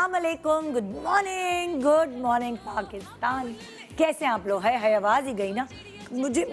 अस्सलाम वालेकुम, good morning Pakistan. कैसे हैं आप लोग? है आवाज़ ही गई ना।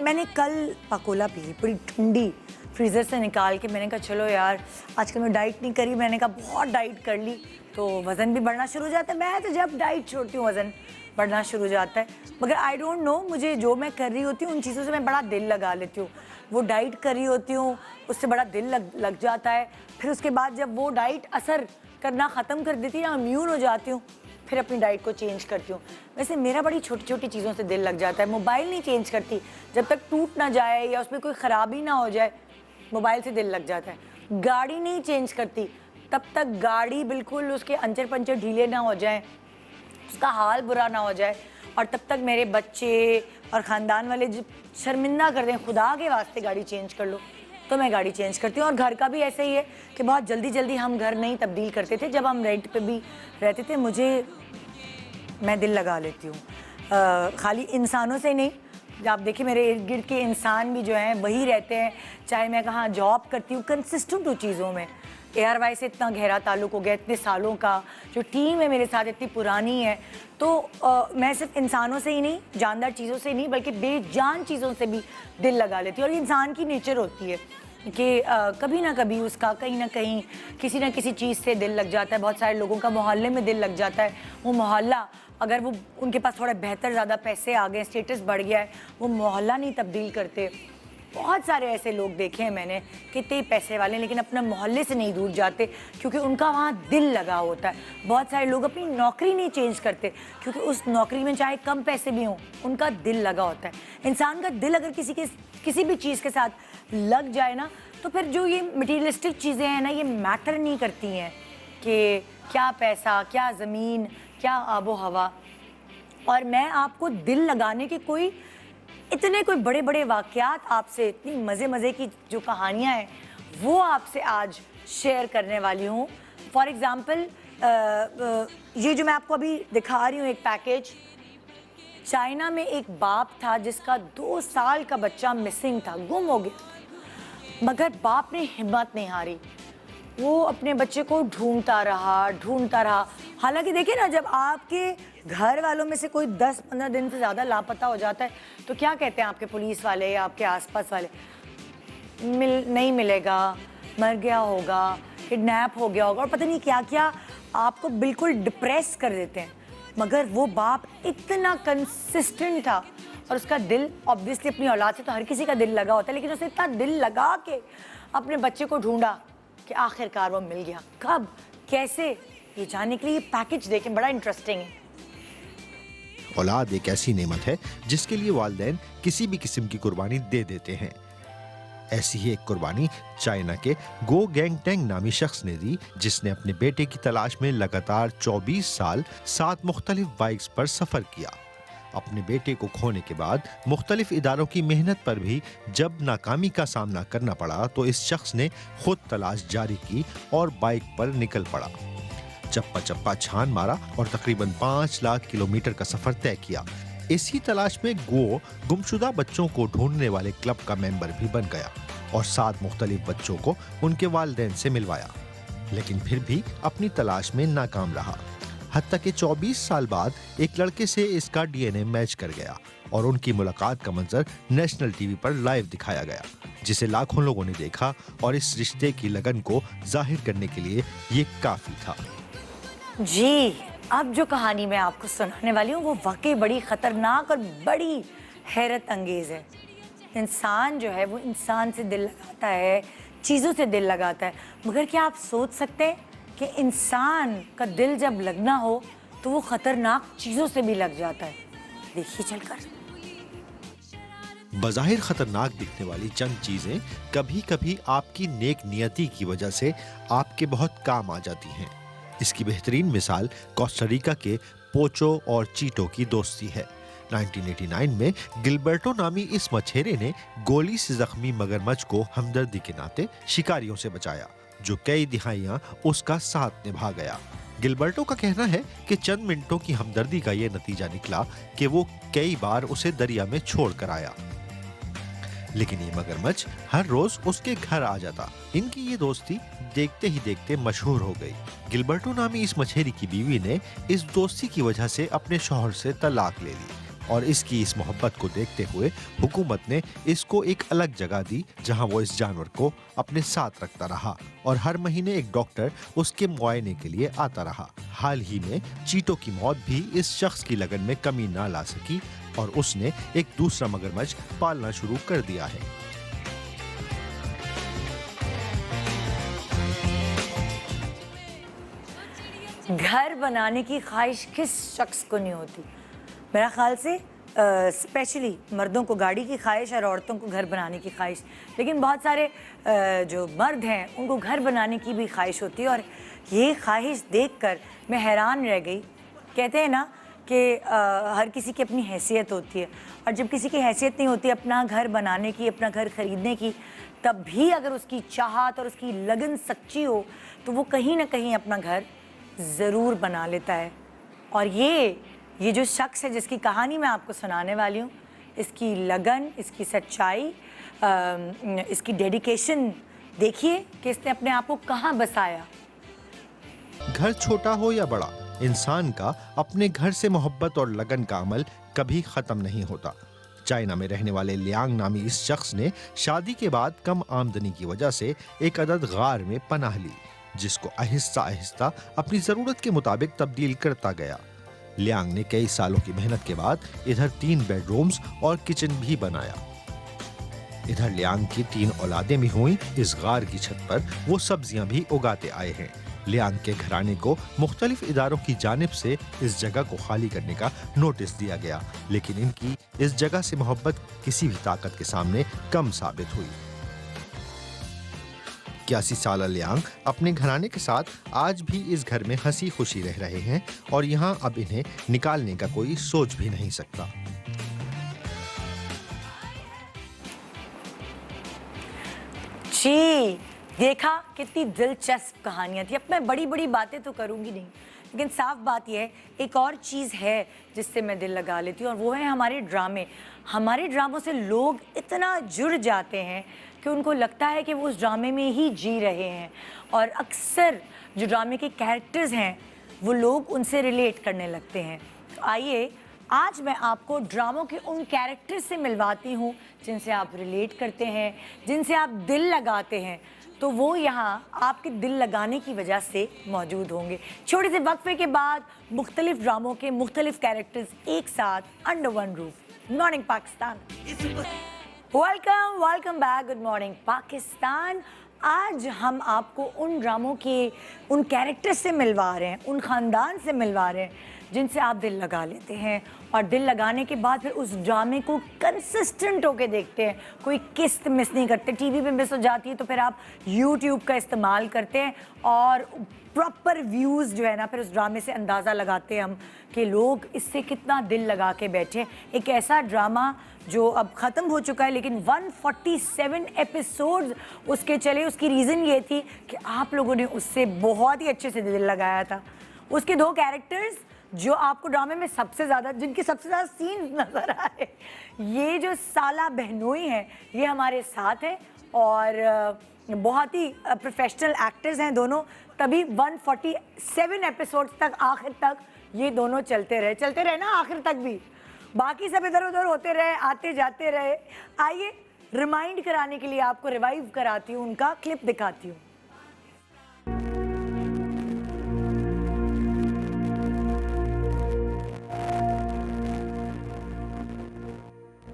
मैंने कल पकोला पी, बड़ी ठंडी, फ्रीज़र से निकाल के। मैंने कहा चलो यार, आजकल मैं डाइट नहीं करी। मैंने कहा बहुत डाइट कर ली तो वज़न भी बढ़ना शुरू हो जाता है। मैं तो जब डाइट छोड़ती हूँ वज़न बढ़ना शुरू हो जाता है। मगर आई डोंट नो, मुझे जो मैं कर रही होती हूँ उन चीज़ों से मैं बड़ा दिल लगा लेती हूँ। वो डाइट कर रही होती हूँ, उससे बड़ा दिल लग जाता है। फिर उसके बाद जब वो डाइट असर करना ख़त्म कर देती है या इम्यून हो जाती हूँ, फिर अपनी डाइट को चेंज करती हूँ। वैसे मेरा बड़ी छोटी छोटी चीज़ों से दिल लग जाता है। मोबाइल नहीं चेंज करती, जब तक टूट ना जाए या उसमें कोई ख़राबी ना हो जाए, मोबाइल से दिल लग जाता है। गाड़ी नहीं चेंज करती, तब तक गाड़ी बिल्कुल उसके अंचर पंचर ढीले ना हो जाए, उसका हाल बुरा ना हो जाए, और तब तक मेरे बच्चे और ख़ानदान वाले शर्मिंदा कर दें, खुदा के वास्ते गाड़ी चेंज कर लो, तो मैं गाड़ी चेंज करती हूँ। और घर का भी ऐसे ही है कि बहुत जल्दी जल्दी हम घर नहीं तब्दील करते थे। जब हम रेंट पे भी रहते थे, मैं दिल लगा लेती हूँ। खाली इंसानों से नहीं, आप देखिए मेरे इर्द गिर्द के इंसान भी जो हैं वही रहते हैं। चाहे मैं कहाँ जॉब करती हूँ, कंसिस्टेंट हूँ चीज़ों में। ARY से इतना गहरा ताल्लुक़ हो गया, इतने सालों का। जो टीम है मेरे साथ इतनी पुरानी है, तो मैं सिर्फ इंसानों से ही नहीं, जानदार चीज़ों से ही नहीं, बल्कि बेजान चीज़ों से भी दिल लगा लेती हूँ। और इंसान की नेचर होती है कि कभी ना कभी उसका कहीं ना कहीं किसी ना किसी चीज़ से दिल लग जाता है। बहुत सारे लोगों का मोहल्ले में दिल लग जाता है। वो मोहल्ला, अगर वो उनके पास थोड़ा बेहतर, ज़्यादा पैसे आ गए, स्टेटस बढ़ गया है, वो मोहल्ला नहीं तब्दील करते। बहुत सारे ऐसे लोग देखे हैं मैंने, कितने पैसे वाले, लेकिन अपने मोहल्ले से नहीं दूर जाते क्योंकि उनका वहाँ दिल लगा होता है। बहुत सारे लोग अपनी नौकरी नहीं चेंज करते क्योंकि उस नौकरी में चाहे कम पैसे भी हों, उनका दिल लगा होता है। इंसान का दिल अगर किसी भी चीज़ के साथ लग जाए ना, तो फिर जो ये मटीरियलिस्टिक चीज़ें हैं ना, ये मैटर नहीं करती हैं कि क्या पैसा, क्या ज़मीन, क्या आबो हवा। और मैं आपको दिल लगाने के इतने कोई बड़े बड़े वाक़यात आपसे, इतनी मज़े की जो कहानियाँ हैं, वो आपसे आज शेयर करने वाली हूँ। फॉर एग्ज़ाम्पल, ये जो मैं आपको अभी दिखा रही हूँ एक पैकेज, चाइना में एक बाप था जिसका 2 साल का बच्चा मिसिंग था, गुम हो गया। मगर बाप ने हिम्मत नहीं हारी, वो अपने बच्चे को ढूंढता रहा। हालांकि देखिए ना, जब आपके घर वालों में से कोई 10-15 दिन से ज़्यादा लापता हो जाता है, तो क्या कहते हैं आपके पुलिस वाले या आपके आसपास वाले? नहीं मिलेगा, मर गया होगा, किडनैप हो गया होगा, और पता नहीं क्या क्या आपको बिल्कुल डिप्रेस कर देते हैं। मगर वो बाप इतना कंसिस्टेंट था, और उसका दिल, ऑब्वियसली अपनी औलाद से तो हर किसी का दिल लगा होता है, लेकिन उसने इतना दिल लगा के अपने बच्चे को ढूंढा कि आखिरकार वो मिल गया। कब, कैसे, ये जानने के लिए ये पैकेज देखें, बड़ा इंटरेस्टिंग है। औलाद एक ऐसी नेमत है जिसके लिए वालिदैन किसी भी किस्म की कुर्बानी दे देते हैं। ऐसी ही एक कुर्बानी चाइना के गो गैंगटेंग नामी शख्स ने दी, जिसने अपने बेटे की तलाश में लगातार 24 साल 7 मुख्तलिफ बाइक्स पर सफर किया। अपने बेटे को खोने के बाद मुख्तलिफ इदारों की मेहनत पर भी जब नाकामी का सामना करना पड़ा, तो इस शख्स ने खुद तलाश जारी की और बाइक पर निकल पड़ा। चप्पा चप्पा छान मारा और तकरीबन 5 लाख किलोमीटर का सफर तय किया। इसी तलाश में गो गुमशुदा बच्चों को ढूंढने वाले क्लब का मेंबर भी बन गया और 7 मुख्तलिफ बच्चों को उनके वालिदैन से मिलवाया, लेकिन फिर भी अपनी तलाश में नाकाम रहा। हत्ता कि 24 साल बाद एक लड़के से इसका DNA मैच कर गया और उनकी मुलाकात का मंजर नेशनल टीवी पर लाइव दिखाया गया, जिसे लाखों लोगों ने देखा, और इस रिश्ते की लगन को जाहिर करने के लिए ये काफी था। जी, अब जो कहानी मैं आपको सुनाने वाली हूँ वो वाकई बड़ी ख़तरनाक और बड़ी हैरत अंगेज़ है। इंसान जो है वो इंसान से दिल लगाता है, चीज़ों से दिल लगाता है, मगर क्या आप सोच सकते हैं कि इंसान का दिल जब लगना हो तो वो ख़तरनाक चीज़ों से भी लग जाता है? देखिए चलकर। बज़ाहिर खतरनाक दिखने वाली चंद चीजें कभी कभी आपकी नेक नियति की वजह से आपके बहुत काम आ जाती हैं। इसकी बेहतरीन मिसाल कोस्टारिका के पोचो और चीटो की दोस्ती है। 1989 में गिलबर्टो नामी इस मछेरे ने गोली से जख्मी मगरमच्छ को हमदर्दी के नाते शिकारियों से बचाया, जो कई दिहाइयां उसका साथ निभा गया। गिलबर्टो का कहना है कि चंद मिनटों की हमदर्दी का यह नतीजा निकला कि वो कई बार उसे दरिया में छोड़ कर आया। लेकिन ये मगरमच्छ हर रोज उसके घर आ जाता। इनकी ये दोस्ती देखते ही देखते मशहूर हो गई। गिलबर्टो नामी इस मछेरी की बीवी ने इस दोस्ती की वजह से अपने शौहर से तलाक ले ली और इसकी इस मोहब्बत को देखते हुए हुकूमत ने इसको एक अलग जगह दी जहां वो इस जानवर को अपने साथ रखता रहा और हर महीने एक डॉक्टर उसके मुआयने के लिए आता रहा। हाल ही में चीटों की मौत भी इस शख्स की लगन में कमी ना ला सकी और उसने एक दूसरा मगरमच्छ पालना शुरू कर दिया है। घर बनाने की ख्वाहिश किस शख्स को नहीं होती? मेरा ख्याल से स्पेशली मर्दों को गाड़ी की ख्वाहिश और औरतों को घर बनाने की ख्वाहिश, लेकिन बहुत सारे जो मर्द हैं उनको घर बनाने की भी ख्वाहिश होती है। और ये ख्वाहिश देखकर मैं हैरान रह गई। कहते हैं ना कि हर किसी की अपनी हैसियत होती है, और जब किसी की हैसियत नहीं होती अपना घर बनाने की, अपना घर ख़रीदने की, तब भी अगर उसकी चाहत और उसकी लगन सच्ची हो तो वो कहीं ना कहीं अपना घर ज़रूर बना लेता है। और ये जो शख्स है जिसकी कहानी मैं आपको सुनाने वाली हूँ, इसकी लगन, इसकी सच्चाई, इसकी डेडिकेशन देखिए कि इसने अपने आप को कहाँ बसाया। घर छोटा हो या बड़ा, इंसान का अपने घर से मोहब्बत और लगन का अमल कभी खत्म नहीं होता। चाइना में रहने वाले लियांग नामी इस शख्स ने शादी के बाद कम आमदनी की वजह से एक अदद गार में पनाह ली, जिसको आहिस्ता आहिस्ता अपनी जरूरत के मुताबिक तब्दील करता गया। लियांग ने कई सालों की मेहनत के बाद इधर 3 बेडरूम्स और किचन भी बनाया। इधर लियांग की 3 औलादें भी हुई। इस गार की छत पर वो सब्जियां भी उगाते आए हैं। लियांग के घराने को मुख्तलिफ इदारों की जानिब से इस जगह को खाली करने का नोटिस दिया गया, लेकिन इनकी इस जगह से मोहब्बत किसी भी ताकत के सामने कम साबित हुई। 81 साल लियांग अपने घराने के साथ आज भी इस घर में हंसी खुशी रह रहे हैं और यहाँ अब इन्हें निकालने का कोई सोच भी नहीं सकता। जी, देखा कितनी दिलचस्प कहानियाँ थी। अब मैं बड़ी बड़ी बातें तो करूँगी नहीं, लेकिन साफ बात यह है, एक और चीज़ है जिससे मैं दिल लगा लेती हूँ, और वो है हमारे ड्रामे। हमारे ड्रामों से लोग इतना जुड़ जाते हैं कि उनको लगता है कि वो उस ड्रामे में ही जी रहे हैं, और अक्सर जो ड्रामे के कैरेक्टर्स हैं वो लोग उनसे रिलेट करने लगते हैं। तो आइए आज मैं आपको ड्रामों के उन कैरेक्टर्स से मिलवाती हूँ जिनसे आप रिलेट करते हैं, जिनसे आप दिल लगाते हैं, तो वो यहाँ आपके दिल लगाने की वजह से मौजूद होंगे। छोटे से वक्फे के बाद मुख्तलिफ ड्रामों के मुख्तलिफ कैरेक्टर्स एक साथ under one roof. Morning Pakistan, welcome back. Good morning Pakistan. आज हम आपको उन ड्रामों के उन कैरेक्टर्स से मिलवा रहे हैं, उन ख़ानदान से मिलवा रहे हैं जिनसे आप दिल लगा लेते हैं, और दिल लगाने के बाद फिर उस ड्रामे को कंसिस्टेंट होके देखते हैं। कोई किस्त मिस नहीं करते। टीवी पे मिस हो जाती है तो फिर आप यूट्यूब का इस्तेमाल करते हैं और प्रॉपर व्यूज़ जो है ना, फिर उस ड्रामे से अंदाज़ा लगाते हैं हम कि लोग इससे कितना दिल लगा के बैठे। एक ऐसा ड्रामा जो अब ख़त्म हो चुका है, लेकिन 147 एपिसोड्स उसके चले। उसकी रीज़न ये थी कि आप लोगों ने उससे बहुत ही अच्छे से दिल लगाया था। उसके 2 कैरेक्टर्स जो आपको ड्रामे में सबसे ज़्यादा, जिनके सबसे ज़्यादा सीन्स नज़र आए, ये जो साला बहनोई हैं, ये हमारे साथ हैं और बहुत ही प्रोफेशनल एक्टर्स हैं दोनों। तभी 147 एपिसोड्स तक, आखिर तक ये दोनों चलते रहे ना, आखिर तक भी। बाकी सब इधर उधर होते रहे, आते जाते रहे। आइए रिमाइंड कराने के लिए आपको रिवाइव कराती हूँ, उनका क्लिप दिखाती हूँ।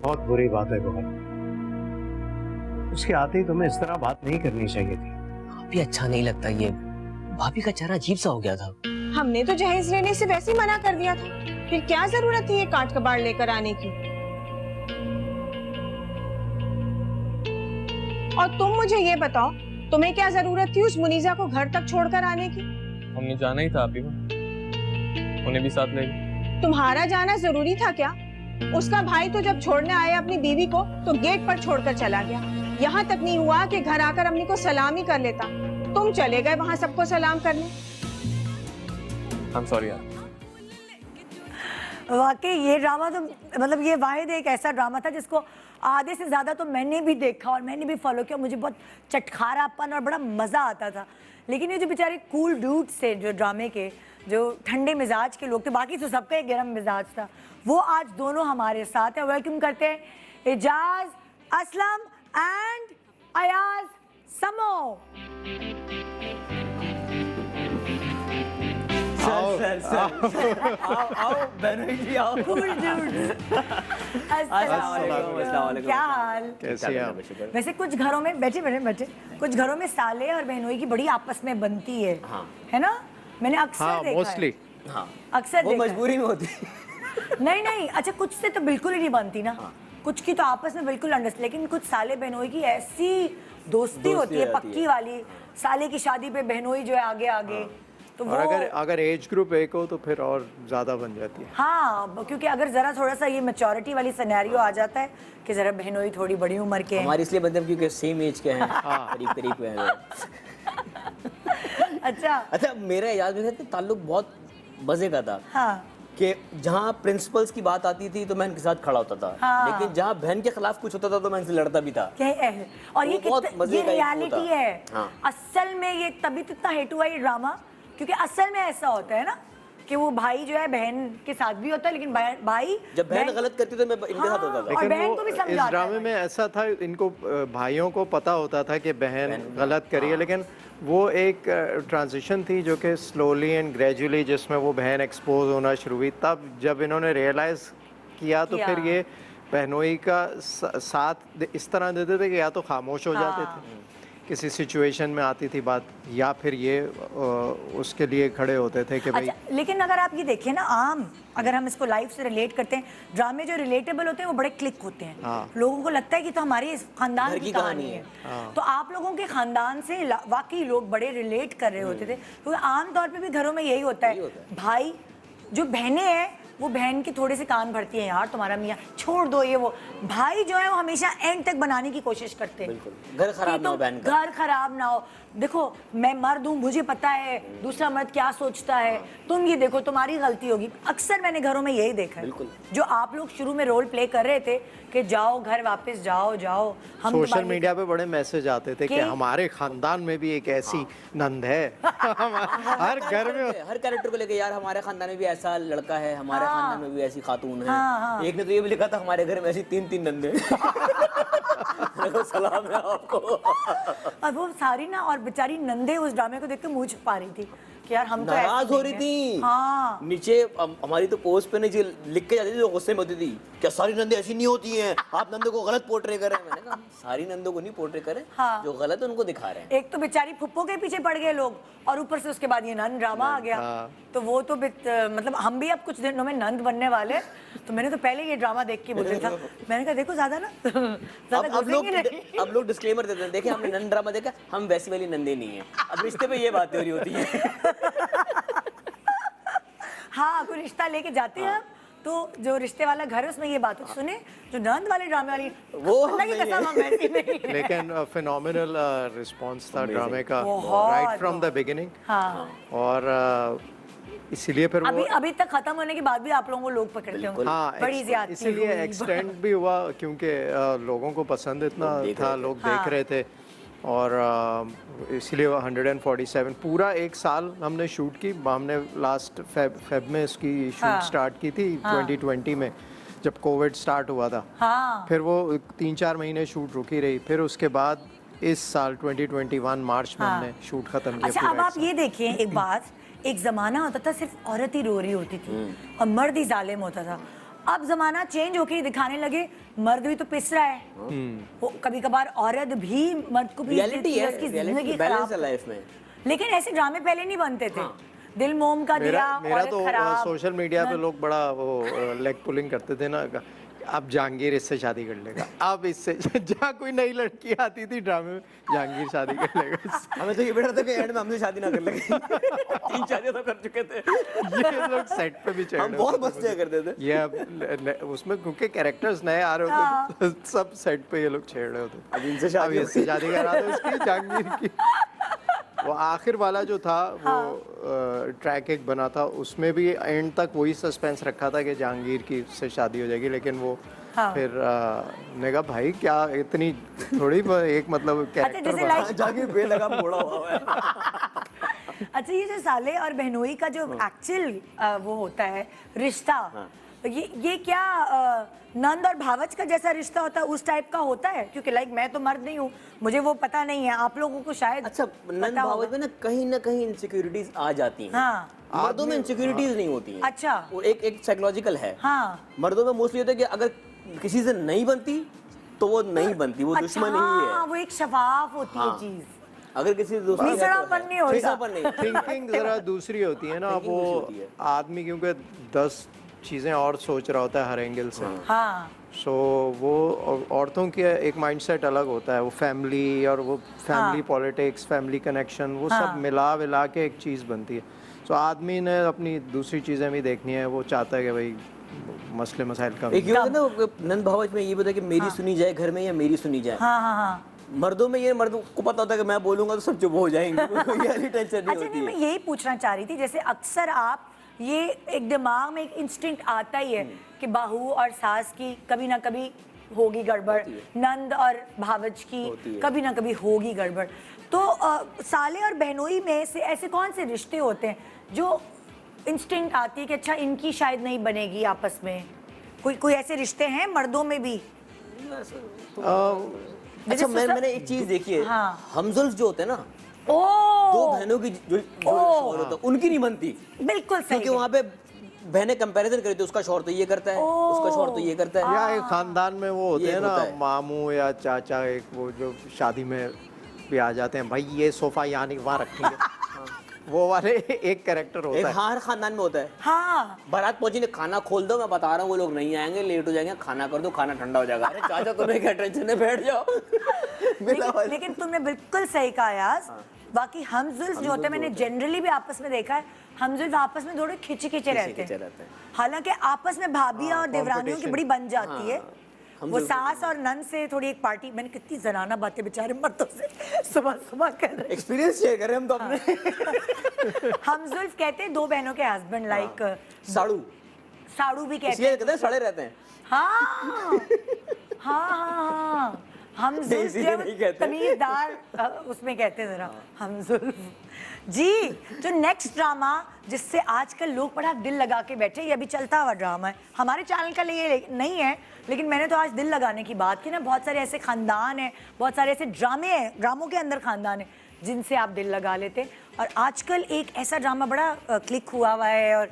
बहुत बुरी बात है गोहर। उसके आते ही तुम्हें इस तरह बात नहीं करनी चाहिए थी। भी अच्छा नहीं लगता ये। भाभी का चेहरा अजीब सा हो गया था। हमने तो जहेज लेने से वैसे ही मना कर दिया था, फिर क्या जरूरत थी ये काट कबाड़ लेकर आने की। और तुम मुझे ये बताओ, तुम्हें क्या जरूरत थी उस मुनीजा को घर तक छोड़कर आने की? हमने जाना ही था आप ही को, उन्हें भी साथ ले गए। तुम्हारा जाना जरूरी था क्या? उसका भाई तो जब छोड़ने आया अपनी बीवी को तो गेट पर छोड़कर चला गया। यहाँ तक नहीं हुआ कि घर आकर अम्मी को सलाम ही कर लेता। तुम चले गए वहाँ सबको सलाम करने। I'm sorry यार। वाकई ये ड्रामा तो मतलब ये वाहिद एक ऐसा ड्रामा था जिसको आधे से ज़्यादा तो मैंने भी देखा और मैंने भी फॉलो किया, मुझे बहुत चटखारापन और बड़ा मज़ा आता था। लेकिन ये जो बेचारे कूल ड्यूड्स थे जो ड्रामे के, जो ठंडे मिजाज के लोग थे, बाकी तो सबका एक गर्म मिजाज था, वो आज दोनों हमारे साथ हैं। वेलकम करते हैं एजाज असलम एंड अयाज समो। आओ बहनोई जी आओ। कूल ड्यूड्स, क्या हाल? कैसे हैं आप? वैसे कुछ घरों में बैठे बैठे बैठे कुछ घरों में साले और बहनोई की बड़ी आपस में बनती है, है ना? मैंने अक्सर हाँ, देखा मोस्टली। है, हाँ अक्सर वो देखा है। मजबूरी में होती नहीं नहीं, अच्छा कुछ से तो बिल्कुल ही नहीं बनती ना, कुछ की तो आपस में बिल्कुल अंडरस्टैंड, लेकिन कुछ साले बहनोई की ऐसी दोस्ती होती है पक्की वाली, साले की शादी पे बहनोई जो है आगे आगे, तो और वो अगर एज ग्रुप एक हो तो फिर और ज्यादा बन जाती है। हाँ, क्योंकि अगर जरा थोड़ा सा ये मैच्योरिटी वाली सिनेरियो आ जाता है कि जरा बहनोई थोड़ी बड़ी उम्र के हैं। हमारी इसलिए बनते हैं क्योंकि सेम एज के हैं, करीब करीब के हैं। अच्छा अच्छा मेरा याद में ताल्लुक बहुत मजे का था हाँ कि जहाँ प्रिंसिपल्स की बात आती थी तो मैं इनके साथ खड़ा होता था, हाँ। लेकिन जहाँ बहन के खिलाफ कुछ होता था तो मैं इनसे लड़ता भी था। और ये वो बहुत मजे ये का एक रियलिटी होता। है। हाँ। असल में ये तभी तो इतना हिट हुआ ये ड्रामा, क्योंकि असल में ऐसा होता है ना कि वो भाई जो है बहन के साथ भी होता है, लेकिन भाई जब बहन गलत करती तो मैं इनके साथ होता था। और बहन को भी इस समझाता ड्रामे है। में ऐसा था, इनको भाइयों को पता होता था कि बहन गलत करी है, लेकिन वो एक ट्रांजिशन थी जो कि स्लोली एंड ग्रेजुअली जिसमें वो बहन एक्सपोज होना शुरू हुई। तब जब इन्होंने रियलाइज किया तो फिर ये बहनोई का साथ इस तरह देते थे कि या तो खामोश हो जाते थे, किसी सिचुएशन में आती थी बात, या फिर ये उसके लिए खड़े होते थे कि भाई। अच्छा, लेकिन अगर आप ये देखें ना, आम अगर हम इसको लाइफ से रिलेट करते हैं, ड्रामे जो रिलेटेबल होते हैं वो बड़े क्लिक होते हैं। हाँ। लोगों को लगता है कि तो हमारे इस खानदान घर की की कहानी कहानी है। हाँ। तो आप लोगों के खानदान से वाकई लोग बड़े रिलेट कर रहे होते थे, क्योंकि आम तौर पे भी घरों में यही होता है, भाई जो बहनें हैं वो बहन के थोड़े से कान भरती हैं, यार तुम्हारा मियाँ छोड़ दो ये वो, भाई जो है वो हमेशा एंड तक बनाने की कोशिश करते हैं। बिल्कुल, घर खराब ना हो बहन का। घर खराब ना हो, देखो मैं मर्द हूँ, मुझे पता है दूसरा मर्द क्या सोचता है, तुम ये देखो तुम्हारी गलती होगी। अक्सर मैंने घरों में यही देखा है। बिल्कुल। जो आप लोग शुरू में रोल प्ले कर रहे थे कि जाओ घर वापस जाओ जाओ, हम सोशल तुम्हारी- मीडिया पे बड़े मैसेज आते थे कि हमारे खानदान में भी एक ऐसी नंद है। हर घर में हर कैरेक्टर को लेके, यार हमारे खानदान में भी ऐसा लड़का है, हमारे खानदान में भी ऐसी खातून है। हाँ। एक ने तो ये भी लिखा था हमारे घर में ऐसी 3-3 नंदे। सलाम है आपको। और वो सारी ना, और बेचारी नंदे उस ड्रामे को देख के मुंह छुपा रही थी कि यार हम तो ऐसे नाराज हो रही नहीं हैं। थी। हाँ नीचे हमारी तो पोस्ट पे नीचे लिख के जाती थी, तो गुस्से में होती थी क्या सारी नंदे ऐसी नहीं होती हैं, आप नंदों को गलत पोर्ट्रे कर रहे हैं। मैंने कहा सारी नंदों को नहीं पोर्ट्रे करें, हाँ। जो गलत है उनको दिखा रहे हैं। एक तो बेचारी फुप्पो के पीछे पड़ गए लोग, और ऊपर से उसके बाद ये नंद ड्रामा आ गया। हाँ। तो वो तो मतलब हम भी अब कुछ दिनों में नंद बनने वाले, तो मैंने तो पहले ये ड्रामा देख के बोला था, मैंने कहा देखो ज्यादा ना ज्यादा घुसेंगे नहीं। अब लोग डिस्क्लेमर देते हैं, देखिए हमने नंद ड्रामा देखा, हम वैसी वाली नंदे नहीं है। अब रिश्ते पे ये बातें हो रही होती हैं। हाँ, कोई रिश्ता लेके जाते हैं हम, तो जो रिश्ते वाला घर है उसमें ये बात सुने, जो नंद वाले ड्रामे वाली वो हम अल्लाह की नहीं कसम हम वैसी नहीं है। लेकिन फिनोमिनल रिस्पॉन्स था ड्रामे का बहुत, राइट फ्रॉम द बिगिनिंग। हाँ और इसीलिए फिर वो अभी तक खत्म होने के बाद भी आप लोगों को लोग पकड़ते होंगे, हाँ बड़ी ज्यादती इसीलिए हुई। एक्सटेंड भी हुआ क्योंकि लोगों को पसंद इतना था, लोग देख रहे थे। और इसीलिए 147 पूरा एक साल हमने शूट की। हमने लास्ट फेब में इसकी शूट स्टार्ट की थी 2020 में, जब कोविड स्टार्ट हुआ था। हाँ फिर वो 3-4 महीने शूट रुकी रही, फिर उसके बाद इस साल 2021 मार्च में हमने शूट खत्म किया। अच्छा, अब आप ये देखिए एक बात, एक जमाना होता था सिर्फ औरत ही रो रही होती थी और मर्द ही जालिम होता था। अब जमाना चेंज होके दिखाने लगे मर्द भी तो पिस रहा है, वो कभी कभार औरत भी मर्द को पीस रियलिटी देती है, है, उसकी रियलिटी जिंदगी बैलेंस खराब। है लाइफ में। लेकिन ऐसे ड्रामे पहले नहीं बनते थे। दिल मोम का दिया, मेरा औरत तो खराब। सोशल मीडिया पे लोग बड़ा वो लेग पुलिंग करते थे ना, अब जहांगीर इससे शादी कर लेगा, अब इससे जहाँ कोई नई लड़की आती थी ड्रामे में जहांगीर शादी कर लेगा। हमें तो ये बेटा था कि एंड में हमसे शादी ना कर लगे। 3 शादियां तो कर चुके थे। ये लोग सेट पे भी चढ़ हम बहुत मस्तियां करते थे। ये अब उसमें क्योंकि कैरेक्टर्स नए आ रहे होते तो सब सेट पे ये लोग छेड़ रहे होते। अब इनसे अब शादी इससे शादी करा दो उसकी, जहांगीर की। वो आखिर वाला जो था वो ट्रैक एक बना था, उसमें भी एंड तक वही सस्पेंस रखा था कि जहांगीर की से शादी हो जाएगी, लेकिन वो हाँ। फिर ने कहा भाई क्या इतनी थोड़ी एक मतलब अच्छा कैरेक्टर जैसे बना। लाइक जाके बेलगाम मोड़ा हुआ है। अच्छा ये जो साले और बहनोई का जो एक्चुअल वो होता है रिश्ता, ये क्या नंद और भावच का जैसा रिश्ता होता है उस टाइप का होता है? क्योंकि लाइक मैं तो मर्द नहीं हूँ, मुझे वो पता नहीं है, आप लोगों को शायद अच्छा नंद पता भावच होगा। में ना कहीं इनसिक्योरिटीज आ जाती हैं। हाँ मर्दों में इनसिक्योरिटीज नहीं होती हैं। अच्छा वो एक साइकोलॉजिकल है। हाँ मर्दों में मोस्टली होता है कि अगर किसी से नहीं बनती तो वो नहीं बनती, वो अच्छा, दुश्मन ही हाँ, है। वो एक शफाफ होती है हाँ। चीज, अगर किसी दोस्ती है तो मिसड़ापन है। नहीं होता। मिसड़ापन नहीं। थिंकिंग जरा दूसरी होती है ना, Thinking वो दूसरी होती है। आदमी क्योंकि 10 चीजें और सोच रहा होता है हर एंगल से। हाँ सो वो औरतों की एक माइंडसेट अलग होता है, वो फैमिली और वो फैमिली पॉलिटिक्स, फैमिली कनेक्शन, वो हाँ। सब मिला विला के एक चीज़ बनती है। सो आदमी ने अपनी दूसरी चीज़ें भी देखनी है, वो चाहता है कि भाई मसले मसाइल कम। एक ये होता है ना नंद भावच में, ये बताया कि मेरी सुनी जाए घर में या मेरी सुनी जाए। हाँ हाँ हाँ। मर्दों में ये मर्दों को पता होता है कि मैं बोलूंगा तो सब चुप हो जाएंगे। ये वाली टेंशन नहीं अच्छा होती नहीं, है। मैं यही पूछना चाह रही थी, जैसे अक्सर आप ये एक दिमाग में एक इंस्टिंक्ट आता ही है कि बहू और सास की कभी ना कभी होगी गड़बड़, नंद और भावच की होती है। कभी ना कभी होगी गड़बड़। तो साले और बहनोई में से ऐसे कौन से रिश्ते होते हैं जो इंस्टिंक्ट आती है कि अच्छा इनकी शायद नहीं बनेगी आपस में? कोई ऐसे रिश्ते हैं मर्दों में भी? अच्छा मैंने एक चीज देखी है, हाँ। हमजुल्फ जो होते हैं ना, ओ दो बहनों की जो शौहर होता है उनकी नहीं बनती, बिल्कुल सही क्योंकि वहाँ पे बहनें कंपैरिजन करती है, उसका शौहर तो ये करता है, उसका शौहर तो ये करता है। या एक खानदान में वो होते ये हैं ना होता है। मामू या चाचा, एक वो जो शादी में भी आ जाते हैं, भाई ये सोफा यहाँ नहीं वहाँ रखेंगे। वो वाले एक कैरेक्टर एक होता है। हर खानदान में होता है। हाँ बारात पहुंची ने खाना खोल दो, मैं बता रहा हूँ वो लोग नहीं आएंगे, लेट हो जाएंगे, खाना कर दो, खाना ठंडा हो जाएगा। अरे चाचा तुम्हें क्या टेंशन है, बैठ जाओ। लेकिन तुमने बिल्कुल सही कहा यार। बाकी हमजुल्फ जो होते हैं, मैंने जनरली भी आपस में देखा है, हमजुल्फ आपस में थोड़े खिंचे खिंचे रहते हैं। हालांकि आपस में भाभियां और देवरानियों की बड़ी बन जाती है। वो सास और नंद से थोड़ी एक पार्टी, मैंने कितनी जनाना बातें बेचारे मर्दों से सुबह सुबह कर रहे। एक्सपीरियंस शेयर करें हम तो अपने। हमजुल्फ कहते हैं दो बहनों के हस्बैंड, लाइक साड़ू, साड़ू भी कहते इसलिए हैं। कहते हैं सड़े रहते हैं। हाँ हाँ हाँ, हम इसीलिए नहीं कहते। तमीज़दार उसमें कहते हैं जरा हम जी। जो नेक्स्ट ड्रामा जिससे आजकल लोग बड़ा दिल लगा के बैठे, ये अभी चलता हुआ ड्रामा है, हमारे चैनल का लिए नहीं है, लेकिन मैंने तो आज दिल लगाने की बात की ना। बहुत सारे ऐसे खानदान हैं, बहुत सारे ऐसे ड्रामे हैं, ड्रामों के अंदर खानदान है जिनसे आप दिल लगा लेते हैं। और आजकल एक ऐसा ड्रामा बड़ा क्लिक हुआ है और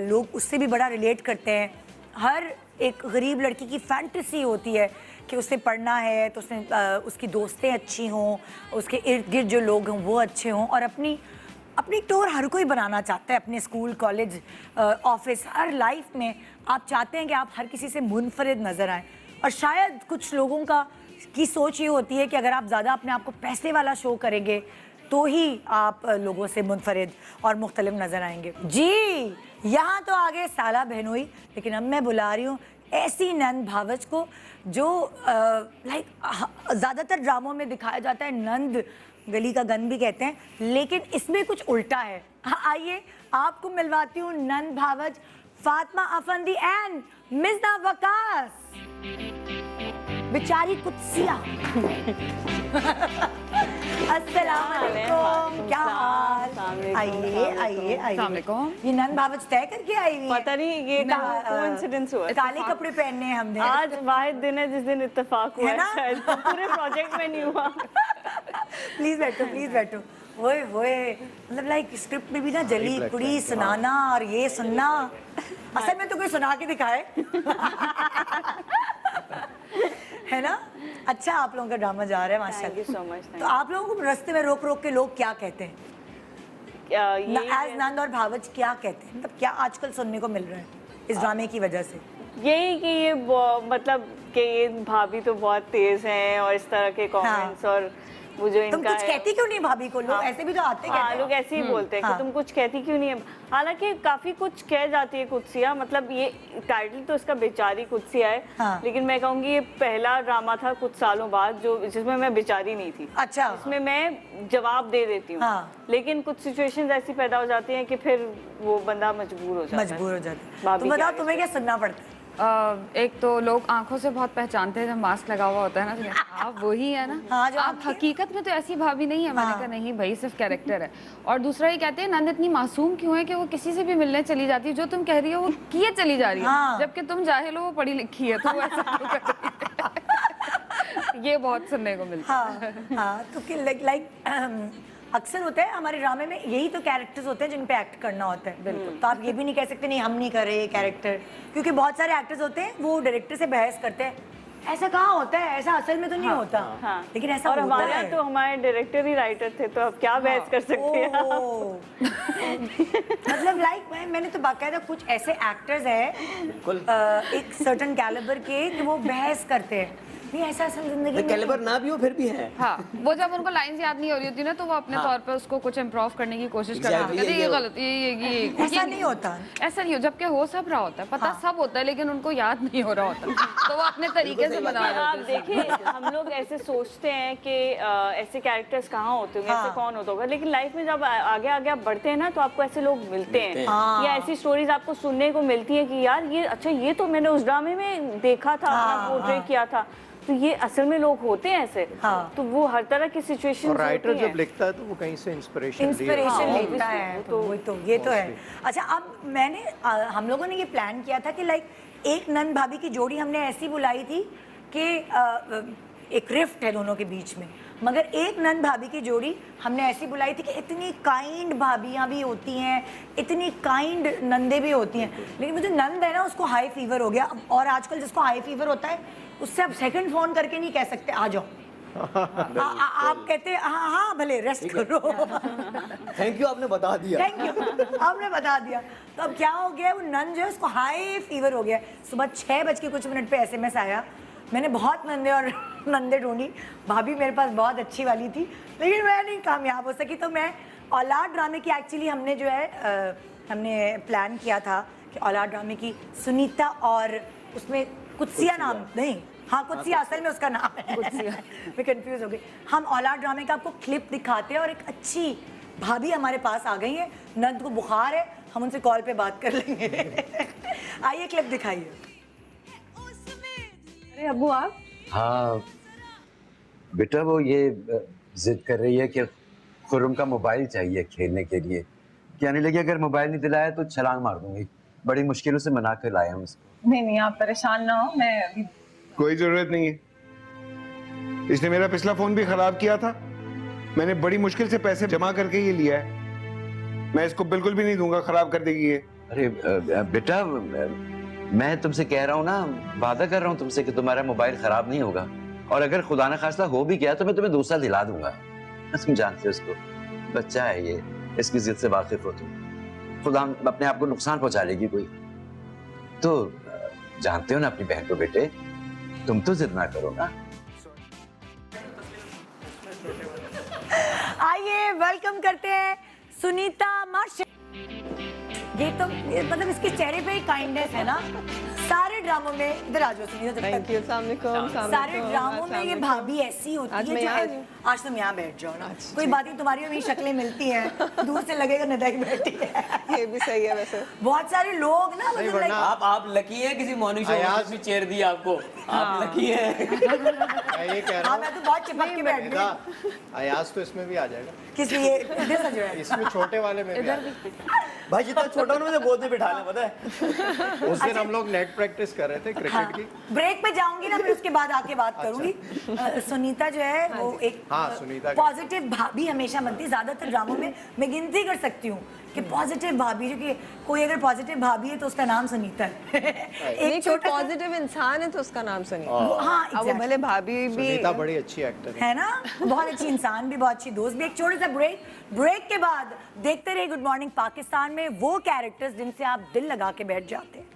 लोग उससे भी बड़ा रिलेट करते हैं। हर एक गरीब लड़की की फैंटेसी होती है कि उसे पढ़ना है तो उसने उसकी दोस्तें अच्छी हों, उसके इर्द गिर्द जो लोग हों वो अच्छे हों, और अपनी टूर हर कोई बनाना चाहता है, अपने स्कूल कॉलेज ऑफिस हर लाइफ में आप चाहते हैं कि आप हर किसी से मुनफरिद नज़र आएँ। और शायद कुछ लोगों की सोच ये होती है कि अगर आप ज़्यादा अपने आप को पैसे वाला शो करेंगे तो ही आप लोगों से मुनफरिद और मुख्तलिफ नज़र आएंगे। जी यहाँ तो आगे साला बहनोई, लेकिन अब मैं बुला रही हूँ ऐसी नंद भावच को जो लाइक ज़्यादातर ड्रामों में दिखाया जाता है नंद गली का गन भी कहते हैं, लेकिन इसमें कुछ उल्टा है। आइए आपको मिलवाती हूँ नंद भावच, फातिमा अफंदी एंड मिर्जा वकास। बेचारी कुत्सिया। अस्सलाम वालेकुम, क्या हाल? आइए आइए आइए। ये नंद भावच तय करके आई हुई है। पता नहीं ये कोइंसिडेंस हुआ। काले कपड़े पहनने हैं हमने। आज वाहिद दिन है जिस दिन इत्तेफाक हुआ है ना? है, शायद पूरे प्रोजेक्ट में नहीं हुआ। प्लीज बैठो प्लीज बैठो। ओए होए, मतलब लाइक स्क्रिप्ट में भी ना जली कुड़ी सुनाना और ये सुनना, असल में तो कोई सुना के दिखाए। है ना? अच्छा आप लोगों का ड्रामा जा रहा है थैंक यू माशाल्लाह। So much. तो आप लोगों को रास्ते में रोक रोक के लोग क्या कहते हैं? एज नंद और भावच क्या कहते हैं, मतलब क्या आजकल सुनने को मिल रहा है इस ड्रामे की वजह से? यही कि ये मतलब कि ये भाभी तो बहुत तेज हैं और इस तरह के कमेंट्स, और वो जो तुम इनका कुछ कहती क्यों नहीं भाभी को? लोग ऐसे भी तो आते हाँ, कहते लोग ऐसे ही बोलते हैं कि तुम कुछ कहती क्यों नहीं है। हालांकि काफी कुछ कह जाती है कुत्सिया, मतलब ये टाइटल तो इसका बेचारी कुत्सिया है। हाँ। लेकिन मैं कहूँगी ये पहला ड्रामा था कुछ सालों बाद जो जिसमें मैं बेचारी नहीं थी। अच्छा। इसमें मैं जवाब दे देती हूँ। हाँ। लेकिन कुछ सिचुएशंस ऐसी पैदा हो जाती हैं कि फिर वो बंदा मजबूर हो जाता है। मजबूर हो जाते हैं। भाभी तुम के बताओ आगे तुम्हें क्या सुनना पड़ता है? एक तो लोग आंखों से बहुत पहचानते हैं जब मास्क लगा हुआ होता है ना, तो कहते हैं, आप वही है ना। हाँ, जो आप आपकी- हकीकत में तो ऐसी भाभी नहीं है। मैंने कहा नहीं भाई, सिर्फ कैरेक्टर है। और दूसरा ये कहते हैं नंद इतनी मासूम क्यों है कि वो किसी से भी मिलने चली जाती है, जो तुम कह रही हो वो किए चली जा रही है, हाँ। जबकि तुम जाहिल हो वो पढ़ी लिखी है, तो वो ऐसा क्यों कर रही है? ये बहुत सुनने को मिलता है। हाँ हाँ, तो लाइक अक्सर होता है हमारे ड्रामे में, यही तो कैरेक्टर्स होते हैं जिन पे एक्ट करना होता है। बिल्कुल, तो आप ये भी नहीं कह सकते नहीं हम नहीं कर रहे ये कैरेक्टर, क्योंकि बहुत सारे एक्टर्स होते हैं वो डायरेक्टर से बहस करते हैं, ऐसा कहाँ होता है, ऐसा असल में तो नहीं होता। हाँ। लेकिन ऐसा और होता हमारे है। यहाँ तो हमारे डायरेक्टर ही राइटर थे, तो अब क्या बहस कर सकते हैं। ओह। मतलब लाइक मैंने तो बाकायदा कुछ ऐसे एक्टर्स हैं एक सर्टन कैलिबर के कि वो बहस करते हैं, नहीं ऐसा असल जिंदगी में कैलिबर ना भी हो फिर भी है। हाँ, वो जब उनको लाइंस याद नहीं हो रही होती ना, तो वो अपने तौर पे उसको कुछ इम्प्रूव करने की कोशिश करते हैं, कहते हैं ये गलत, ये ऐसा नहीं होता। ऐसा नहीं हो, जबकि हो सब रहा होता है, पता सब होता है, लेकिन उनको याद नहीं हो रहा होता, तो वो अपने तरीके से बना रहे आप होते हैं। देखिए, हम लोग ऐसे सोचते हैं कि ऐसे कैरेक्टर्स कहाँ होते होंगे, ऐसे कौन होता होगा, लेकिन लाइफ में जब आगे आगे आप बढ़ते हैं ना, तो आपको ऐसे लोग मिलते हैं, या ऐसी स्टोरीज आपको सुनने को मिलती है कि यार ये अच्छा, ये तो मैंने उस ड्रामे में देखा था, पोर्ट्रे किया था, तो ये असल में लोग होते हैं ऐसे। तो वो हर तरह की सिचुएशन और राइटर जब लिखता है तो वो कहीं से इंस्पिरेशन लेता है, तो वो तो ये तो है। अच्छा, अब मैंने हम लोगों ने ये प्लान किया था कि लाइक एक नंद भाभी की जोड़ी हमने ऐसी बुलाई थी कि एक रिफ्ट है दोनों के बीच में, मगर एक नंद भाभी की जोड़ी हमने ऐसी बुलाई थी कि इतनी काइंड भाभियाँ भी होती हैं, इतनी काइंड नंदे भी होती हैं, लेकिन वो जो नंद है ना उसको हाई फीवर हो गया, और आजकल जिसको हाई फीवर होता है उससे आप सेकंड फोन करके नहीं कह सकते आ जाओ। आप कहते हैं हाँ हाँ भले रेस्ट करो। थैंक यू, आपने बता दिया। थैंक यू, आपने बता दिया। तो अब क्या हो गया, वो नंद जो है उसको हाई फीवर हो गया। सुबह 6:00 पे SMS आया, मैंने बहुत नंदे ढूंढी, भाभी मेरे पास बहुत अच्छी वाली थी, लेकिन मैं नहीं कामयाब हो सकी। तो मैं औलाद ड्रामे की एक्चुअली हमने जो है हमने प्लान किया था कि औलाद ड्रामे की सुनीता, और उसमें कुत्सिया नाम नहीं, हाँ कुत्सिया असल में उसका नाम है, मैं कंफ्यूज हो गई। हम औलाद ड्रामे का आपको क्लिप दिखाते हैं, और एक अच्छी भाभी हमारे पास आ गई है, नंद को बुखार है, हम उनसे कॉल पे बात कर लेंगे। आइए क्लिप दिखाइए। अरे अब्बू आप? हाँ बेटा, वो ये जिद कर रही है कि खुर्रम का मोबाइल चाहिए खेलने के लिए, कहने लगी अगर मोबाइल नहीं दिलाया तो छलांग मार दूंगी। बड़ी मुश्किलों से मना कर लाया हूँ उसको। नहीं आप परेशान ना हो, मैं अभी कोई जरूरत नहीं है। इसने मेरा पिछला फोन भी खराब किया था, मैंने बड़ी मुश्किल से पैसे जमा करके ये लिया है। मैं इसको बिल्कुल भी नहीं दूंगा, खराब कर देगी ये। अरे बेटा, मैं तुमसे कह रहा हूँ ना, वादा कर रहा हूँ तुमसे कि तुम्हारा मोबाइल खराब नहीं होगा, और अगर खुदा न खास्ता हो भी गया तो मैं तुम्हें दूसरा दिला दूंगा। तुम जानते हो उसको, बच्चा है ये, इसकी जिद से वाकिफ हो तुम। खुदा अपने आप को नुकसान पहुंचा लेगी कोई, तो जानते हो ना अपनी बहन को बेटे, तुम तो जिद ना करो ना। आइए वेलकम करते हैं सुनीता मार्शल। ये तो मतलब इसके चेहरे पे ही काइंडनेस है ना, सारे ड्रामों में। इधर आ जाओ सुनीता। थैंक यू, सारे ड्रामों में ये भाभी ऐसी होती है जो आज तुम यहाँ बैठ जाओ ना, कोई बात नहीं, तुम्हारी भी शक्लें मिलती हैं, दूर से लगेगा नदाई बैठी है। ये भी सही है वैसे। बहुत सारे लोग ना मतलब like, आप लकी हैं किसी मॉर्निंग शो में चेयर दी आपको, आप लकी हैं। मैं ये कह रहा हाँ हूँ, मैं तो बहुत चिपक के बैठ गई। अयाज तो इसमें भी आ जाएगा, किस लिए इधर से जो है इसमें छोटे वाले में भी आ जाएगा। भाई जितना छोटा उन्होंने गोद में बिठा लें, पता है। उस दिन हम लोग नेट प्रैक्टिस कर रहे थे क्रिकेट की। ब्रेक पे जाऊंगी ना, फिर उसके बाद आके बात करूंगी। सुनीता जो है वो एक सुनीता पॉजिटिव भाभी हमेशा बनती है। ज्यादातर ड्रामों में मैं गिनती कर सकती हूँ कि पॉजिटिव भाभी, जो कि कोई अगर पॉजिटिव भाभी है तो उसका नाम सुनीता है। एक छोटा पॉजिटिव इंसान है तो उसका नाम सुनीता। हाँ अब वो भले भाभी भी सुनीता बड़ी अच्छी एक्टर है ना, बहुत अच्छी इंसान भी, बहुत अच्छी दोस्त भी। एक छोटा सा ब्रेक के बाद देखते रहे गुड मॉर्निंग पाकिस्तान में वो कैरेक्टर्स जिनसे आप दिल लगा के बैठ जाते हैं।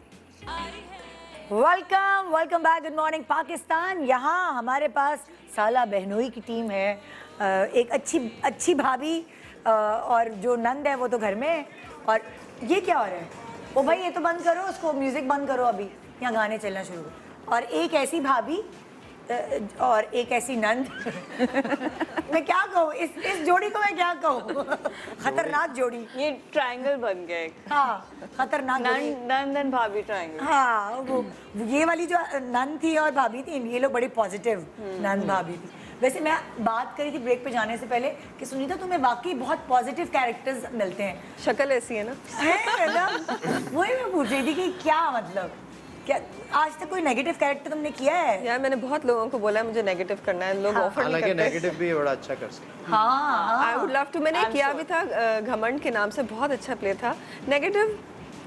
Welcome back good morning Pakistan. यहाँ हमारे पास साला बहनोई की टीम है, एक अच्छी भाभी, और जो नंद है वो तो घर में है। और ये क्या हो रहा है? ओ भाई ये तो बंद करो, उसको म्यूजिक बंद करो, अभी यहाँ गाने चलना शुरू। और एक ऐसी भाभी और एक ऐसी नंद मैं क्या कहूँ इस जोड़ी को मैं क्या कहूँ खतरनाक जोड़ी ये ट्रायंगल बन गया एक। हाँ खतरनाक जोड़ी नंद एंड भाभी ट्रायंगल। हाँ वो ये वाली जो नंद थी और भाभी थी ये लोग बड़े पॉजिटिव नंद भाभी थी। वैसे मैं बात करी थी ब्रेक पे जाने से पहले कि सुनीता तुम्हें वाकई बहुत पॉजिटिव कैरेक्टर्स मिलते हैं। शक्ल ऐसी है ना। है मतलब वही मैं पूछ रही थी कि क्या मतलब क्या आज तक कोई नेगेटिव कैरेक्टर तुमने किया है? यार मैंने बहुत लोगों को बोला है मुझे नेगेटिव करना है, लोग ऑफर नहीं हालांकि करते। नेगेटिव भी बड़ा अच्छा कर सकते हैं। हाँ आई वुड लव टू। मैंने किया भी था घमंड के नाम से, बहुत अच्छा प्ले था। नेगेटिव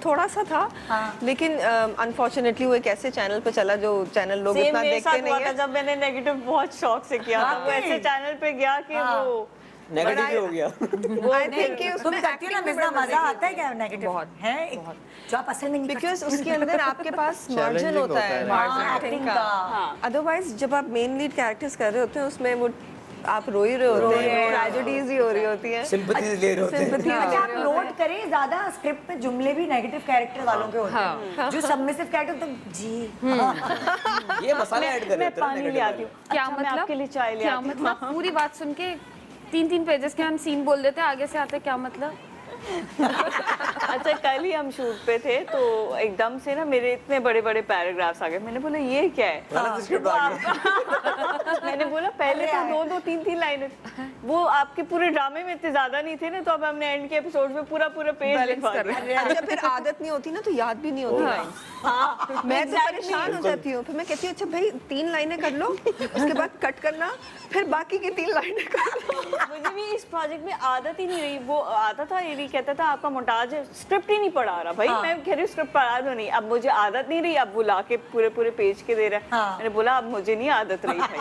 थोड़ा सा था लेकिन अनफॉर्चुनेटली वो एक ऐसे चैनल पे चला जो चैनल लोग इतना देखते नहीं है। जब मैंने नेगेटिव बहुत शौक से किया था, वो ऐसे चैनल पे गया कि वो नेगेटिव ही हो गया। आई थिंक कि तुम करती हो ना मिर्जा, मजा आता है क्या नेगेटिव? बहुत है जो आप असल में नहीं बिकॉज उसके अंदर आपके पास मार्जिन Challenging होता है होता है। मार्जिन एक्टिंग का। का अदरवाइज जब आप मेन लीड कैरेक्टर्स कर रहे होते हैं उसमें वो आप रो ही रहे होते हैं, ट्रेजेडीज ही हो रही होती हैं, सिंपैथी ले रहे होते हैं। सिंपैथी अच्छा आप नोट करें ज्यादा स्क्रिप्ट में जुमले भी नेगेटिव कैरेक्टर वालों के होते हैं जो सबमिसिव कैरेक्टर तो जी ये मसाले ऐड कर मैं देते हैं पानी ले आती हूँ। क्या अच्छा, मैं मतलब? आपके लिए चाय ले क्या आती हूँ। मतलब? पूरी बात सुन के 3-3 पेजेस के हम सीन बोल देते हैं, आगे से आते क्या मतलब? अच्छा कल ही हम शूट पे थे तो एकदम से ना मेरे इतने बड़े बड़े पैराग्राफ्स आ गए। मैंने बोला ये क्या है? गलत स्क्रिप्ट आ गया। मैंने बोला पहले तो 2-2 3-3 लाइनें, वो आपके पूरे ड्रामे में इतने ज्यादा नहीं थे ना, तो अब हमने एंड के एपिसोड में पूरा पेज लिखवा दिया। अच्छा फिर आदत नहीं होती ना तो याद भी नहीं होती लाइन। हाँ, मैं तो परेशान हो जाती हूँ, फिर मैं कहती हूँ अच्छा भाई 3 लाइनें कर लो, उसके बाद कट करना, फिर बाकी की 3 लाइनें कर लो। मुझे भी इस प्रोजेक्ट में आदत ही नहीं रही। वो आता था ये कहता था आपका मोन्टाज है, स्क्रिप्ट ही नहीं पढ़ा रहा भाई। मैं कह रही हूँ स्क्रिप्ट पढ़ा दो नहीं, अब मुझे आदत नहीं रही, अब वो लाके पूरे पेज के दे रहा है। मैंने बोला अब मुझे नहीं आदत रही भाई।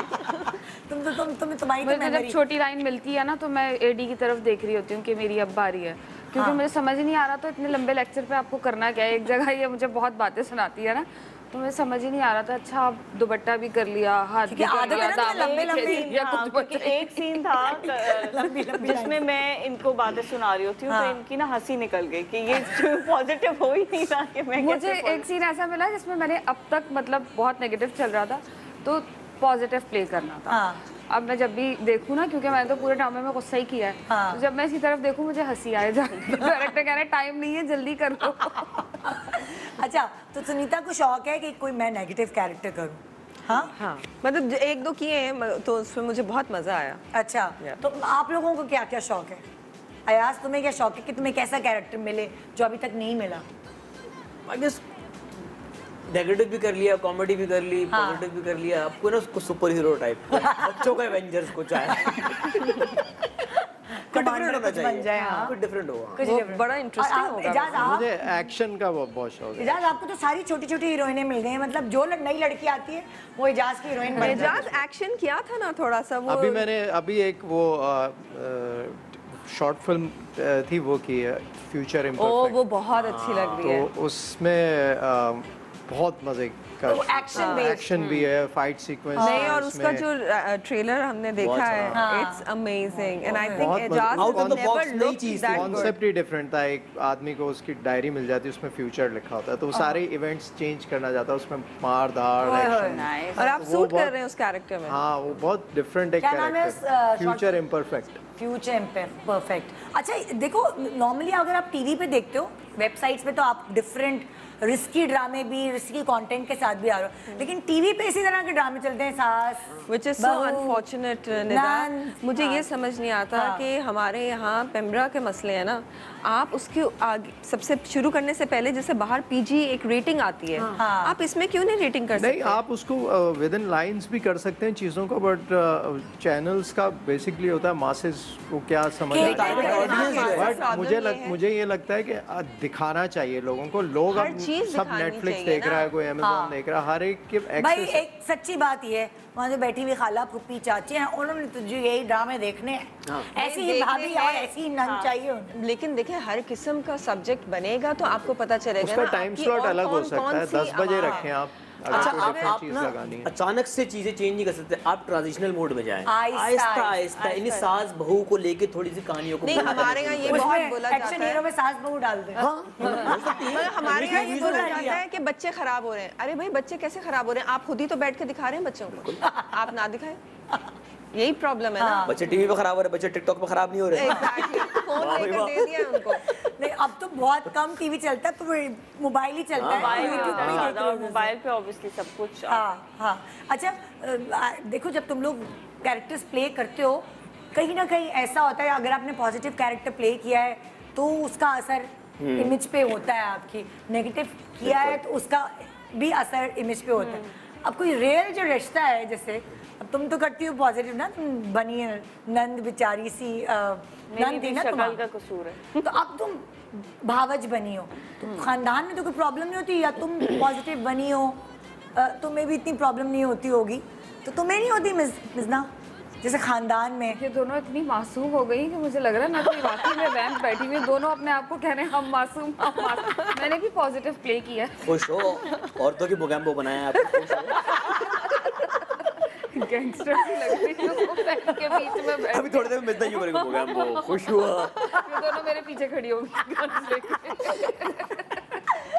तुम्हारी तो मुझे जब मेमोरी छोटी लाइन मिलती है ना तो मैं एडी की तरफ देख रही होती हूँ कि मेरी अब बारी है, क्योंकि मुझे समझ ही नहीं आ रहा तो इतने लंबे लेक्चर पे आपको करना क्या है। एक जगह ये मुझे बहुत बातें सुनाती है ना तो मुझे समझ ही नहीं आ रहा था। अच्छा आप दुपट्टा भी कर लिया, हाथ भी कर लिया, दामन भी खेल लिया, कुछ क्योंकि एक सीन था जिसमें मैं इनको बातें सुना रही होती हूँ तो इनकी ना हंसी निकल गई कि ये पॉजिटिव हो ही नहीं रहा कि मैं मुझे एक सीन ऐसा मिला जिसमें मैंने अब तक मतलब बहुत नेगेटिव चल रहा था तो पॉजिटिव प्ले करना था। अब मैं जब भी देखूँ ना, क्योंकि मैंने तो पूरे ड्रामे में गुस्सा ही किया है, तो जब मैं इसी तरफ देखूँ मुझे हंसी आए जाती। डायरेक्टर कह रहे टाइम नहीं है जल्दी कर लो। अच्छा तो सुनीता को शौक है कि कोई मैं नेगेटिव कैरेक्टर करूं? हाँ मतलब 1-2 किए हैं तो उसमें मुझे बहुत मजा आया। अच्छा तो आप लोगों को क्या क्या शौक है? अयाज तुम्हें क्या शौक है कि तुम्हें कैसा कैरेक्टर मिले जो अभी तक नहीं मिला? आई गेस नेगेटिव भी कर लिया, कॉमेडी भी कर ली, पॉजिटिव भी कर लिया। आपको ना उसको सुपर हीरो टाइप बच्चों का एवेंजर्स को चाहे डिफरेंट होना बन जाए, हाँ। कुछ डिफरेंट होगा। कुछ वो different। बड़ा और इंटरेस्टिंग आप- होगा। इजाज आप मुझे एक्शन का बहुत शौक है। इजाज आपको तो सारी छोटी छोटी हीरोइनें मिल गई हैं, मतलब जो नई लड़की आती है वो इजाज की हीरोइन बन जाती है। एजाज एक्शन किया था ना थोड़ा सा वो। अभी एक वो शॉर्ट फिल्म थी वो की है फ्यूचर ओ वो बहुत अच्छी लग रही है। तो उसमें बहुत मजे का तो action based। एक्शन भी है, फाइट सीक्वेंस नहीं और उसका जो ट्रेलर हमने देखा है it's amazing and I think एजाज Out of the box never नई लुक्ड चीज थी। That good. कॉन्सेप्ट ही डिफरेंट था। एक आदमी को उसकी डायरी मिल जाती है, उसमें फ्यूचर लिखा होता है, तो वो सारे इवेंट्स चेंज करना चाहता है, उसमें मार धाड़ एक्शन। और आप वो सूट कर बहुत- रहे हैं उस कैरेक्टर में। हाँ वो बहुत डिफरेंट एक क्या नाम है उस, character, short future film? Imperfect. Future perfect. अच्छा देखो नॉर्मली अगर आप टीवी पे देखते हो, वेबसाइट्स पे तो आप डिफरेंट रिस्की ड्रामे भी, रिस्की कंटेंट के साथ भी आ रहे हो, लेकिन टीवी पे इसी तरह के ड्रामे चलते हैं, सास Which is so बहू, unfortunate, निदा। नंद। मुझे हाँ। ये समझ नहीं आता कि हमारे यहाँ पेम्ब्रा के मसले हैं ना, आप उसके आगे सबसे शुरू करने से पहले जैसे बाहर पीजी एक रेटिंग आती है, आप इसमें क्यों नहीं रेटिंग कर नहीं सकते? आप उसको विद इन लाइंस भी कर सकते हैं चीज़ों को, बट चैनल्स का बेसिकली होता है मासेस को क्या समझ के- आता है। के- बट problem ये है। मुझे ये लगता है कि दिखाना चाहिए लोगों को। लोग हर अब चीज़ सब दिखानी नेटफ्लिक्स चाहिए देख रहा है, ना। कोई अमेजोन देख रहा है, हर एक के भाई एक्सेस एक सच्ची बात ये है, वहाँ जो बैठी हुई खाला फुप्पी चाची हैं, उन्होंने तुझे यही ड्रामे देखने हैं, ऐसी ही देखने भाभी और हैं। ऐसी ही नन चाहिए उन्हें। लेकिन देखिए हर किस्म का सब्जेक्ट बनेगा तो आपको पता चलेगा उसका ना टाइम आपकी स्लॉट और अलग हो कौन- सकता कौन है। सी 10 बजे आवाज़। रखें आप, अगर अच्छा कोई आप डिफरेंट आप चीज ना लगानी है। अचानक से चीजें चेंज नहीं कर सकते, आप ट्रांजिशनल मोड में जाएं, आहिस्ता, आहिस्ता आहिस्ता, आहिस्ता इन्हीं सास बहू को लेके थोड़ी सी कहानियों को नहीं, बनाना हमारे यहाँ ये शुरू बहुत उसमें बोला एक्शन जाता हीरो है। में सास बहू डाल दे। मतलब हमारे यहाँ ये Release बोला हो जाता गया। है कि बच्चे खराब हो रहे हैं। अरे भाई बच्चे कैसे खराब हो रहे हैं? आप खुद ही तो बैठ के दिखा रहे हैं बच्चों को, आप ना दिखाएं। यही प्रॉब्लम है ना। बच्चे टीवी पे खराब हो रहे, बच्चे टिकटॉक पे खराब नहीं हो रहे। एग्जैक्टली, फोन लेकर दे दिया है उनको। नहीं, अब तो बहुत कम टीवी चलता है, तो मोबाइल ही चलता है, मोबाइल YouTube पे ही देख ज़्यादा, रहे और हो। मोबाइल पे ऑब्वियसली सब कुछ। हाँ हाँ। अच्छा देखो, जब तुम लोग कैरेक्टर्स प्ले करते हो, कहीं ना कहीं ऐसा होता है, अगर आपने पॉजिटिव कैरेक्टर प्ले किया है तो उसका असर इमेज पे होता है आपकी, नेगेटिव किया है तो उसका भी असर इमेज पे होता है। अब कोई रियल जो रिश्ता है, जैसे अब तुम तो करती हो पॉजिटिव ना, तुम बनी है नंद बेचारी सी मेरी नंद थी भी ना शक्ल तुम्हारी, का कसूर है। तो अब तुम भावज बनी हो, तो खानदान में तो कोई प्रॉब्लम नहीं होती, या तुम पॉजिटिव बनी हो, तुम्हें भी इतनी प्रॉब्लम नहीं होती होगी, तो तुम्हें नहीं होती मिजना, जैसे खानदान में? ये दोनों इतनी मासूम हो गई कि मुझे लग रहा है मैं कोई वाकई में रैंप बैठी हुई, दोनों अपने आप को कह रहे हैं हम मासूम, हम मासूम। मैंने भी पॉजिटिव प्ले किया है। खुश हो, औरतों की मोगैम्बो बनाया है आपको, खुश हो। गैंगस्टर सी लग रही हूँ बैठ के बीच में बैठ अभी थोड़ी देर में मिलता ही करेगा मोगैम्बो, खुश हुआ। ये दोनों मेरे पीछे खड़ी होगी guns लेके।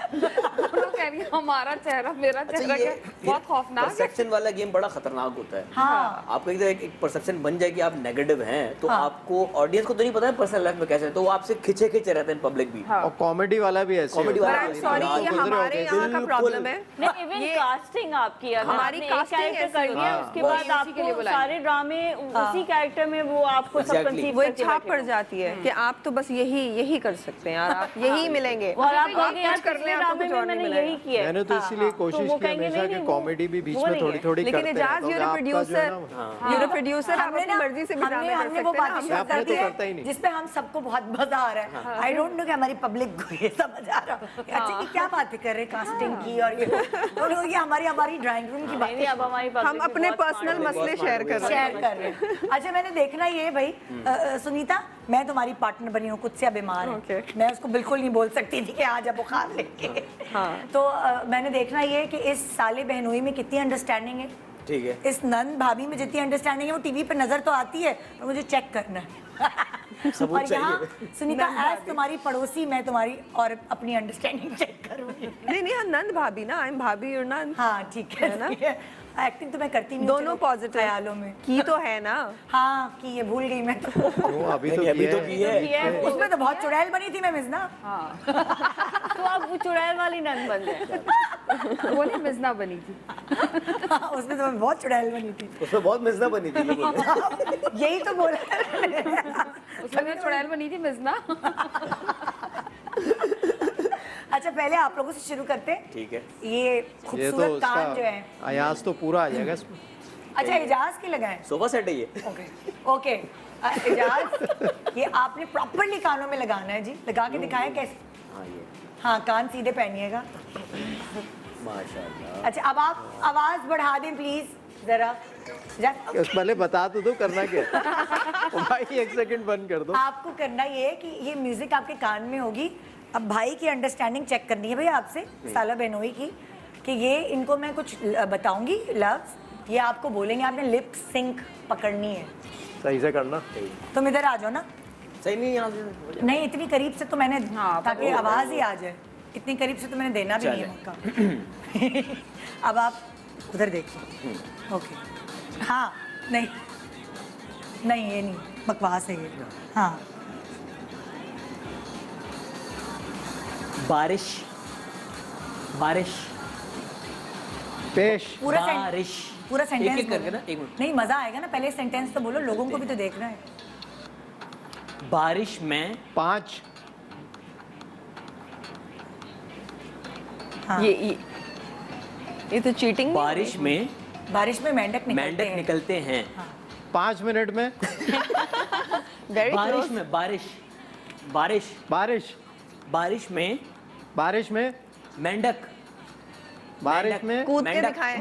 दोनों कह रही हैं हमारा चेहरा मेरा चेहरा क्या बहुत खौफनाक है। परसेप्शन वाला गेम बड़ा खतरनाक होता है। हाँ। आपको एक परसेप्शन बन जाए कि आप नेगेटिव हैं, तो आपको ऑडियंस को तो नहीं पता है पर्सनल लाइफ में कैसे है, तो वो आपसे खिंचे खिंचे रहते हैं पब्लिक भी। और कॉमेडी वाला भी ऐसे कॉमेडी होता वाला है। आई एम सॉरी, ये हमारे यहाँ का प्रॉब्लम है। नहीं, इवन कास्टिंग आपकी, अगर हमारी आपने एक casting कैरेक्टर ऐसी कर लिया, होती है। उसके वो बाद उसी के लिए आपको बुलाएंगे। सारे ड्रामे उसी कैरेक्टर में वो आपको सब Exactly. कंसीव वो एक करके छाप बैठे पड़ हो। जाती है कि आप तो बस यही कर सकते हैं यार, आप यही मिलेंगे। और आप कुछ कहोगे यार कर पिछले लें, आपको ड्रामे कुछ में और नहीं मैंने मिलेगा। यही किया है। मैंने तो इसीलिए तो कोशिश वो की कहेंगे हमेशा नहीं, कि नहीं, कॉमेडी भी बीच वो में नहीं थोड़ी है। थोड़ी लेकिन करते हैं, एजाज, तो you're a आपका जो है producer, ना, you're a producer, आप हमने अपनी ना- मर्जी से भी ड्रामे कर हमने वो सकते हैं बात ना। शुरू कर आपने दी तो है, करता ही नहीं। जिसपे हम सबको बहुत मजा आ रहा है। आई डोंट नो कि हमारी पब्लिक को ये समझ आ रहा है कि अच्छा ये क्या बातें कर रहे हैं कास्टिंग की, और ये हमारी ड्राइंग रूम की नहीं, बातें नहीं, अब हमारी public हम भी अपने बहुत पर्सनल smart है। मसले शेयर कर रहे हैं। शेयर कर रहे हैं। अच्छा, मैंने देखना ये भाई, सुनीता, मैं तुम्हारी पार्टनर बनी हूँ, खुद से बीमार है, Okay. मैं उसको बिल्कुल नहीं बोल सकती थी कि आ जा बुखार लेके। तो मैंने देखना ये कि इस साले बहनोई में कितनी अंडरस्टैंडिंग है, ठीक है। इस नंद भाभी में जितनी अंडरस्टैंडिंग है वो टीवी पे नजर तो आती है, पर मुझे चेक करना है। सबूत और यहाँ चाहिए। सुनीता, एज तुम्हारी पड़ोसी मैं तुम्हारी और अपनी अंडरस्टैंडिंग चेक करूंगी। नहीं, हाँ, नंद भाभी ना, आई एम भाभी और नंद। हाँ ठीक है ना, एक्टिंग तो मैं करती नहीं हूँ, दोनों चलो, पॉजिटिव ख्यालों में। की तो है ना। हाँ की ये भूल गई मैं तो। वो अभी तो नहीं, अभी तो किया है। की है। उसमें तो बहुत चुड़ैल बनी थी मैं मिजना। तो आप वो चुड़ैल वाली नंद बन जाए। वो नहीं मिजना बनी थी। हाँ, उसमें तो मैं बहुत चुड़ैल बनी थी। उसमें बहुत मिज़ना बनी थी, ये बोलो। यही तो बोला। उसमें मैं चुड़ैल बनी थी मिजना। अच्छा, पहले आप लोगों से शुरू करते हैं। ठीक है। ये ये खूबसूरत तो कान जो है, उसका अयाज तो पूरा आ जाएगा इसमें। अच्छा एजाज के लगाए। सोफा सेट है ये। ओके एजाज, ये आपने प्रॉपरली कानों में लगाना है जी, लगा के दिखाएं कैसे। हाँ ये, हाँ, कान सीधे पहनिएगा। माशाल्लाह। अच्छा, अब आप आवाज बढ़ा दें प्लीज जरा। पहले बता तो दो करना क्या है। ओ भाई एक सेकंड बंद कर दो। आपको करना ये है कि ये म्यूजिक आपके कान में होगी। अब भाई की अंडरस्टैंडिंग चेक करनी है भैया आपसे, साला बहनोई की, कि ये इनको मैं कुछ बताऊंगी लफ्ज, ये आपको बोलेंगे, आपने लिप सिंक पकड़नी है। सही से करना। तुम इधर आ जाओ ना। सही नहीं यहाँ से। नहीं, इतनी करीब से तो मैंने, हाँ, ताकि आवाज ही आ जाए, इतनी करीब से तो मैंने देना भी नहीं है मौका। अब आप उधर देखिए। ओके, हाँ, नहीं नहीं ये नहीं, बकवास है ये। हाँ, बारिश, बारिश, पेश। पूरा बारिश। पूरा सेंटेंस एक-एक करके बोलो। ना, एक मिनट। नहीं, मजा आएगा ना, पहले सेंटेंस तो बोलो, लोगों को भी तो देखना है। बारिश में 5 हाँ। ये तो चीटिंग। बारिश में बारिश में मेंढक निकलते मेंढक हैं। निकलते हैं। 5 मिनट में वेरी बारिश क्लोज। में बारिश, बारिश, बारिश। बारिश में बारिश में मेंढक, बारिश में कूद के मेंढक। दिखाएं।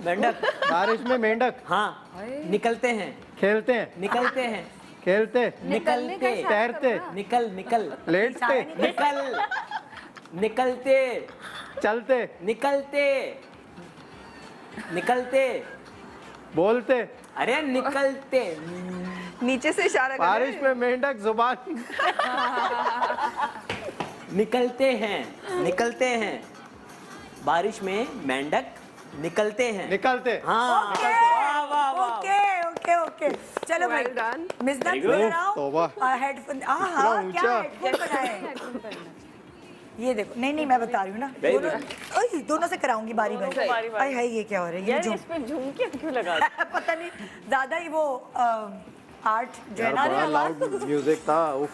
मेंढक, बारिश में मेंढक हाँ, निकलते हैं, खेलते हैं, निकलते हैं, खेलते, निकलते, तैरते, निकल, निकल, लेटते, निकल, निकलते, चलते, निकलते, निकलते, बोलते, अरे निकलते, नीचे से इशारा कर बारिश में मेंढक जुबान निकलते हैं, निकलते हैं, बारिश में मेंढक निकलते हैं, निकलते। हाँ, ओके वाह वाह वाह, ओके ओके ओके चलो भाई Well done. मिसदान Very good. इधर आओ तौबा। हेडफोन हाँ क्या ऊंचा। हेडफोन बनाए ये देखो नहीं नहीं मैं बता रही हूँ ना Very दोनों ओए, दोनों से कराऊंगी बारी दोनों बारी को बारी-बारी। हाय हाय ये क्या हो रहा है ये यार जो इस पे झुमके क्यों लगा दी? पता नहीं ज्यादा ही वो आर्ट जो है यार ना बड़ा आवाज लाउड म्यूजिक था। उफ।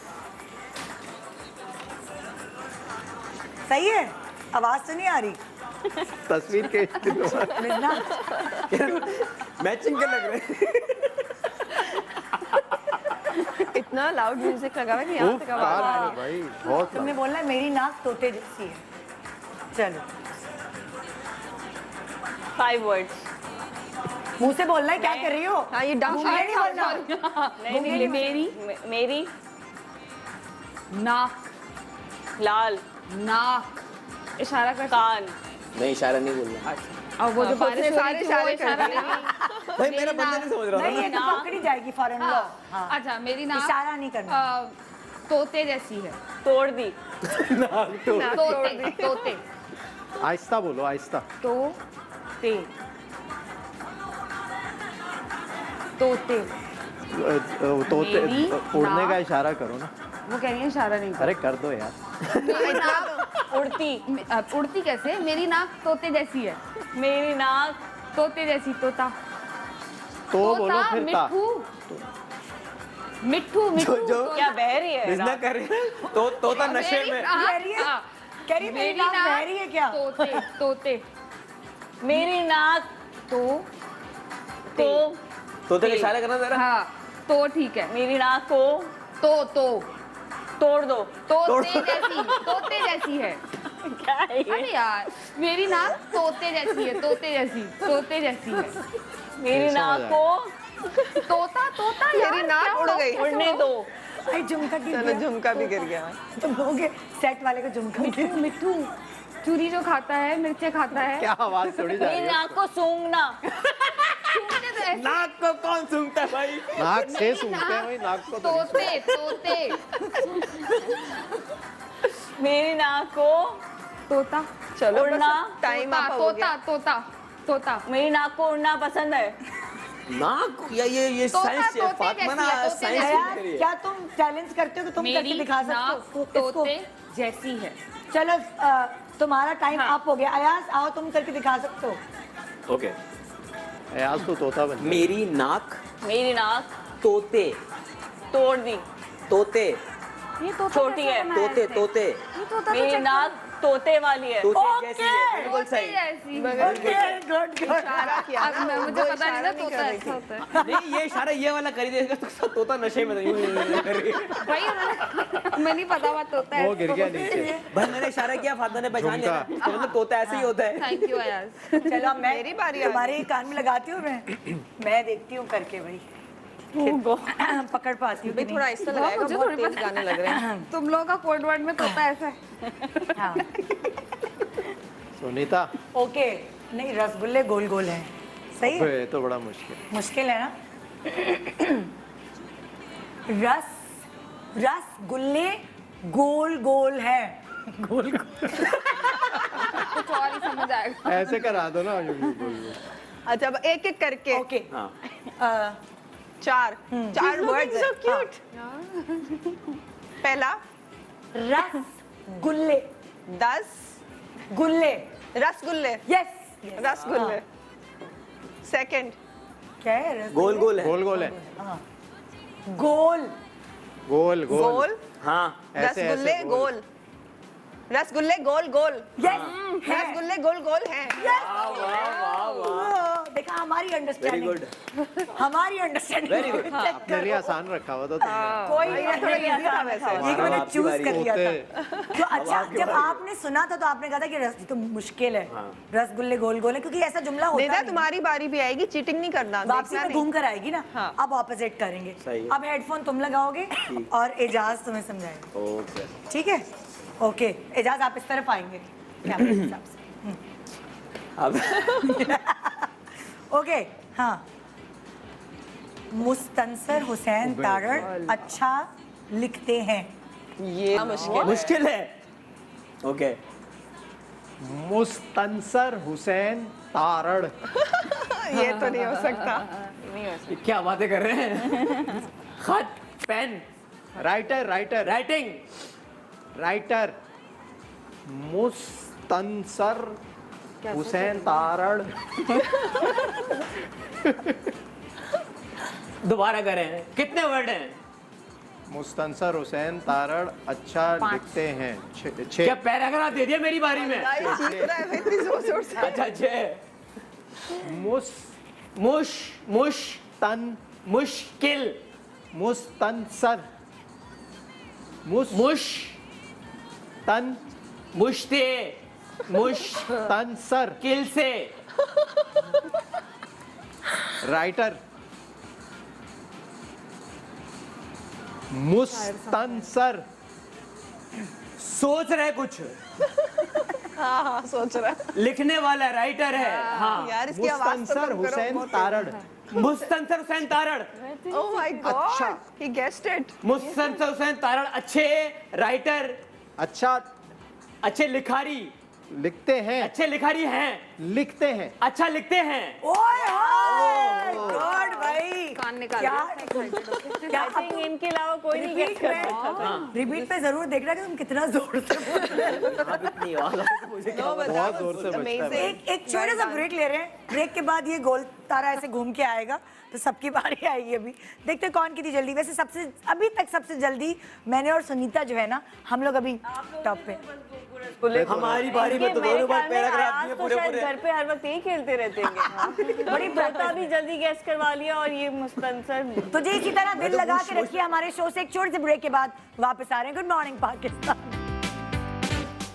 सही है आवाज तो नहीं आ रही तस्वीर के मिसदान मैचिंग के लग रहे। इतना लाउड म्यूजिक लगा हुआ है कि यहाँ तक आवाज आ रही है। भाई बहुत तुमने बोलना है मेरी नाक तोते जैसी है चलो 5 words। मुंह से बोलना है क्या कर रही हो हाँ ये डंग मुंह में नहीं बोलना नहीं नहीं मेरी मेरी नाक, लाल नाक, इशारा कर। कान। नहीं इशारा नहीं बोलना। और वो जो बारिश हो रही थी वो इशारा नहीं। भाई मेरा बंदा नहीं समझ रहा नहीं ये तो पकड़ी जाएगी फॉरन लॉ हाँ अच्छा मेरी नाक इशारा नहीं करना तोते जैसी है। तोड़ दी। तोते, तोते, आहिस्ता बोलो आहिस्ता। तोते, तोते। तोते मेरी उड़ने का नाक- इशारा करो ना। वो कह रही है इशारा नहीं अरे कर दो यार। मेरी नाक उड़ती। उड़ती कैसे? मेरी नाक तोते जैसी है। मेरी नाक तोते जैसी, तोता, तो बोलो तोता, फिर ता। मिट्ठू, मिट्ठू, मिट्ठू। जो क्या बह रही है? बिजनेस कर रही है तो तोता नशे मेरी- में। हाँ, कह रही है? हाँ। कह रही है, मेरी नाक बह रही है क्या तोते, तोते, मेरी नाक तो, तोते का इशारा करना जरा। हाँ, तो ठीक है। मेरी नाक को तो तोड़ दो। तोते जैसी है। क्या है ये? अरे यार मेरी नाक तोते जैसी है, तोते जैसी है। मेरी नाक को तोता, तोता यार, मेरी नाक क्या उड़ हुआ? गई। उड़ने दो। भाई झुमका गिर चलो गया झुमका भी गिर गया। तुम लोगों के सेट वाले को झुमका गिर मिट्ठू, मिट्ठू चूरी जो खाता है, मिर्चे खाता है। क्या आवाज थोड़ी जा रही मेरी है। नाक को सूंघना। सूंघने तो ऐसे- नाक को कौन सूंघता है भाई? नाक से सूंघते हैं भाई नाक को तो नहीं तोते, मेरी नाक को तोता, चलो उड़ना, टाइम तोता, आप हो तोता, गया। तोता, तोता, मेरी नाक को उड़ना पसंद है। नाक ये तोता, साइंस है तोते फातिमा ना जैसी है, तोते साइंस जैसी यार, सीख रही है। क्या तुम चैलेंज करते हो कि तुम करके मेरी दिखा नाक सकते हो इसको? तोते जैसी है। चलो तुम्हारा टाइम हाँ। अप हो गया अयाज आओ तुम करके दिखा सकते हो ओके आज तो तोता बन गया। मेरी नाक मेरी नाक तोते तोड़ दी। तोते ये तोता छोटी कैसे है, बनाया तोते इसने? तोते ये तोता तो मेरी check नाक तोते वाली है। तोते जैसी है बिल्कुल तोते सही। जैसी। ओके गुड गुड इशारा किया अब ना, मैं वो मुझे पता इशारा नहीं था नहीं तोता कर रही ऐसा थी। होता है। नहीं ये इशारा ये वाला कर ही देगा तो तोता नशे में यूं कर रही है। भाई उन्होंने मैं नहीं पता हुआ तोता है। वो गिर गया नीचे। भाई मैंने इशारा किया फातिमा ने पहचान लिया झुमका। तो मतलब तोता ऐसे ही होता है। Thank you Ayaz. चलो अब मैं मेरी बारी आ तुम्हारे कान में लगाती हूँ मैं देखती हूँ करके भाई पकड़ पाती हूँ भाई थोड़ा आहिस्ता लगाएगा, मुझे बहुत थोड़ी तेज पता- गाने लग रहे हैं। तुम लोगों का कोड वर्ड में तोता ऐसा है। हाँ सुनीता ओके नहीं रसगुल्ले गोल गोल हैं सही है ये तो बड़ा मुश्किल। मुश्किल है ना रसगुल्ले गोल गोल है गोल गोल कुछ और ही समझ आएगा। ऐसे करा दो ना यूं बोल। अच्छा अब एक एक करके ओके हाँ चार वर्ड्स सो क्यूट। पहला रसगुल्ले 10 गुल्ले रसगुल्ले यस रसगुल्ले। सेकंड क्या है रसगुल्ले? गोल गोल है गोल गोल है। गोल गोल गोल गोल हाँ ऐसे रसगुल्ले ऐसे गोल। गोल रसगुल्ले गोल गोल यस रसगुल्ले गोल गोल हैं। देखा हमारी वेरी अंडरस्टैंडिंग गुड हमारी अंडरस्टैंडिंग Very good. अपने लिए आसान रखा हुआ था तुमने। कोई भाई, नहीं थोड़ा थोड़ा easy था वैसे। ये कि मैंने आपकी चूज बारी। कर लिया तोते। था तो अच्छा जब आपने सुना था तो आपने कहा था कि रस तो मुश्किल है रसगुल्ले गोल गोल है क्योंकि ऐसा जुमला होता नेता नहीं है। तुम्हारी बारी भी आएगी, चीटिंग नहीं करना, वापसी देखना में नहीं। घूम कर आएगी ना हाँ। अब ऑपोजिट करेंगे सही है। अब हेडफोन तुम लगाओगे और एजाज तुम्हें समझाएगा ओके ठीक है ओके एजाज आप इस तरफ आएंगे कैमरे के हिसाब से अब ओके हाँ मुस्तनसर हुसैन तारड़ अच्छा लिखते हैं। ये मुश्किल मुश्किल है। ओके मुस्तनसर हुसैन तारड़। ये तो नहीं हो सकता। ये क्या बातें कर रहे हैं? खत pen writer writer writing writer Mustansar Hussain Tarar. दोबारा करें, कितने वर्ड हैं? मुस्तनसर हुसैन तारड़ अच्छा लिखते हैं। क्या पैराग्राफ दे दिया मेरी बारी में? चीख रहा है इतनी जोर जोर से। अच्छा मुस मुश मुश तन मुश्किल मुस्तनसर मुश तन मुश्ते मुश तनसर किल से राइटर मुस्तनसर सोच रहे कुछ, हाँ हाँ सोच रहा है। लिखने वाला राइटर है। हाँ यार इसकी आवाज तो मुस्तनसर कम करो, हुसैन बहुत Tarar. Mustansar Hussain Tarar Oh my God! He guessed it. Mustansar Hussain Tarar अच्छे राइटर, अच्छा अच्छे लिखारी, लिखते हैं अच्छे लिखारी हैं, लिखते हैं अच्छा लिखते हैं। ओए होए गॉड भाई कान निकाल क्या क्या इनके अलावा कोई नहीं गेस कर सकता। रिपीट पे जरूर देखना कि तुम कितना जोर से बोल रहे हो। बहुत जोर से बजता है। एक छोटा सा ब्रेक ले रहे हैं। ब्रेक के बाद ये गोल तारा ऐसे घूम के आएगा तो सबकी बारी आएगी। अभी देखते हैं कौन कितनी जल्दी। वैसे सबसे अभी तक सबसे जल्दी मैंने और सुनीता जो है ना, हम लोग अभी टॉप पे। हमारी बारी में तो दोनों बार पैराग्राफ दिए पूरे पूरे। घर पे हर वक्त यही खेलते रहते हैं। बड़ी तोता भी जल्दी गैस करवा लिया और ये मुस्तनसर। तो जी इसी तरह दिल लगा के रखिए हमारे शो से। एक छोटे से ब्रेक के बाद वापस आ रहे हैं। Good morning Pakistan.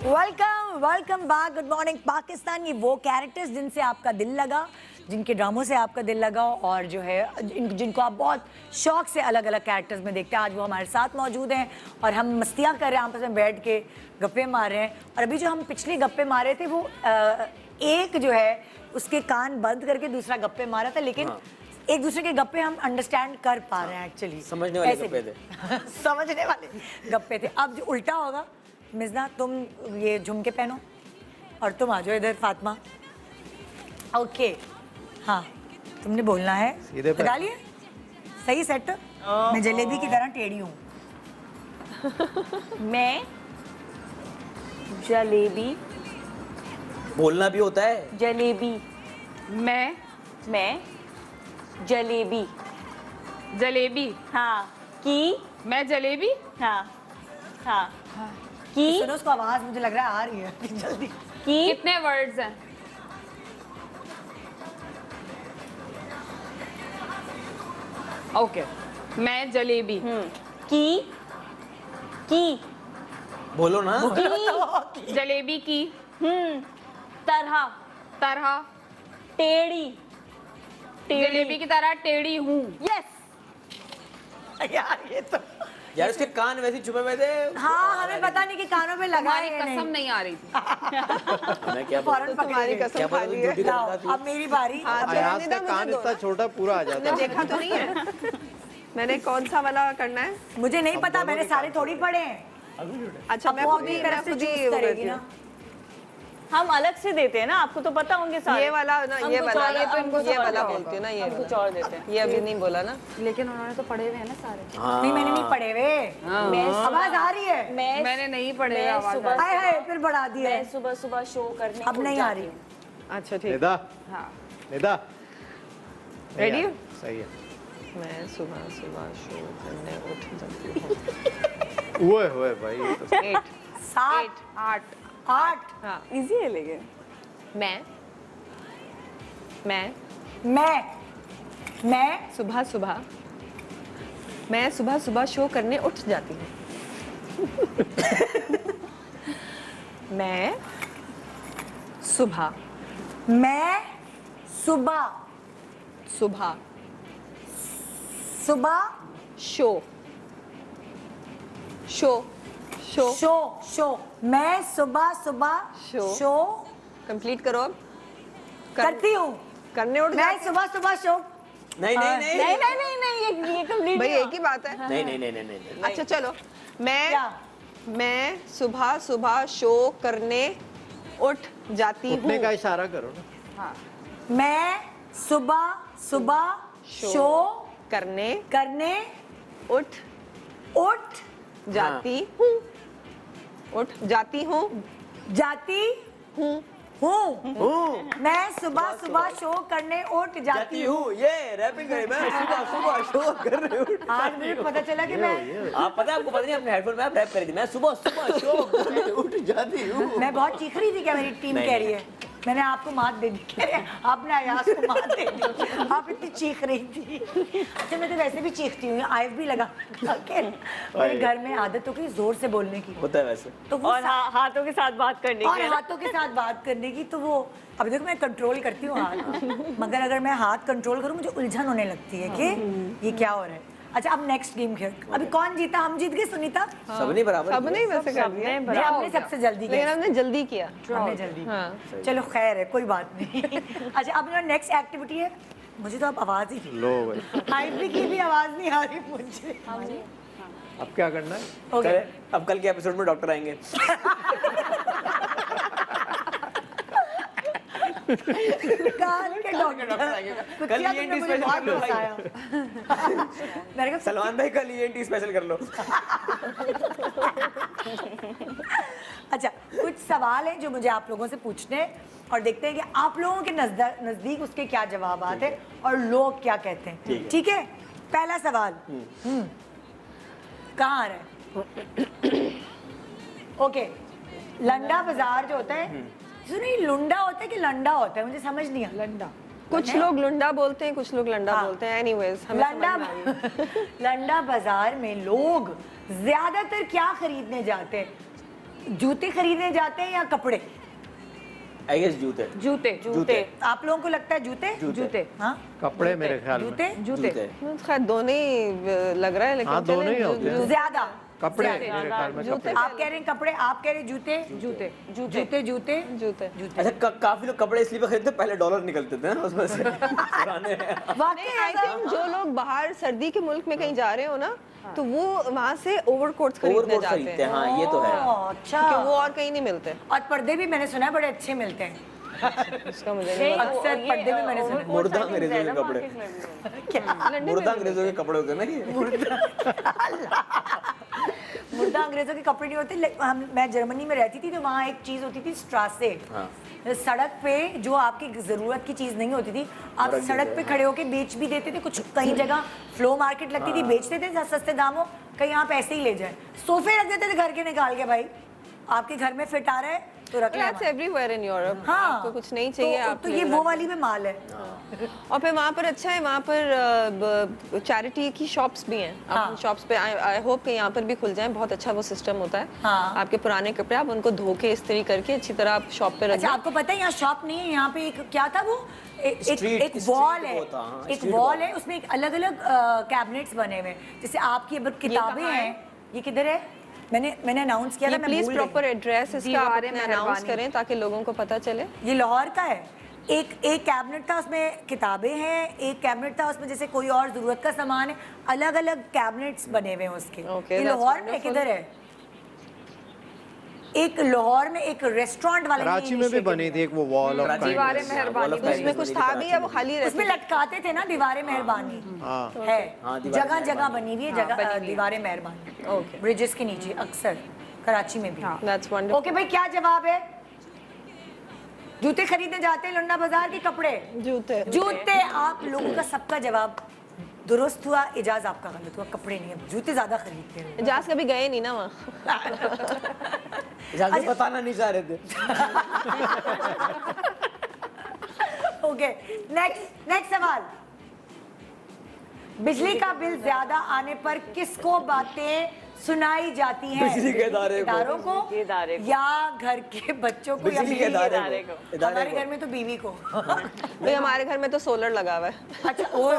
Welcome welcome back. Good morning Pakistan. ये वो कैरेक्टर्स जिनसे आपका दिल लगा, जिनके ड्रामों से आपका दिल लगा और जो है जिनको आप बहुत शौक से अलग अलग कैरेक्टर्स में देखते हैं, आज वो हमारे साथ मौजूद हैं और हम मस्तियाँ कर रहे हैं, आपस में बैठ के गप्पे मार रहे हैं। और अभी जो हम पिछले गप्पे मारे थे वो एक जो है उसके कान बंद करके दूसरा गप्पे मारा था, लेकिन एक दूसरे के गप्पे हम अंडरस्टैंड कर पा रहे हैं एक्चुअली। समझने वाले गप्पे थे। समझने वाले गप्पे थे। अब जो उल्टा होगा, मिज़ना तुम ये झुमके पहनो और तुम आ जाओ इधर फातिमा। ओके हाँ तुमने बोलना है। सीधे पे। लगा लिए सही सेट। मैं जलेबी की तरह टेढ़ी हूँ। मैं जलेबी। बोलना भी होता है। जलेबी। मैं जलेबी। जलेबी। हाँ की। मैं जलेबी। हाँ हाँ की। सुनो उसको आवाज मुझे लग रहा है आ रही है जल्दी। की। कितने वर्ड्स हैं? ओके मैं जलेबी। की बोलो ना। जलेबी की तरह। तरह। टेढ़ी। जलेबी की तरह टेढ़ी हूँ। यस। यार ये तो यार उसके कान वैसे छुपे हुए थे। हाँ हमें पता नहीं कि कानों पे लगा हमारी है कसम नहीं आ रही थी। मैं क्या फौरन पकड़ तुम्हारी लिए। कसम क्या खा पता ली तुम है। ड्यूटी लाओ, करता थी। अब मेरी बारी। अयाज का कान इतना छोटा पूरा आ जाता तुमने है। देखा तो नहीं है? मैंने कौन सा वाला करना है? मुझे नहीं पता, मैंने सारे थोड़ी पढ़े हैं। अच्छा मैं वो खुद अपनी ही तरफ से चूज करेगी ना। हम अलग से देते हैं ना, आपको तो पता होंगे सारे। ये वाला ना, हम ये कुछ वाला और- ये हम कुछ ये और वाला देते हैं। बोलती हूँ ना, ये हम कुछ वाला। और देते हैं। ये अभी नहीं बोला ना। लेकिन उन्होंने तो पढ़े हुए हैं ना सारे। नहीं मैंने नहीं पढ़े वे। मैं आवाज आ रही है। मैंने नहीं पढ़े मैं आवाज सुबह- आ हाय हाय फिर बढ़ा दी है। मैं सुबह सुबह शो करने अब उठ नहीं आ जाती रही। हूँ। अच्छा ठीक। निदा हाँ निदा Ready? सही है। मैं सुबह सुबह शो करने उठ जाती हूँ। ओए भाई ये तो 8 7 8 8 हाँ इजी है लेकिन। मैं सुबह सुबह मैं सुबह सुबह शो करने उठ जाती हूँ। मैं सुबह मैं सुबह सुबह सुबह show show show show show मैं सुबह सुबह शो। शो कंप्लीट करो अब। करती हूँ। करने उठ मैं सुबह सुबह शो नहीं नहीं नहीं ये कंप्लीट भाई एक ही बात है। नहीं नहीं नहीं नहीं नहीं अच्छा चलो, क्या? मैं सुबह सुबह शो करने उठ जाती उठने हूँ। का इशारा करो ना। मैं सुबह सुबह शो करने करने उठ जाती हूँ। उठ जाती हूँ। जाती हूँ। हूँ। मैं सुबह सुबह शो करने उठ जाती जाती हूँ। हूँ ये रैपिंग करे मैं सुबह सुबह शो कर रही हूँ। आज मुझे पता चला कि मैं आप पता है आपको पता नहीं अपने हेडफोन में आप रैप कर दी मैं सुबह सुबह शो करने उठ जाती हूँ। मैं बहुत चीख रही थी क्या मेरी टीम नहीं, कह रही है मैंने आपको मात दे दी कह रहे हैं, आपने अयाज को मात दे दी आप इतनी चीख रही थी। अच्छा मैं तो वैसे भी चीखती हूँ आइव भी लगा के मेरे घर में आदत हो गई जोर से बोलने की होता है वैसे। तो वो और हाथों के साथ बात करने और की हाथों के साथ बात करने की तो वो अब देखो मैं कंट्रोल करती हूँ हाथ मगर अगर मैं हाथ कंट्रोल करूँ मुझे उलझन होने लगती है कि ये क्या हो रहा है। अच्छा अब नेक्स्ट गेम खेल अभी कौन जीता हम जीत गए सुनीता सबने बराबर सबने ही वैसे कर दिया, नहीं, हमने सबसे जल्दी लेकिन किया हमने जल्दी किया। हमने जल्दी हाँ। चलो खैर है कोई बात नहीं। अच्छा अब मेरा नेक्स्ट एक्टिविटी है मुझे तो अब आवाज ही लो भाई, आईबी की भी आवाज नहीं आ रही मुझे। अब क्या करना है? ओके अब कल के एपिसोड में डॉक्टर आएंगे। कान के डॉक्टर कल कुतिया ENT तुमने मुझे स्पेशल बहुत कर लो भाई। हंसाया। मैंने कहा सलमान भाई कल ENT स्पेशल कर लो। अच्छा कुछ सवाल हैं जो मुझे आप लोगों से पूछने हैं और देखते हैं कि आप लोगों के नजदीक उसके क्या जवाब आते हैं और लोग क्या कहते हैं। ठीक है पहला सवाल कहाँ आ रहा है? ओके लंडा बाजार जो होता है सुनिए लुंडा होता है कि लंडा होता है मुझे समझ नहीं आता। लंडा कुछ लोग लुंडा बोलते हैं, कुछ लोग लंडा बोलते हैं। एनीवेज हमें समझ लंडा में आ गई। लंडा बाजार में लोग ज्यादातर क्या खरीदने जाते हैं? जूते खरीदने जाते हैं या कपड़े? आई गेस जूते। जूते जूते आप लोगों को लगता है जूते? जूते हाँ कपड़े मेरे ख्याल में। जूते जूते खैर दोनों ही लग रहा है, लेकिन हाँ, दोनों चलें, ही होते हैं। ज्यादा कपड़े मेरे ख्याल में कपड़े। आप कह रहे हैं कपड़े आप कह रहे हैं जूते जूते जूते जूते जूते। जूते अच्छा काफी लोग कपड़े इसलिए खरीदते पहले डॉलर निकलते थे ना उसमें से पुराने वाकई आई थिंक जो लोग बाहर सर्दी के मुल्क में कहीं जा रहे हो ना तो वो वहाँ से ओवरकोट्स खरीदने ओवरकोट जाते खरीदते हैं हैं हाँ ये तो है। अच्छा क्योंकि वो और कहीं नहीं मिलते। और पर्दे भी मैंने सुना है बड़े अच्छे मिलते हैं। उसका मुझे नहीं अक्सर पर्दे भी मैंने सुने। मुर्दा अंग्रेजों के कपड़े मुर्दा अंग्रेजों के कपड़े होते हैं ना ये मुर्दा अंग्रेजों के कपड़े नहीं होते मैं जर्मनी में रहती थी तो वहाँ एक चीज होती थी स्ट्रासे सड़क पे जो आपकी जरूरत की चीज नहीं होती थी आप सड़क पे खड़े होके बेच भी देते थे। कुछ कई जगह फ्लो मार्केट लगती थी बेचते थे सस्ते दामों कहीं आप ऐसे ही ले जाए। सोफे रख देते थे घर के निकाल के भाई आपके घर में फिट आ रहा है तो रख ले। That's everywhere in Europe। हाँ आपको कुछ नहीं चाहिए आप तो ये वो वाली में माल है। और फिर वहाँ पर अच्छा है, वहाँ पर चैरिटी की शॉप्स भी हैं। आप शॉप्स पे आई होप कि यहाँ पर भी खुल जाए। बहुत अच्छा वो सिस्टम होता है। हाँ। आपके पुराने कपड़े आप उनको धो के इस्त्री करके अच्छी तरह आप शॉप पे रख अच्छा दें। आपको पता है यहाँ शॉप नहीं है यहाँ पे एक क्या था वो एक Street वॉल है वो था, हाँ, एक street वॉल wall। है उसमें एक अलग अलग कैबिनेट्स बने हुए हैं जैसे आपकी अब किताबें कहाँ है? हैं ये किधर है मैंने अनाउंस किया था मैं प्लीज भूल गई। प्रॉपर एड्रेस इसका आप दीवारें अपने अनाउंस मेहरबानी। करें ताकि लोगों को पता चले। ये लाहौर का है। एक कैबिनेट था उसमें किताबें हैं एक कैबिनेट था उसमें जैसे कोई और जरूरत का सामान है अलग अलग कैबिनेट्स बने हुए हैं उसके। Okay, ये that's लाहौर में wonderful। किधर है एक लाहौर में एक रेस्टोरेंट वाले ने कराची में भी initiative बनी थी एक वो वॉल ऑफ दीवारें मेहरबानी उसमें कुछ था भी या वो खाली रहती उसमें लटकाते थे ना दीवारें मेहरबानी है जगह जगह बनी हुई है जगह दीवारें मेहरबानी ब्रिजेस के नीचे अक्सर कराची में भी। That's wonderful। ओके भाई क्या जवाब है? जूते खरीदने जाते हैं लंडा बाजार के कपड़े जूते जूते आप लोगों का सबका जवाब दुरुस्त हुआ। इजाज आपका गलत हुआ कपड़े नहीं है जूते ज्यादा खरीदते हैं। इजाज कभी गए नहीं ना वहाँ। इजाज़त बताना नहीं चाह रहे थे। ओके नेक्स्ट सवाल बिजली का बिल ज्यादा आने पर किसको बातें सुनाई जाती हैं बिजली के इदारे को। इदारों को या घर के बच्चों को या बिजली के इदारे को। हमारे घर में तो बीवी को। भाई हमारे घर में तो सोलर लगा हुआ है। अच्छा ओए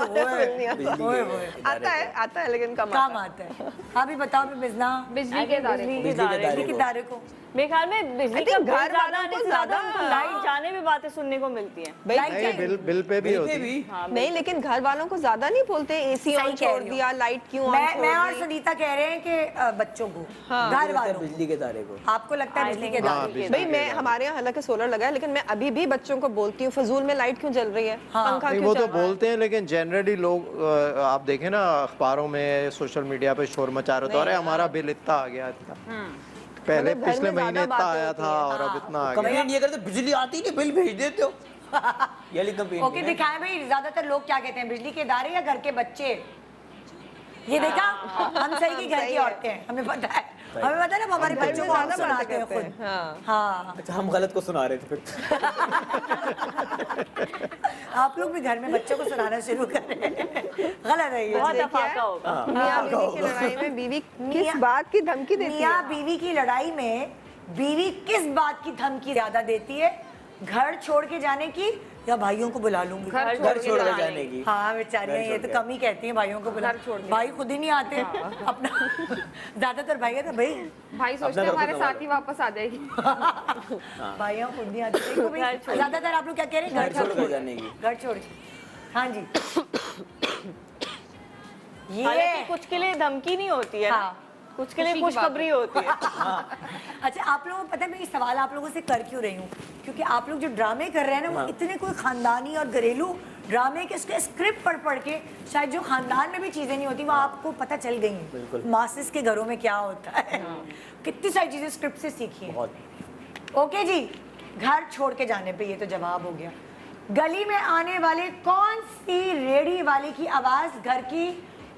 आता है लेकिन कम काम आता है। हाँ भी बताओ भी बिजना बिजली के इदारे को। बिजली के इदारे को। मेरे ख्याल में बिजली का बिल ज्यादा आने से ज्यादा उनको लाइट जाने में बातें सुनने को मिलती हैं। नहीं, बिल पे भी होती है। नहीं, लेकिन घर वालों को ज्यादा नहीं बोलते एसी ऑन छोड़ दिया, लाइट क्यों ऑन छोड़ दी। मैं और सुनीता कह रहे हैं कि बच्चों को, घर वालों बिजली के तारे को। आपको लगता है बिजली के इदारे? भाई मैं हमारे यहाँ हालांकि सोलर लगा है, लेकिन मैं अभी भी बच्चों को बोलती हूँ फजूल में लाइट क्यों जल रही है, पंखा नहीं, क्यों वो चल तो रहा है। बोलते हैं, लेकिन जनरली लोग आप देखें ना अखबारों में, सोशल मीडिया पे शोर मचा रहे, तो अरे हमारा बिल इतना आ गया, इतना पहले मतलब घर पिछले में महीने ज्यादा इतना बातें आया होती था हैं। और अब इतना आ गया। कंप्लेंट ये करते बिजली आती नहीं, बिल भेज देते हो। ये लिख कंप्लेंट। ओके दिखाएं भाई, ज्यादातर लोग क्या कहते हैं, बिजली के इदारे या घर के बच्चे? ये देखा, हम सही की घर की औरतें हैं, हमें पता है ना, हमारे बच्चों को हम सुनाते हैं खुद। हाँ अच्छा, हम गलत को सुना रहे थे फिर। आप लोग भी घर में बच्चों को सुनाना शुरू करें। गलत है ये। बहुत अफाका होगा। मियाँ बीवी की लड़ाई में बीवी किस बात की धमकी देती है? मियाँ बीवी की लड़ाई में बीवी किस बात की धमकी ज्यादा देती है, घर छोड़ के जाने की या भाइयों को बुला लूंगी? घर छोड़ के जाने की। हाँ बेचारियाँ ये तो कम ही कहती हैं भाइयों को बुला, भाई खुद ही नहीं आते अपना। ज्यादातर भाई है तो भाई सोचते हैं हमारे साथ ही वापस आ जाएगी। भाइयों खुद नहीं आते। देखो भाई, ज्यादातर आप लोग क्या कह रहे हैं, घर छोड़ के जाने की। घर छोड़ के। हाँ जी, ये कुछ के लिए धमकी नहीं होती है ना, हाँ। कुछ के लिए खुशखबरी होती है। अच्छा, आप लोगों को पता है मैं ये सवाल आप लोगों से कर क्यों रही हूँ, क्योंकि आप लोग जो ड्रामे कर रहे हैं ना, वो इतने कोई खानदानी और घरेलू ड्रामे के उसके स्क्रिप्ट पढ़ के शायद जो खानदान में भी चीजें नहीं होती वो आपको पता चल गई हैं। मासिस के घरों में क्या होता है, कितनी सारी चीजें स्क्रिप्ट से सीखी हैं। ओके जी, घर छोड़ के जाने पे ये तो जवाब हो गया। गली में आने वाले कौन सी रेडी वाले की आवाज घर की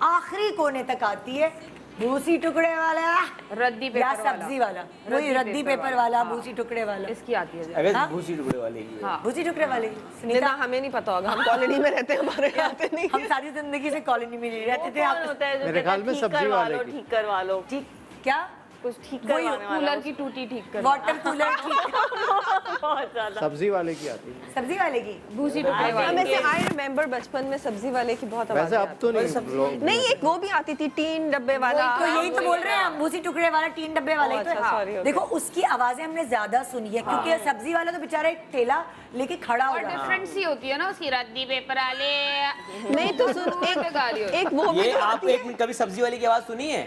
आखिरी कोने तक आती है? भूसी टुकड़े वाला, रद्दी पेपर या सब्जी वाला? वही रद्दी पेपर वाला, भूसी टुकड़े वाला। इसकी आती है। अगर भूसी टुकड़े वाले की है। भूसी टुकड़े वाले सुनीता, हमें नहीं पता होगा, हम कॉलोनी में रहते हैं, हमारे यहाँ पे नहीं। हम सारी जिंदगी से कॉलोनी में नहीं रहते थे। कौन आप होता है जो मेरे कहता है, ख्याल में ठीक सब्जी करवा वाले लो, की। ठीक करवा लो, ठीक क्या, कुछ ठीक करवाने वाला। कूलर की टूटी ठीक कर। वाटर कूलर ठीक, बहुत ज्यादा। सब्जी वाले की आती है। सब्जी वाले की। भूसी टुकड़े हाँ, वाली। वैसे आई रिमेम्बर बचपन में सब्जी वाले की बहुत आवाज वैसे अब तो नहीं, नहीं, एक वो भी आती थी, टीन डब्बे वाला। तो यही तो बोल रहे हैं हम, भूसी टुकड़े वाला, टीन डब्बे वाला ही तो अच्छा, है। sorry, okay। देखो उसकी आवाजें हमने ज्यादा सुनी है, क्योंकि सब्जी वाला तो बेचारा एक ठेला लेके खड़ा हो और रहा है। डिफरेंट सी होती है ना उसकी, रद्दी पेपर वाले। नहीं तो सुन, एक वो भी ये तो आप आती है। एक मिनट कभी सब्जी वाली की आवाज सुनी है?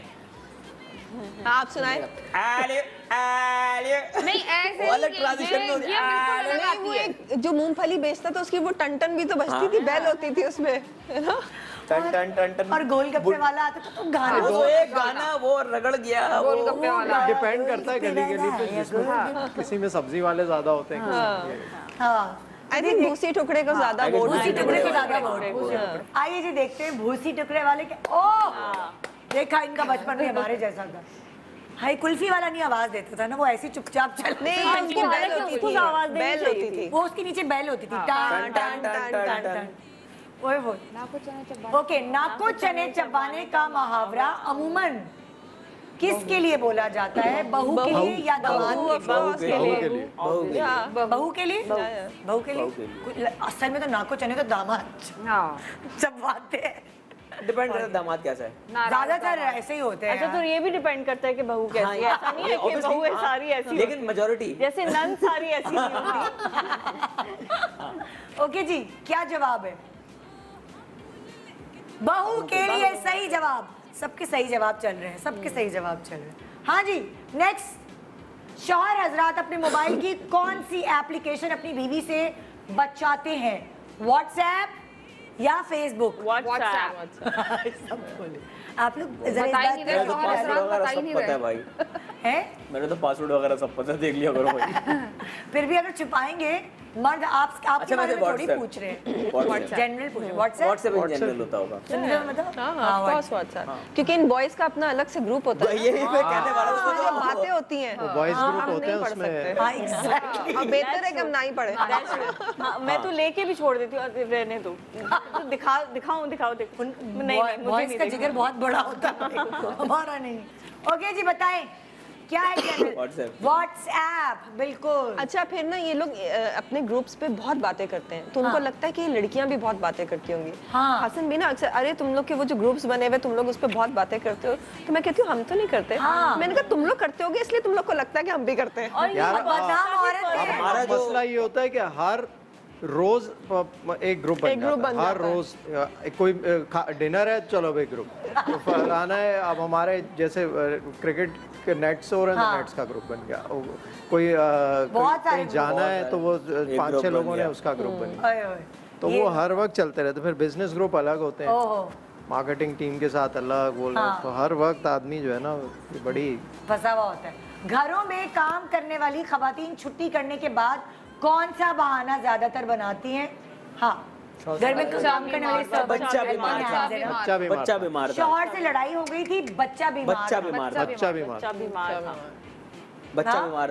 आप सुनाए। आले आले। नहीं ऐसे वो अलग नहीं, ट्रांजिशन में होती है। ये बिल्कुल अलग नहीं, वो आती है। एक जो मूंगफली बेचता था उसकी वो टन भी तो बजती थी, बेल होती थी उसमें, है ना? टन टन टन टन। और गोलगप्पे वाला आता था तो गाना वो एक गाना वो रगड़ गया। गोलगप्पे वाला। डिपेंड करता है गली गली पे, जिसमें किसी में सब्जी वाले ज्यादा होते हैं, किसी में। हाँ, आई थिंक भूसी टुकड़े को ज्यादा वोट भूसी देते टुकड़े हैं। को ज्यादा वोट। आइए जी देखते हैं भूसी टुकड़े वाले के। ओ देखा, इनका बचपन भी हमारे जैसा था। हाय, कुल्फी वाला नहीं आवाज देता था ना, वो ऐसी चुपचाप चल। नहीं, हाँ, उसकी उसको बेल हालांकि होती उसको थी, आवाज देनी बेल चाहिए होती थी। वो उसके नीचे बेल होती थी, टान टान टान टान टान। ओए वो ओके, नाको चने चबाने का मुहावरा अमूमन किसके लिए बोला जाता है? बहू के लिए या दामाद के लिए? बहू के लिए। बहू के लिए, बहू के लिए। असल में तो नाको चने तो दामाद हाँ। चबाते हैं। डिपेंड करता है दामाद कैसा है। ज्यादातर ऐसे ही होते हैं। अच्छा, तो ये भी डिपेंड करता है कि बहू कैसी है। ऐसा नहीं है कि बहू है सारी ऐसी, लेकिन मेजोरिटी जैसे नन सारी ऐसी नहीं होती। ओके जी, क्या जवाब है? बहू के लिए सही जवाब। सबके सही जवाब चल रहे हैं, सबके सही जवाब चल रहे हैं। हाँ जी, नेक्स्ट। शौहर हजरात अपने मोबाइल की कौन सी एप्लीकेशन अपनी बीवी से बचाते हैं? व्हाट्सएप या फेसबुक? व्हाट्सएप। सब बोले आप लोग। जरा इस बताई बात नहीं पे रहे, गौर शौहर करें। हजरात बता ही नहीं पता है रहे। भाई। है? मेरे तो पासवर्ड वगैरह सब पता, देख लिया करो भाई। फिर भी अगर छुपाएंगे मर्द आपके अच्छा, बारे में थोड़ी WhatsApp। पूछ रहे हैं, जनरल पूछ रहे हैं। व्हाट्सएप व्हाट्सएप इन जनरल होता होगा। सुनिए मतलब हाँ ऑफ कोर्स व्हाट्सएप, क्योंकि इन बॉयज का अपना अलग से ग्रुप होता है, यही मैं कहने वाला था। उसमें जो बातें होती हैं बॉयज हम ग्रुप होते हैं नहीं पढ़ उसमें। सकते। हाँ एग्जैक्टली। अब बेहतर है कि हम ना ही पढ़े। हाँ, मैं तो लेके भी छोड़ देती हूँ, रहने दो, तो दिखाओ नहीं, बॉयज का जिगर बहुत बड़ा होता है, हमारा नहीं। ओके जी, बताएं क्या है चैनल? व्हाट्सएप, बिल्कुल। अच्छा, फिर ना ये लोग अपने ग्रुप्स पे बहुत बातें करते हैं, तो उनको लगता है कि ये लड़कियां भी बहुत बातें करती होंगी। हाँ। हसन भी ना अक्सर, अरे तुम लोग के वो जो ग्रुप्स बने हुए तुम लोग उस पे बहुत बातें करते हो, तो मैं कहती हूँ हम तो नहीं करते। हाँ। मैंने कहा तुम लोग करते होगे इसलिए तुम लोग को लगता है कि हम भी करते हैं। और यार, बदनाम औरत है। हमारा मसला ये होता है कि हर रोज एक ग्रुप बन जाता है, हर रोज कोई डिनर है, चलो भाई ग्रुप फलाना है। अब हमारे जैसे क्रिकेट के नेट्स हो रहे हैं, तो नेट्स का ग्रुप बन गया। कोई कहीं जाना है तो वो 5-6 लोगों ने उसका ग्रुप बन गया, तो वो हर वक्त चलते रहते। फिर बिजनेस ग्रुप अलग होते हैं, मार्केटिंग टीम के साथ अलग बोल रहे, तो हर वक्त आदमी जो है ना बड़ी फंसा हुआ होता है। घरों में काम करने वाली खवातीन छुट्टी करने के बाद कौन सा बहाना ज्यादातर बनाती हैं? हाँ, घर में काम करने वाले सब बच्चा बीमार था। शौहर से लड़ाई हो गई थी, बच्चा बीमार बच्चा बीमार था।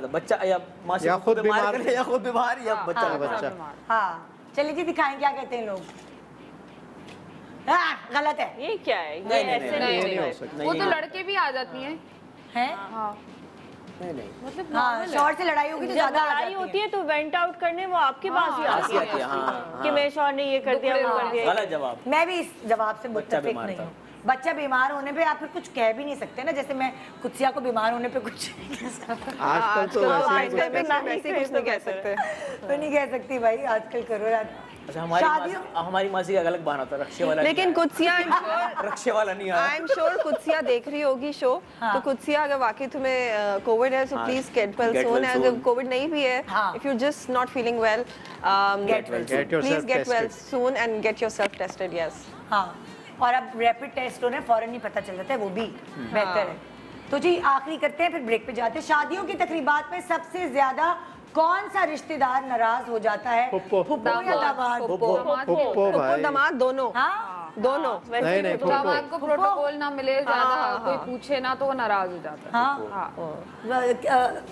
बच्चा या माँ से या खुद बीमार करे, या खुद बीमार, या बच्चा। हाँ, चलिए जी दिखाएं क्या कहते हैं लोग। हाँ, गलत है। ये क्या है? ये ऐसे नहीं हो सकता। वो तो लड़के भी आ जाती हैं। हैं? हाँ, नहीं मतलब हाँ, शौहर से लड़ाई होगी तो जब ज्यादा आ लड़ाई जाती होती है तो वेंट आउट करने वो आपके पास ही आती है हाँ, कि मेरे शौहर ने ये कर दिया, वो कर दिया। गलत जवाब। मैं भी इस जवाब से मुत्तफिक बीमार नहीं था। हूँ। बच्चा बीमार होने पे आप फिर कुछ कह भी नहीं सकते ना, जैसे मैं कुत्सिया को बीमार होने पे कुछ नहीं कह सकती। आजकल तो वैसे कुछ नहीं कह सकते। तो नहीं कह सकती भाई, आजकल करो यार। अच्छा, शादियों हमारी मासी का अलग बहाना था, रक्षे वाला। लेकिन कुत्सिया रक्षे वाला नहीं आया। आई एम श्योर कुत्सिया देख रही होगी शो, तो कुत्सिया अगर वाकई तुम्हें कोविड है तो प्लीज गेट वेल सून। अगर कोविड नहीं भी है, if you just not feeling well, please get well soon and get yourself tested. Yes, हाँ, और अब रैपिड टेस्ट होने फौरन ही पता चल जाता है, वो भी बेहतर है। तो जी आखिरी करते हैं, फिर ब्रेक पे जाते हैं। शादियों की तकरीबात में सबसे ज्यादा कौन सा रिश्तेदार नाराज हो जाता है? फुप्पो या दामाद? फुप्पो भाई, दामाद दोनों। हाँ, दोनों। नहीं नहीं दामाद को प्रोटोकॉल ना मिले ज्यादा, कोई पूछे ना तो वो नाराज हो जाता है। हाँ,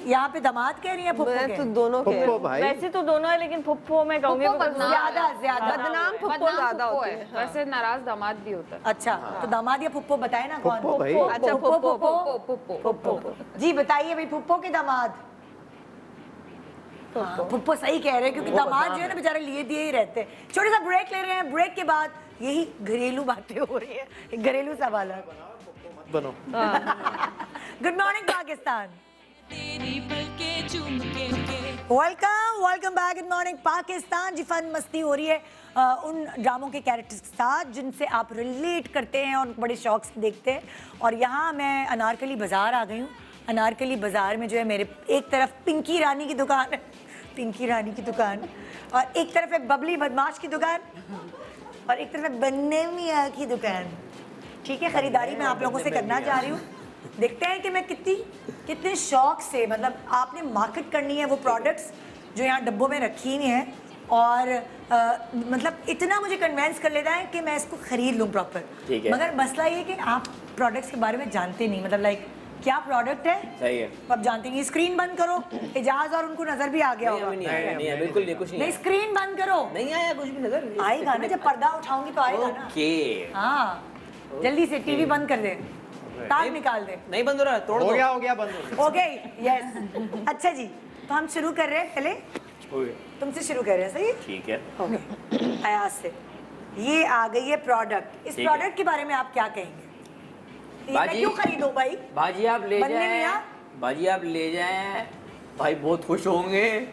यहाँ पे दामाद कह रही है फुप्पो मैं के? तो दोनों के। फुप्पो भाई, वैसे तो दोनों है, लेकिन फुप्पो मैं कहूँगी ज्यादा बदनाम फुप्पो ज्यादा होती है। वैसे नाराज दामाद भी होता है। अच्छा, तो दामाद या फुप्पो बताए ना कौन? फुप्पो भाई। अच्छा, फुप्पो। फुप्पो जी बताइए भाई, फुप्पो के दामाद? हाँ, फुप्पो सही कह रहे हैं, क्योंकि दामाद जो है ना बेचारे लिए दिए ही रहते हैं। छोटा सा ब्रेक ले रहे हैं, ब्रेक के बाद यही घरेलू बातें हो रही है, एक घरेलू सवाल है। बनो। Good morning Pakistan, welcome back. Good morning Pakistan ji, fun मस्ती हो रही है उन ड्रामों के कैरेक्टर्स के साथ जिनसे आप रिलेट करते हैं और बड़े शौक से देखते हैं। और यहाँ मैं अनारकली बाज़ार आ गई हूँ। अनारकली बाज़ार में जो है मेरे एक तरफ पिंकी रानी की दुकान है, पिंकी रानी की दुकान, और एक तरफ है बबली बदमाश की दुकान, और एक तरफ है बन्ने मियाँ की दुकान। ठीक है, ख़रीदारी मैं आप लोगों से करना चाह रही हूँ। देखते हैं कि मैं कितने शौक से, मतलब आपने मार्केट करनी है वो प्रोडक्ट्स जो यहाँ डब्बों में रखी हुई हैं, और मतलब इतना मुझे कन्वेंस कर लेता है कि मैं इसको ख़रीद लूँ प्रॉपर। मगर मसला ये कि आप प्रोडक्ट्स के बारे में जानते नहीं, मतलब लाइक क्या प्रोडक्ट है, सही है, अब जानते नहीं। स्क्रीन बंद करो, इजाज और उनको नजर भी आ गया होगा। नहीं बिल्कुल नहीं, कुछ नहीं, स्क्रीन बंद करो। नहीं आया कुछ भी नजर। आएगा ना, जब पर्दा उठाऊंगी तो आएगा ना। हाँ, जल्दी से टीवी बंद कर दे, तार निकाल दे। नहीं बंद हो रहा, तोड़ दो। हो गया बंद हो गई, यस। अच्छा जी, तो हम शुरू कर रहे हैं, पहले तुमसे शुरू कर रहे हैं, सही? ठीक है, हो गया। अयाज से ये आ गई है प्रोडक्ट। इस प्रोडक्ट के बारे में आप क्या कहेंगे? मैं क्यों खरीदूं भाई? बाजी आप ले जाएं, बाजी आप ले जाएं, भाई बहुत खुश होंगे,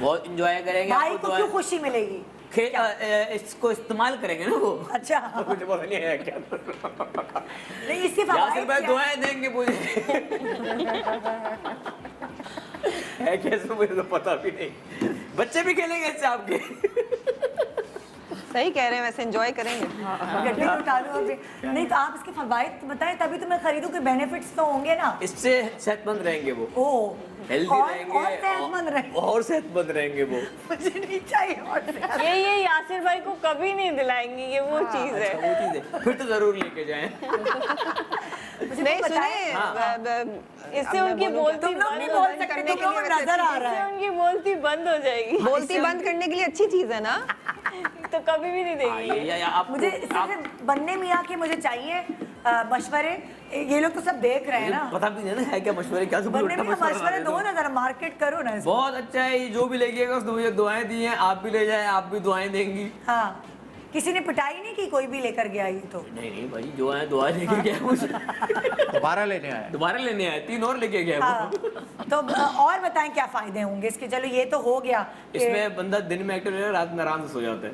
बहुत एंजॉय करेंगे। भाई को क्यों खुशी मिलेगी? इसको इस्तेमाल करेंगे ना वो। अच्छा, मुझे पता नहीं है क्या। नहीं, इसके फवाइद क्या? दुआएं देंगे मुझे। है कैसे, मुझे तो पता भी नहीं। बच्चे भी खेलेंगे इससे आपके। सही कह रहे हैं, वैसे एंजॉय करेंगे। गड्ढे में उठा लो अभी। नहीं तो आप इसके फवाइद बताएं तभी तो मैं खरीदूं, कि बेनिफिट्स तो होंगे ना। इससे सेहतमंद रहेंगे वो, ओह हेल्दी रहेंगे और सेहतमंद रहेंगे। और सेहतमंद रहेंगे वो। मुझे नहीं चाहिए और सेहतमंद। ये यासिर भाई को कभी नहीं दिलाएंगी, ये वो चीज है। अच्छा, वो चीज है, फिर तो जरूर लेके जाएं। नहीं सुने, इससे उनकी बोलती तुम लोग नहीं बंद बोल सकते, तुम लोगों को नजर आ रहा इससे है। उनकी बोलती बंद हो जाएगी, बोलती बंद करने के लिए अच्छी चीज है ना। तो कभी भी नहीं देगी। या आपको मुझे सिर्फ बनने मियाँ के मुझे चाहिए मशवरे। ये लोग तो सब देख रहे हैं ना। पता भी नहीं ना है क्या मशवरे, क्या सब बनने उल्टा मियाँ मशवरा मशवरे दे दो दो। ना, जरा मार्केट करो ना इसको। बहुत अच्छा है, ये जो भी लेके उसको मुझे दुआएं दी हैं, आप भी ले जाएं, आप भी दुआएं देंगी। हाँ, किसी ने पिटाई नहीं की, कोई भी लेकर गया ये तो। नहीं नहीं भाई, जो है दुआ लेके गया मुझे, दोबारा लेने आया। दोबारा लेने आए, 3 और लेके गया हाँ, वो। तो और बताएं क्या फायदे होंगे इसके। चलो ये तो हो गया कि- इसमें बंदा दिन में एक्टिव रहे, रात में आराम से सो जाता है।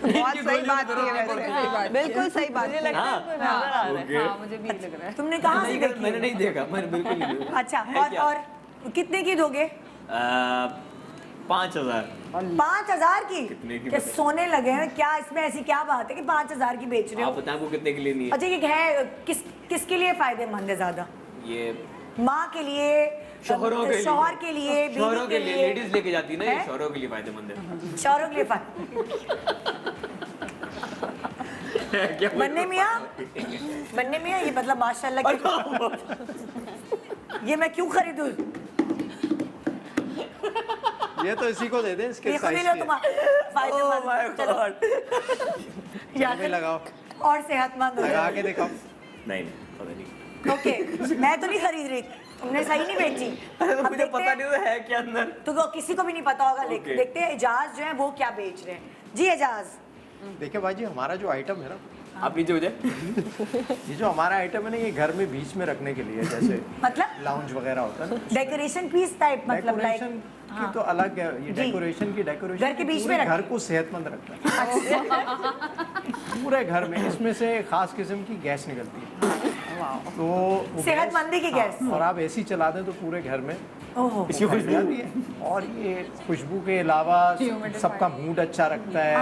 बहुत सही बात की है वैसे, बिल्कुल सही बात मुझे की। लगता है कोई नजर आ रहा है। हाँ मुझे भी लग रहा है। तुमने कहाँ से देखी? मैंने नहीं देखा, मैंने बिल्कुल नहीं देखा। अच्छा, है क्या? और कितने की दोगे? 5000। 5000 की? कितने की क्या बताइए? सोने लगे हैं क्या? इसमें ऐसी क्या बात है कि 5000 की बेच रहे आप हो? बताएं वो कितने के लिए नहीं है? अच्छा, ये है किसके लिए फायदेमंद है ज्यादा? ये माँ के लिए, शौहरों के लिए, शौहर के लिए, बीवी शौहरों के के लिए, लिए, लेडीज लेके जाती है ना, ये हैं? शौहरों के लिए फायदेमंद है। शौहरों के लिए क्या कोई बनने मियाँ ये मतलब माशाल्लाह ये मैं क्यों खरीदूं? ये तो इसी को दे दें, इसके ये खुद ही साइज लो के। तुम्हारा फायदेमंद। Oh my चलो God। या भी लगाओ, और सेहतमंद हो लगा जाओ। के दिखाओ। नहीं नहीं, पता नहीं। ओके, मैं तो नहीं खरीद रही, तुमने सही नहीं बेची। अरे तो अब मुझे देखते पता हैं- नहीं तो है क्या अंदर। तो किसी को भी नहीं पता होगा। Okay. देखते हैं एजाज जो है वो क्या बेच रहे हैं। जी एजाज, देखिए भाई जी, हमारा जो आइटम है ना, आप नीचे हो जाए। ये जो हमारा आइटम है ना, ये घर में बीच में रखने के लिए, जैसे मतलब लाउंज वगैरह होता है ना, डेकोरेशन पीस टाइप, मतलब लाइक डेकोरेशन की तो अलग है। ये जी। डेकोरेशन की डेकोरेशन घर के बीच में पूरे रखते घर को सेहतमंद रखता है। पूरे घर में इसमें से खास किस्म की गैस निकलती है, तो वो सेहतमंदी की हाँ, गैस। और आप एसी चला दें तो पूरे घर में ओहो, इसकी खुशबू आती है। और ये खुशबू के अलावा सबका मूड अच्छा रखता है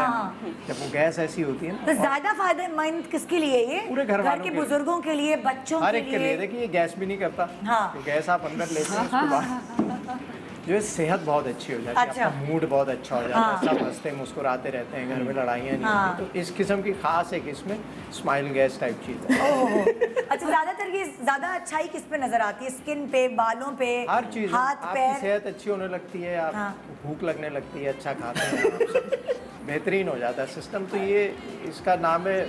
जब वो गैस ऐसी होती है तो ना। ज्यादा फायदेमंद किसके लिए ये? पूरे घर वालों के के बुजुर्गों के लिए, बच्चों हर के एक के लिए। लिए। देखिए ये गैस भी नहीं करता। हाँ। तो गैस आप अंदर लेते हैं, उसके बाद जो है सेहत बहुत अच्छी हो जाती है, अच्छा। आपका मूड बहुत अच्छा हो जाता हाँ। है, सब हंसते मुस्कुराते रहते हैं, घर में लड़ाइयाँ नहीं हाँ। होती। तो इस किस्म की खास एक इसमें स्माइल गैस टाइप चीज़ है। ओहो, अच्छा, ज्यादातर ये ज्यादा अच्छाई किस पे नजर आती है? स्किन पे, बालों पे, हर चीज़, हाथ आपकी पैर? सेहत अच्छी होने लगती है, आप हाँ। भूख लगने लगती है, अच्छा खाते हैं आप, सब बेहतरीन हो जाता है सिस्टम। तो ये इसका नाम है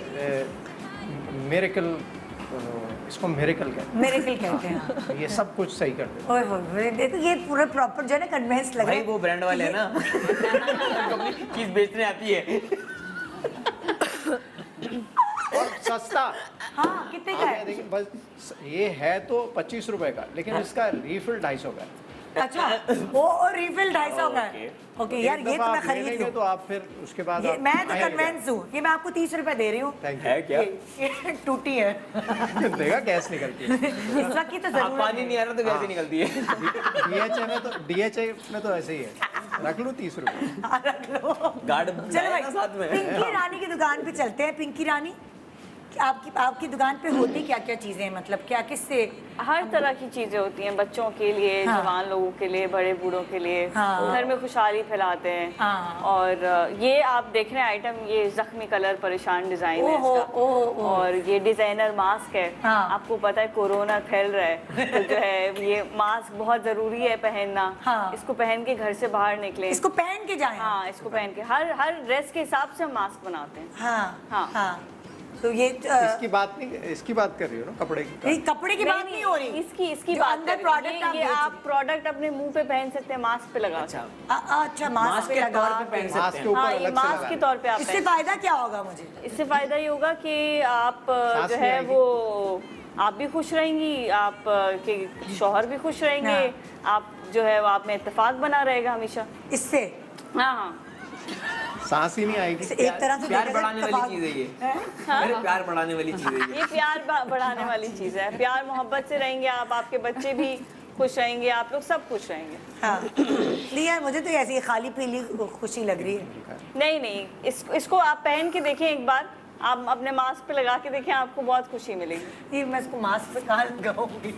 मिरेकल, इसको मिरेकल कहते मिरेकल कहते हैं। हाँ। हैं। ये सब कुछ सही कर देता ओए होए, देखो ये पूरा प्रॉपर जो है ना कन्वेंस लग रहा भाई है। वो ब्रांड वाले है ना, कंपनी चीज बेचने आती है। है। और सस्ता, हाँ, कितने का आप है? देखिए, बस ये है तो 25 रुपए का, लेकिन इसका रीफिल 250 का है। अच्छा, वो रिफिल 250 का है। ओके यार, एक ये दफा तो मैं आप ले खरीद लेंगे लूं। तो आप फिर उसके बाद ये आप मैं तो आएंगे। कन्वेंस हूँ। ये मैं आपको 30 रुपए दे रही हूँ। थैंक है क्या? ये टूटी है। देखा गैस निकलती है। इस वक्त की तो आप जरूरत पानी है। नहीं आ रहा तो कैसे निकलती है? डीएचए में तो ऐसे ही है, रख लो 30 रुपए। हाँ, रख लो। गार्ड चलो भाई, साथ में। पिंकी रानी की दुकान पे चलते हैं। पिंकी रानी, आपकी दुकान पे होती क्या क्या चीजें, मतलब क्या किससे? हर तरह की चीजें होती हैं, बच्चों के लिए, हाँ। जवान लोगों के लिए, बड़े बूढ़ों के लिए। हाँ। घर में खुशहाली फैलाते हैं। हाँ। और ये आप देख रहे हैं आइटम, ये जख्मी कलर परेशान डिजाइन है ओहो, इसका। ओहो। और ये डिजाइनर मास्क है। हाँ। आपको पता है कोरोना फैल रहा है, तो जो है ये मास्क बहुत जरूरी है पहनना। हाँ। इसको पहन के घर से बाहर निकले। इसको पहन के जाएं? हाँ, इसको पहन के हर ड्रेस के हिसाब से हम मास्क बनाते हैं। हाँ हाँ। हाँ। तो ये इसकी बात कर रही हो ना, कपड़े की? ये कपड़े की बात नहीं हो रही। इसकी जो बात अंदर कर रही product हूँ। आप ये बेच रहे आप प्रोडक्ट अपने मुंह पे पहन सकते हैं, मास्क पे लगा अच्छा, अच्छा, मास्क मास्क पे के लगा तौर पे पहन के। मास्क के सकते ऊपर हाँ, ये अलग से मास्क लगा के है। तौर पे आप इससे पहन। फायदा क्या होगा मुझे? इससे फायदा ये होगा कि आप सांस जो नहीं है आएगी। वो आप भी खुश रहेंगी, आप के शौहर भी खुश रहेंगे, आप जो है वो आप में इत्तेफाक बना रहेगा हमेशा। इससे हाँ हाँ, सांस ही नहीं आएगी। एक तरह से प्यार देखा बढ़ाने जाए वाली चीज है ये। मेरे प्यार बढ़ाने वाली चीज है ये। ये प्यार बढ़ाने वाली चीज़ है। प्यार मोहब्बत से रहेंगे आप, आपके बच्चे भी खुश रहेंगे, आप लोग सब खुश रहेंगे। हाँ नहीं यार, मुझे तो ऐसी खाली पीली खुशी लग रही है। नहीं नहीं, इसको आप पहन के देखें एक बार, आप अपने मास्क पे लगा के देखें, आपको बहुत खुशी मिलेगी। ये मैं इसको मास्क पे कहाँ लगाऊंगी?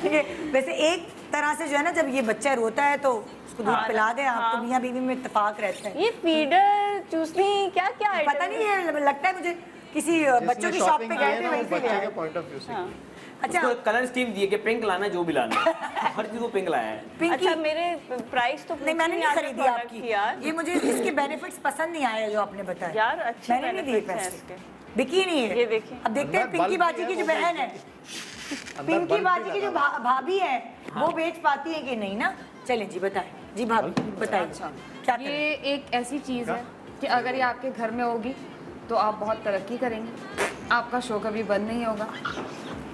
ठीक है, वैसे एक तरह से जो है ना, जब ये बच्चा रोता है तो उसको दूध पिला दें आप, तो मियाँ बीवी में इत्तेफाक रहता है। ये फीडर चूसनी क्या क्या पता नहीं, ये लगता है मुझे किसी बच्चों की शॉप पे गए थे वैसे बच्चे के पॉइंट ऑफ व्यू से। अच्छा, उसको कलर स्कीम दिए कि पिंक लाना, जो भी लाना है। हर चीज को पिंक लाया है। पिंकी अच्छा, मेरे प्राइस तो नहीं, मैंने नहीं खरीदी product आपकी की यार। ये मुझे इसके बेनिफिट्स पसंद नहीं आए जो आपने बताया यार, अच्छे मैंने नहीं दिए benefits हैं पैसे। इसके। बिकी नहीं है। ये देखिए। अब देखते हैं अंदर पिंकी बल्ब बाजी भी की है, जो वो बहन है, पिंकी बाजी की जो भाभी है, वो बेच पाती है कि नहीं ना? चलें जी, बताएं जी भाभी, बताइए क्या करें? ये एक ऐसी चीज़ है कि अगर ये आपके घर में होगी तो आप बहुत तरक्की करेंगे, आपका शो कभी बंद नहीं होगा।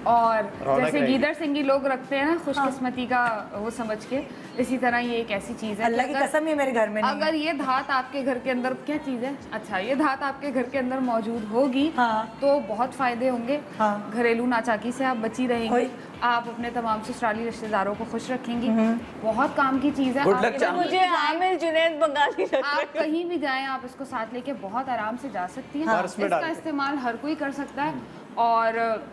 और जैसे गीदड़ सिंगी लोग रखते हैं ना खुशकिस्मती का वो समझ के, इसी तरह ये एक ऐसी चीज़ है अल्लाह की कसम ये मेरे घर में नहीं है। अगर ये धात आपके घर के अंदर, क्या चीज़ है, अच्छा, ये धात आपके घर के अंदर मौजूद होगी तो बहुत फायदे होंगे। घरेलू नाचाकी से आप बची रहेंगी, आप अपने तमाम ससुराली रिश्तेदारों को खुश रखेंगी, बहुत काम की चीज़ है। मुझे आमिर जुनैद बंगाली लग रहा है। आप कहीं भी जाएं, आप इसको साथ लेके बहुत आराम से जा सकती हैं। इसका इस्तेमाल हर कोई कर सकता है, और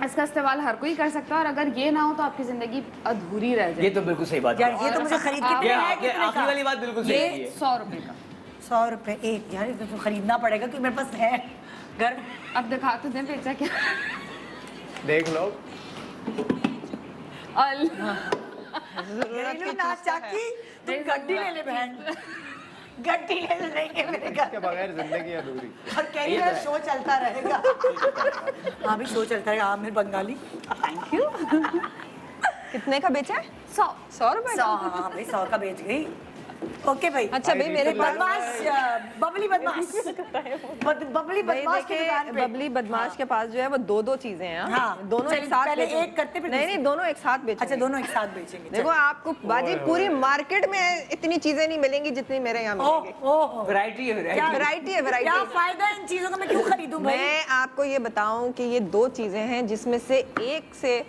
इसका इस्तेमाल हर कोई कर सकता है, और अगर ये ना हो तो आपकी जिंदगी अधूरी रह जाए। ये तो बिल्कुल सही बात यार है। ये तो मुझे खरीद कितने है, कितने आखिरी वाली बात बिल्कुल सही है। ये 100 रुपए का, 100 रुपए एक। यार ये तो खरीदना पड़ेगा क्योंकि मेरे पास है घर। अब दिखा तो दें बेचा क्या। देख लो, घरेलू नाचाकी, तुम गड्डी ले ले बहन, गड्डी ले लेंगे मेरे घर के बगैर जिंदगी अधूरी। और कहीं मेरा शो चलता रहेगा। हाँ भी शो चलता रहेगा। Aamir Bengali, thank you. कितने का बेचा है? 100 रुपए 100, हाँ भाई 100 का बेच गई। ओके भाई। अच्छा भाई, मेरे बदमाश, बबली बदमाश, बबली भाई बदमाश की दुकान देखिए, पे। बबली बदमाश के पास जो है वो दो चीजें हैं। हाँ, दोनों चलिए, एक साथ पहले बेचेंगे। एक करते फिर नहीं दूसरी। नहीं, दोनों एक साथ बेचेंगे। अच्छा, दोनों एक साथ बेचेंगे। देखो, आपको बाजी पूरी मार्केट में इतनी चीजें नहीं मिलेंगी जितनी मेरे यहाँ मिलेंगी। वैरायटी है, क्या वैरायटी है, वैरायटी। क्या फायदा है इन चीजों का? मैं क्यों खरीदूं भाई? मैं आपको ये बताऊं कि ये 2 चीजें हैं जिसमें से एक से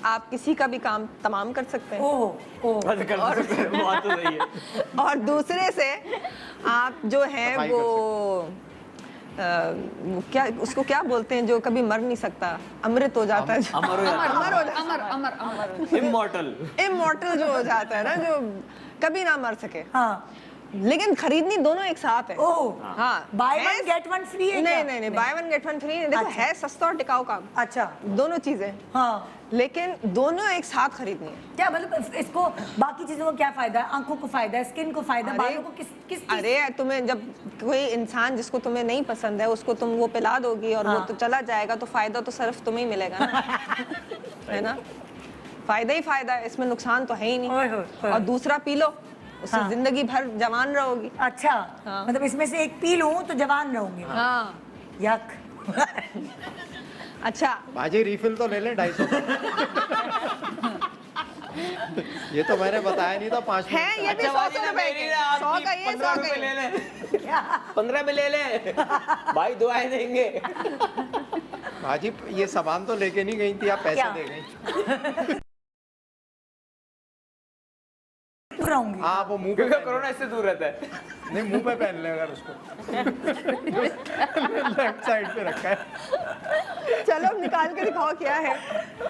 आप किसी का भी काम तमाम कर सकते हैं, बात तो सही है। और दूसरे से आप जो है वो क्या, उसको क्या बोलते हैं जो कभी मर नहीं सकता, अमृत हो जाता है, अमर हो जाता है। अमर हो जाता है, अमर अमर अमर इमॉर्टल। इमॉर्टल जो हो जाता है ना, जो कभी ना मर सके। हाँ, लेकिन खरीदनी दोनों एक साथ है। ओह, हाँ, बाय है- वन गेट वन फ्री है नहीं क्या? नहीं नहीं, by one get one free नहीं। देखो, अच्छा। है सस्ता और टिकाऊ काम, अच्छा, दोनों चीजें, हाँ। लेकिन दोनों एक साथ खरीदनी है। क्या मतलब इसको बाकी चीजों को क्या फायदा है? आंखों को फायदा है, स्किन को फायदा है, अरे- बालों को किस किस अरे तुम्हें जब कोई इंसान जिसको तुम्हें नहीं पसंद है उसको तुम वो पिला दोगी और वो तो चला जाएगा, तो फायदा तो सिर्फ तुम्हें ही मिलेगा ना। है ना, फायदा ही फायदा है, इसमें नुकसान तो है ही ओए नहीं। होए, ओए। और दूसरा पी लो, उससे हाँ। जिंदगी भर जवान रहोगी। अच्छा, हाँ। मतलब इसमें से एक पी लूं तो जवान रहूंगी। हाँ, यक। अच्छा, बाजी रिफिल तो ले लें 250 का। ये तो मैंने बताया नहीं था 5 है ये भी 100 रुपए के, 100 का ये, 100 का ले ये। ले, 15 में ले ले भाई, दुआएं देंगे। बाजी ये सामान तो लेके नहीं गई थी, आप पैसे क्या? दे गई। रहूंगी। हाँ, वो मुंह पे क्योंकि पहन कोरोना इससे दूर रहता है। नहीं, मुंह पे पहन ले अगर उसको। लेफ्ट साइड पे रखा है। चलो अब निकाल के दिखाओ क्या है।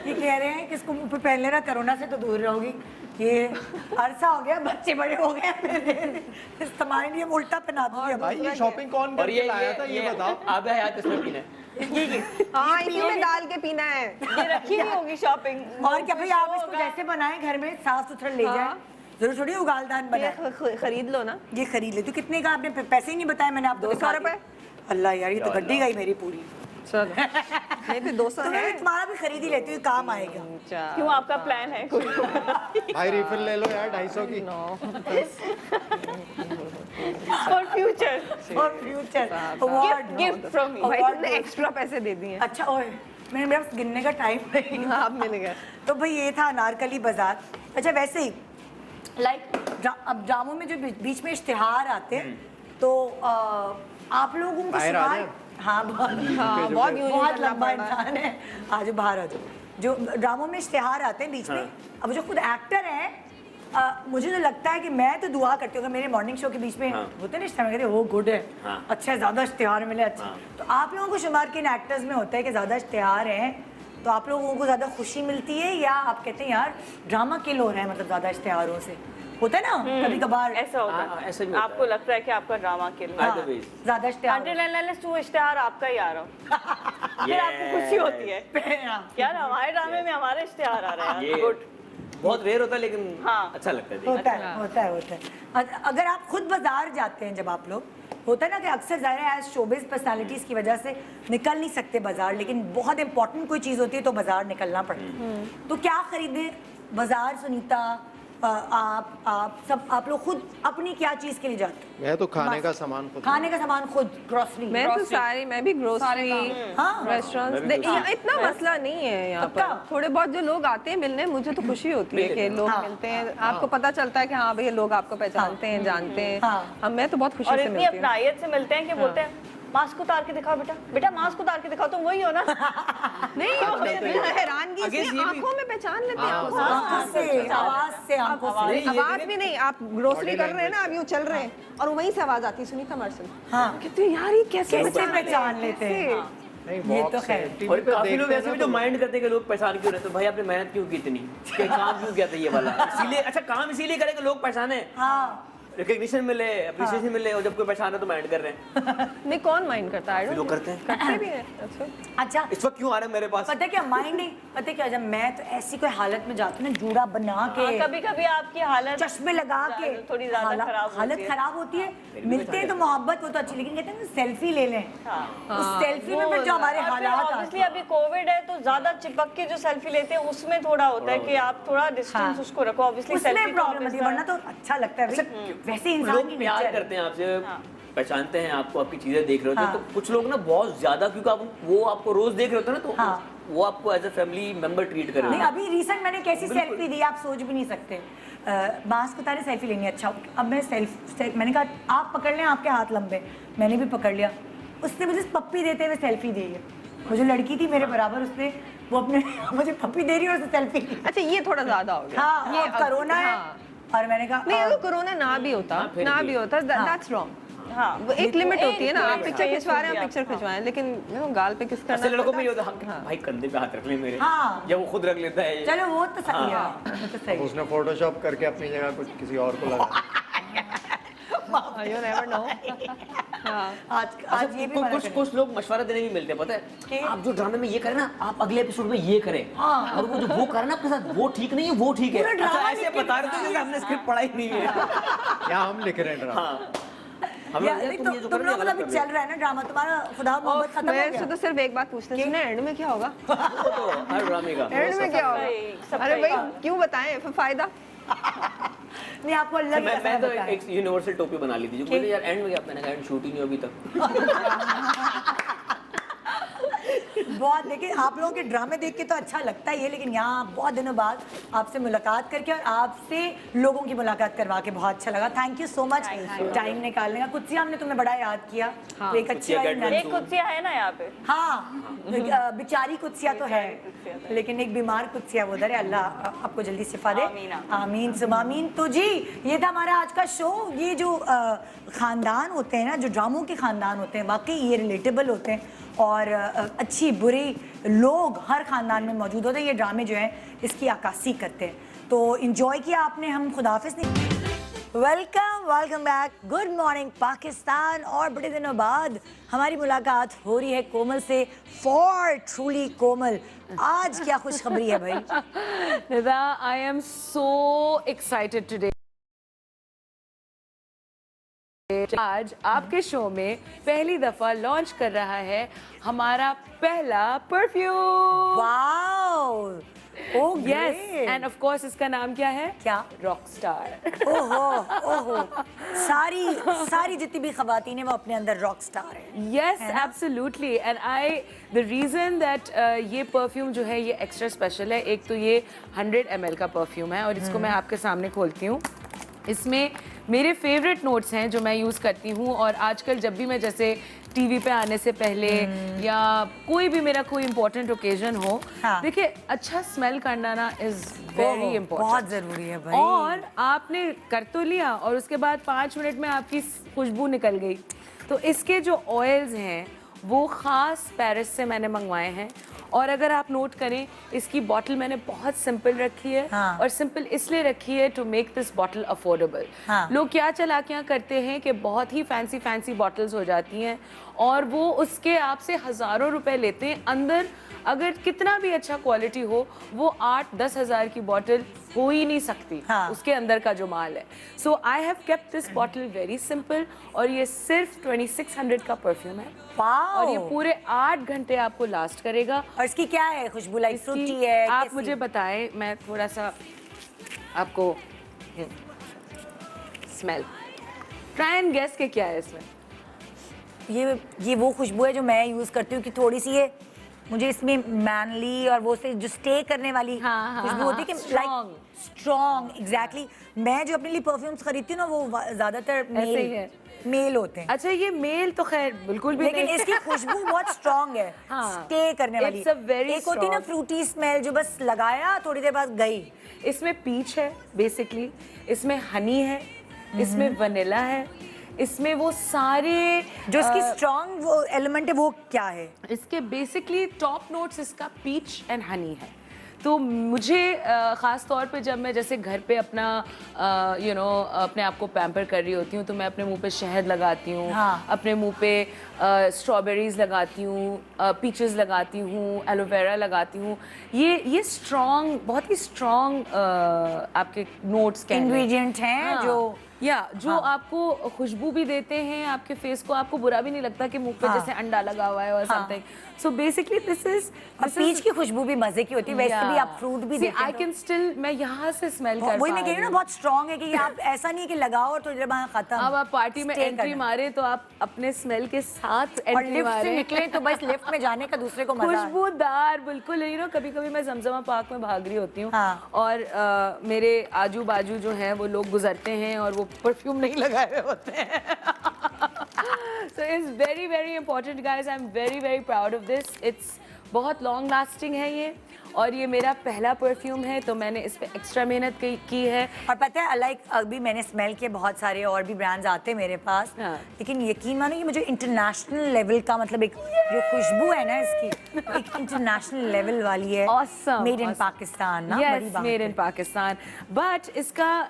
ये कह रहे हैं कि इसको मुंह पे पहन लेना, कोरोना से तो दूर रहोगी। ये अरसा हो गया, बच्चे बड़े हो गए मेरे, इस्तेमाल नहीं, उल्टा पहना दिया भाई ये शॉपिंग कौन और करके लाया था, ये बताओ। आधा हयात इसमें पीना है। हाँ, इसी में डाल के पीना है। ये रखी हुई होगी शॉपिंग। और क्या भाई, आप इसको जैसे बनाएं घर में, साफ सुथरा ले जाए, जरूर थोड़ी उगालदान ये बनाए। खरीद लो ना। ये खरीद ले। तो कितने का? आपने पैसे ही नहीं बताया मैंने आपको। 200 रुपए। अल्लाह यार, ये तो गड्डी गई मेरी पूरी। चलो, नहीं तो 200 तो मैं है। तुम्हारा भी खरीद ही लेती हूँ, काम आएगा। क्यों, आपका प्लान है कोई? भाई रिफिल ले लो यार 250 की। फॉर फ्यूचर, और future award, gift from me. भाई तुमने एक्स्ट्रा पैसे दे दिए। अच्छा, ओए मेरे पास गिनने का टाइम नहीं। हाँ, आप मिल गए। तो भाई ये था अनारकली बाजार। अच्छा, वैसे ही अब ड्रामों में जो बीच में इश्तिहार आते हैं, तो आप लोगों को बाहर आ सवाल, जाए। हाँ बहुत हाँ, बहुत यूं बहुत करना लंबा पड़ रहा है। इंसान है। आज बाहर आ जाओ, जो ड्रामों में इश्तिहार आते हैं बीच में, अब जो खुद एक्टर हैं, मुझे तो लगता है कि मैं तो दुआ करती हूँ, मेरे मॉर्निंग शो के बीच में होते हैं इश्तिहार, कहते हैं वो गुड है, अच्छा है, ज़्यादा इश्तिहार मिले, अच्छा। तो आप लोगों को शुमार किन एक्टर्स में होता है कि ज़्यादा इश्तिहार हैं तो आप लोगों को ज़्यादा खुशी मिलती है, या आप कहते हैं यार ड्रामा किल हो रहा है मतलब ज़्यादा इश्तिहारों से? होता है ना कभी कभार ऐसा होता है, ऐसा भी आपको लगता है कि आपका ड्रामा किल ज़्यादा इश्तिहार आपका ही आ रहा हो, फिर आपको खुशी होती है यार हमारे ड्रामे में हमारे इश्तिहार आ रहे हैं, गुड। बहुत रेयर होता है लेकिन अच्छा लगता है। होता है। अगर आप खुद बाजार जाते हैं, जब आप लोग, होता है ना कि अक्सर ज़ाहिर है एज शोबिज़ पर्सनालिटीज़ की वजह से निकल नहीं सकते बाजार, लेकिन बहुत इंपॉर्टेंट कोई चीज़ होती है तो बाजार निकलना पड़ता है। तो क्या खरीदे बाजार? सुनीता, आप सब, आप लोग खुद अपनी क्या चीज़ के लिए जाते हैं? मैं तो खाने का सामान खुद, खाने का सामान खुद, ग्रोसरी। मैं भी ग्रोसरी, रेस्टोरेंट्स, इतना मसला नहीं है यहाँ पर। थोड़े बहुत जो लोग आते हैं मिलने, मुझे तो खुशी होती है कि लोग मिलते हैं, आपको पता चलता है कि हाँ भैया लोग आपको पहचानते हैं, जानते हैं। मैं तो बहुत खुशी से मिलती हूँ। इतनी अपनायत से मिलते हैं कि बोलते हैं मास्क उतार के दिखाओ बेटा, बेटा मास्क उतार के दिखाओ, तुम वही हो ना? नहीं, हैरानगी इसलिए आंखों में पहचान लेते हैं, आवाज से, आवाज भी नहीं। आप ग्रोसरी कर रहे हैं ना, अब यूँ चल रहे हैं और वहीं से आवाज आती है, सुनीता मर्सन। हाँ, कहते यार ये कैसे पहचान लेते हैं? ये तो खैर, और काफी लोग ऐसे भी जो माइंड करते हैं कि लोग पहचान क्यों रहे, तो भाई आपने मेहनत क्यों की इतनी, काम क्यों किया था ये वाला, इसीलिए अच्छा काम इसीलिए करें कि लोग पहचाने, रिकग्निशन मिले, अप्रिसिएशन मिले, और जब कोई पहचान है तो माइंड कर रहे हैं। नहीं, कौन माइंड करता है? लोग करते हैं, करते भी हैं। अच्छा, इस वक्त क्यों आ रहे हैं मेरे पास? पता है क्या माइंड नहीं, पता है क्या, जब मैं तो ऐसी कोई हालत में जाती हूँ ना, जूड़ा बना के, कभी-कभी आपकी हालत, चश्मे लगा के, थोड़ी ज्यादा हालत खराब होती है, मिलते हैं तो मोहब्बत हो तो अच्छी, लेकिन कहते हैं सेल्फी ले लें, उस सेल्फी में फिर जो हमारे हालात, ऑब्वियसली अभी कोविड है तो ज्यादा चिपक के जो सेल्फी लेते हैं उसमें थोड़ा होता है कि आप थोड़ा डिस्टेंस उसको रखो, ऑब्वियसली सेल्फी प्रॉब्लम है, वरना तो अच्छा लगता है। वैसे इंसान की प्यार करते हैं आपसे, पहचानते हैं आपको, आपकी चीजें देख रहे होते हैं, तो कुछ लोग ना बहुत ज्यादा, क्योंकि वो आपको रोज देख रहे होते हैं ना, तो वो आपको as a family member treat कर रहे हैं। अभी रिसेंट मैंने कैसी सेल्फी दी आप सोच भी नहीं सकते। मास्क उतारे सेल्फी लेनी, अच्छा अब मैं मैंने कहा आप पकड़ लें, आपके हाथ लंबे, मैंने भी पकड़ लिया, उसने मुझे पप्पी देते हुए सेल्फी दी है, वो जो लड़की थी मेरे बराबर, उसने वो अपने मुझे पप्पी दे रही है, उसने सेल्फी। अच्छा, ये थोड़ा ज्यादा हो गया। हाँ, ये कोरोना है, और मैंने कहा नहीं, अगर कोरोना ना भी होता दैट्स रॉन्ग। हाँ, एक लिमिट होती है ना, आप पिक्चर खिंचवा रहे हैं, आप पिक्चर खिंचवाएं, लेकिन गाल पे किस करना, लड़कों में ये होता है भाई कंधे पे हाथ रख ले मेरे, या वो खुद रख लेता है, चलो वो तो सही है, वो तो सही। उसने फोटोशॉप करके अपनी जगह कुछ किसी और को लगा। You never know। आज ये भी कुछ लोग मशवरा देने भी मिलते हैं, पता है, आप जो ड्रामे में ये करें ना, आप अगले एपिसोड में ये करें, और वो जो वो करें ना आपके साथ, वो ठीक नहीं है, वो ठीक है। अच्छा, ऐसे बता रहे थे कि हमने स्क्रिप्ट पढ़ा ही नहीं है, या हम लिख रहे हैं ड्रामा। तुम लोग मतलब अभी चल रहा है ना ड्रामा तुम्हारा, खुदा मोहब्बत खत्म हो गया। मैं तो सिर्फ एक बात पूछना चाहिए ना, एंड में क्या होगा? तो हर ड्रामे का एंड में क्या होगा? अरे भाई क्यों बताएं, फिर फायदा नहीं, आपको अल्लाह की मैं तो एक यूनिवर्सल टोपी बना ली थी, जो मुझे यार एंड में क्या, मैंने कहा शूट ही नहीं अभी तक। बहुत, देखिए आप लोगों के ड्रामे देख के तो अच्छा लगता ही है, लेकिन यहाँ बहुत दिनों बाद आपसे मुलाकात करके और आपसे लोगों की मुलाकात करवा के बहुत अच्छा लगा। Thank you so much time निकालने का। कुत्सिया हमने तुम्हें बड़ा याद किया, तो एक अच्छी एक कुत्सिया है ना यहाँ पे। हाँ, बेचारी कुत्सिया तो है, लेकिन एक बीमार कुत्सिया वो उधर है, अल्लाह आपको जल्दी शिफा दे, आमीन सुमा आमीन। तो जी ये था हमारा आज का शो। ये जो ख़ानदान होते हैं ना, जो ड्रामों के ख़ानदान होते हैं, वाकई ये रिलेटेबल होते हैं, और अच्छी बुरी लोग हर ख़ानदान में मौजूद होते हैं। ये ड्रामे जो हैं इसकी अक्कासी करते हैं, तो इन्जॉय किया आपने। हम खुदाफिज नहीं, welcome back, good morning Pakistan. और बड़े दिनों बाद हमारी मुलाकात हो रही है कोमल से, फॉर ट्रूली कोमल। आज क्या खुशखबरी है भाई? Nida, I am so excited today. आज आपके शो में पहली दफा लॉन्च कर रहा है हमारा पहला perfume. Wow, oh yes, end of course इसका नाम क्या है? क्या? रॉकस्टार। ओहो, सारी जितनी भी खवातीन है वो अपने अंदर रॉकस्टार है। Yes, absolutely. And the reason that ये परफ्यूम जो है ये एक्स्ट्रा स्पेशल है, एक तो ये 100 ml का परफ्यूम है, और इसको मैं आपके सामने खोलती हूँ। इसमें मेरे फेवरेट नोट्स हैं जो मैं यूज़ करती हूँ, और आजकल जब भी मैं जैसे टीवी पे आने से पहले या कोई भी मेरा कोई इम्पोर्टेंट ओकेजन हो, देखिए अच्छा स्मेल करना ना इज वेरी इम्पोर्टेंट, बहुत जरूरी है भाई। और आपने कर तो लिया और उसके बाद 5 मिनट में आपकी खुशबू निकल गई। तो इसके जो ऑयल्स हैं वो ख़ास पेरिस से मैंने मंगवाए हैं, और अगर आप नोट करें इसकी बॉटल मैंने बहुत सिंपल रखी है। और सिंपल इसलिए रखी है to make this bottle affordable. लोग क्या चालाकियाँ करते हैं कि बहुत ही फैंसी बॉटल्स हो जाती हैं और वो उसके आपसे हज़ारों रुपए लेते हैं। अंदर अगर कितना भी अच्छा क्वालिटी हो वो 8-10 हज़ार की बॉटल हो ही नहीं सकती उसके अंदर का जो माल है। So I have kept this bottle very simple, और ये सिर्फ 2600 का परफ्यूम है और ये पूरे 8 घंटे आपको लास्ट करेगा। और इसकी क्या है खुशबू? लाइक फ्रूटी है? आप मुझे बताएं, मैं थोड़ा सा आपको स्मेल ट्राई एंड गेस के क्या है इसमें। ये वो खुशबू है जो मैं यूज करती हूँ कि थोड़ी सी ये मुझे इसमें मैनली और वो से जो स्टे करने वाली खुशबू होती है कि लाइक स्ट्रॉन्ग। एग्जैक्टली। मैं जो अपने लिए परफ्यूम्स खरीदती हूँ ना वो ज्यादातर मेल होते हैं। अच्छा, ये मेल तो खैर बिल्कुल भी लेकिन नहीं। इसकी खुशबू बहुत स्ट्रॉन्ग है, स्टे करने वाली। एक होती है ना फ्रूटी स्मेल जो बस लगाया थोड़ी देर बाद गई। इसमें पीच है बेसिकली, इसमें हनी है, इसमें वनीला है, इसमें वो सारे जो इसकी स्ट्रॉन्ग वो एलिमेंट है वो क्या है? इसके बेसिकली टॉप नोट्स इसका पीच एंड हनी है। तो मुझे ख़ास तौर पे जब मैं जैसे घर पे अपना अपने आप को पैम्पर कर रही होती हूँ तो मैं अपने मुंह पे शहद लगाती हूँ, अपने मुंह पे स्ट्रॉबेरीज लगाती हूँ, पीचेस लगाती हूँ, एलोवेरा लगाती हूँ। ये स्ट्रॉन्ग, बहुत ही स्ट्रॉन्ग आपके नोट्स के इंग्रेडिएंट हैं जो आपको खुशबू भी देते हैं आपके फेस को, आपको बुरा भी नहीं लगता कि मुंह पे जैसे अंडा लगा हुआ है और something. So basically this is peach की खुशबू भी मजे की होती है। वैसे भी आप फ्रूट भी देते हैं। आई कैन स्टिल, मैं यहाँ से स्मेल कर वही मैं कह रही हूँ ना, बहुत स्ट्रॉन्ग है कि आप ऐसा नहीं कि लगाओ और थोड़ी देर बाद खत्म। अब आप पार्टी में एंट्री मारे तो आप अपने स्मेल के साथ एंट्री मारे, से निकले तो बस लिफ्ट में जाने का दूसरे को मजा। खुशबूदार बिल्कुल। कभी-कभी मैं जमजमा पार्क में भाग रही होती हूँ और मेरे आजू बाजू जो हैं वो लोग गुजरते हैं और वो परफ्यूम नहीं लगाए हुए होते हैं। So it's very very important guys, I'm very very proud of this. It's बहुत लॉन्ग लास्टिंग है ये, और ये मेरा पहला परफ्यूम है तो मैंने इस पे एक्स्ट्रा मेहनत की है। और पता है लाइक अभी मैंने स्मेल किए बहुत सारे और भी ब्रांड्स आते हैं मेरे पास, लेकिन यकीन मानो कि मुझे इंटरनेशनल लेवल का मतलब एक जो खुशबू है ना इसकी एक इंटरनेशनल लेवल वाली है। Awesome, मेड इन पाकिस्तान ना। Yes, made in Pakistan. But इसका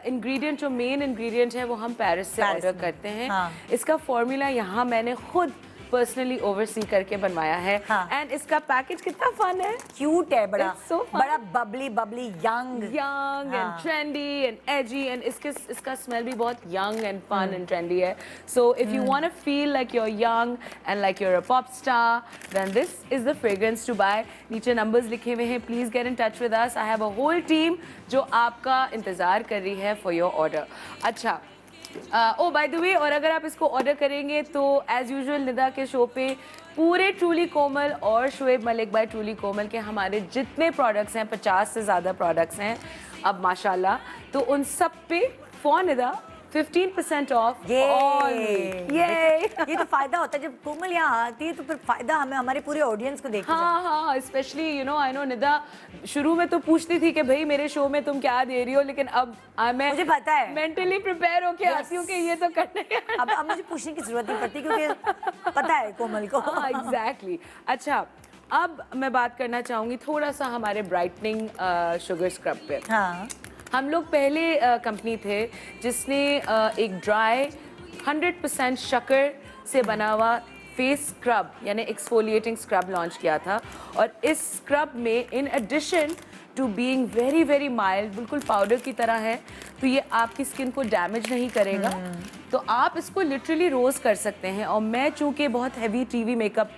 इंग्रेडिएंट जो मेन इंग्रेडिएंट है वो हम पेरिस से ऑर्डर करते हैं। इसका फॉर्मूला यहाँ मैंने खुद पर्सनली ओवरसी करके बनवाया है। एंड इसका पैकेज कितना फन है, क्यूट है, बड़ा so बड़ा bubbly young and trendy and edgy, and इसका स्मेल भी बहुत young and fun and trendy है। So if you want to feel like you are young and like you are a pop star then this is the fragrance to buy. नीचे numbers लिखे हुए हैं, please get in touch with us. I have a whole team जो आपका इंतजार कर रही है फॉर योर ऑर्डर। अच्छा, ओ बाय द वे, और अगर आप इसको ऑर्डर करेंगे तो एज यूजुअल निदा के शो पे पूरे ट्रूली कोमल और शोएब मलिक बाय ट्रूली कोमल के हमारे जितने प्रोडक्ट्स हैं, 50 से ज़्यादा प्रोडक्ट्स हैं अब माशाल्लाह, तो उन सब पे फॉर निदा 15% ऑफ। ये तो फायदा होता है जब कोमल यहाँ आती है, तो फिर फायदा हमें हमारे पूरे ऑडियंस को देखना। हाँ, स्पेशली आई नो निदा शुरू में तो पूछती थी कि भाई मेरे शो में तुम क्या दे रही हो, लेकिन अब मैं मुझे पता है, मेंटली प्रिपेयर होके आती हूँ कि ये तो करने अब मुझे पूछने की जरूरत नहीं पड़ती क्योंकि पता है कोमल को। एग्जैक्टली। अच्छा, अब मैं बात करना चाहूँगी थोड़ा सा हमारे ब्राइटनिंग शुगर स्क्रब पे। हम लोग पहले कंपनी थे जिसने एक ड्राई 100% शक्कर से बना हुआ फेस स्क्रब यानी एक्सफोलिएटिंग स्क्रब लॉन्च किया था, और इस स्क्रब में in addition to being very very mild, बिल्कुल पाउडर की तरह है, तो ये आपकी स्किन को डैमेज नहीं करेगा। तो आप इसको लिटरली रोज़ कर सकते हैं। और मैं चूँकि बहुत हैवी टीवी मेकअप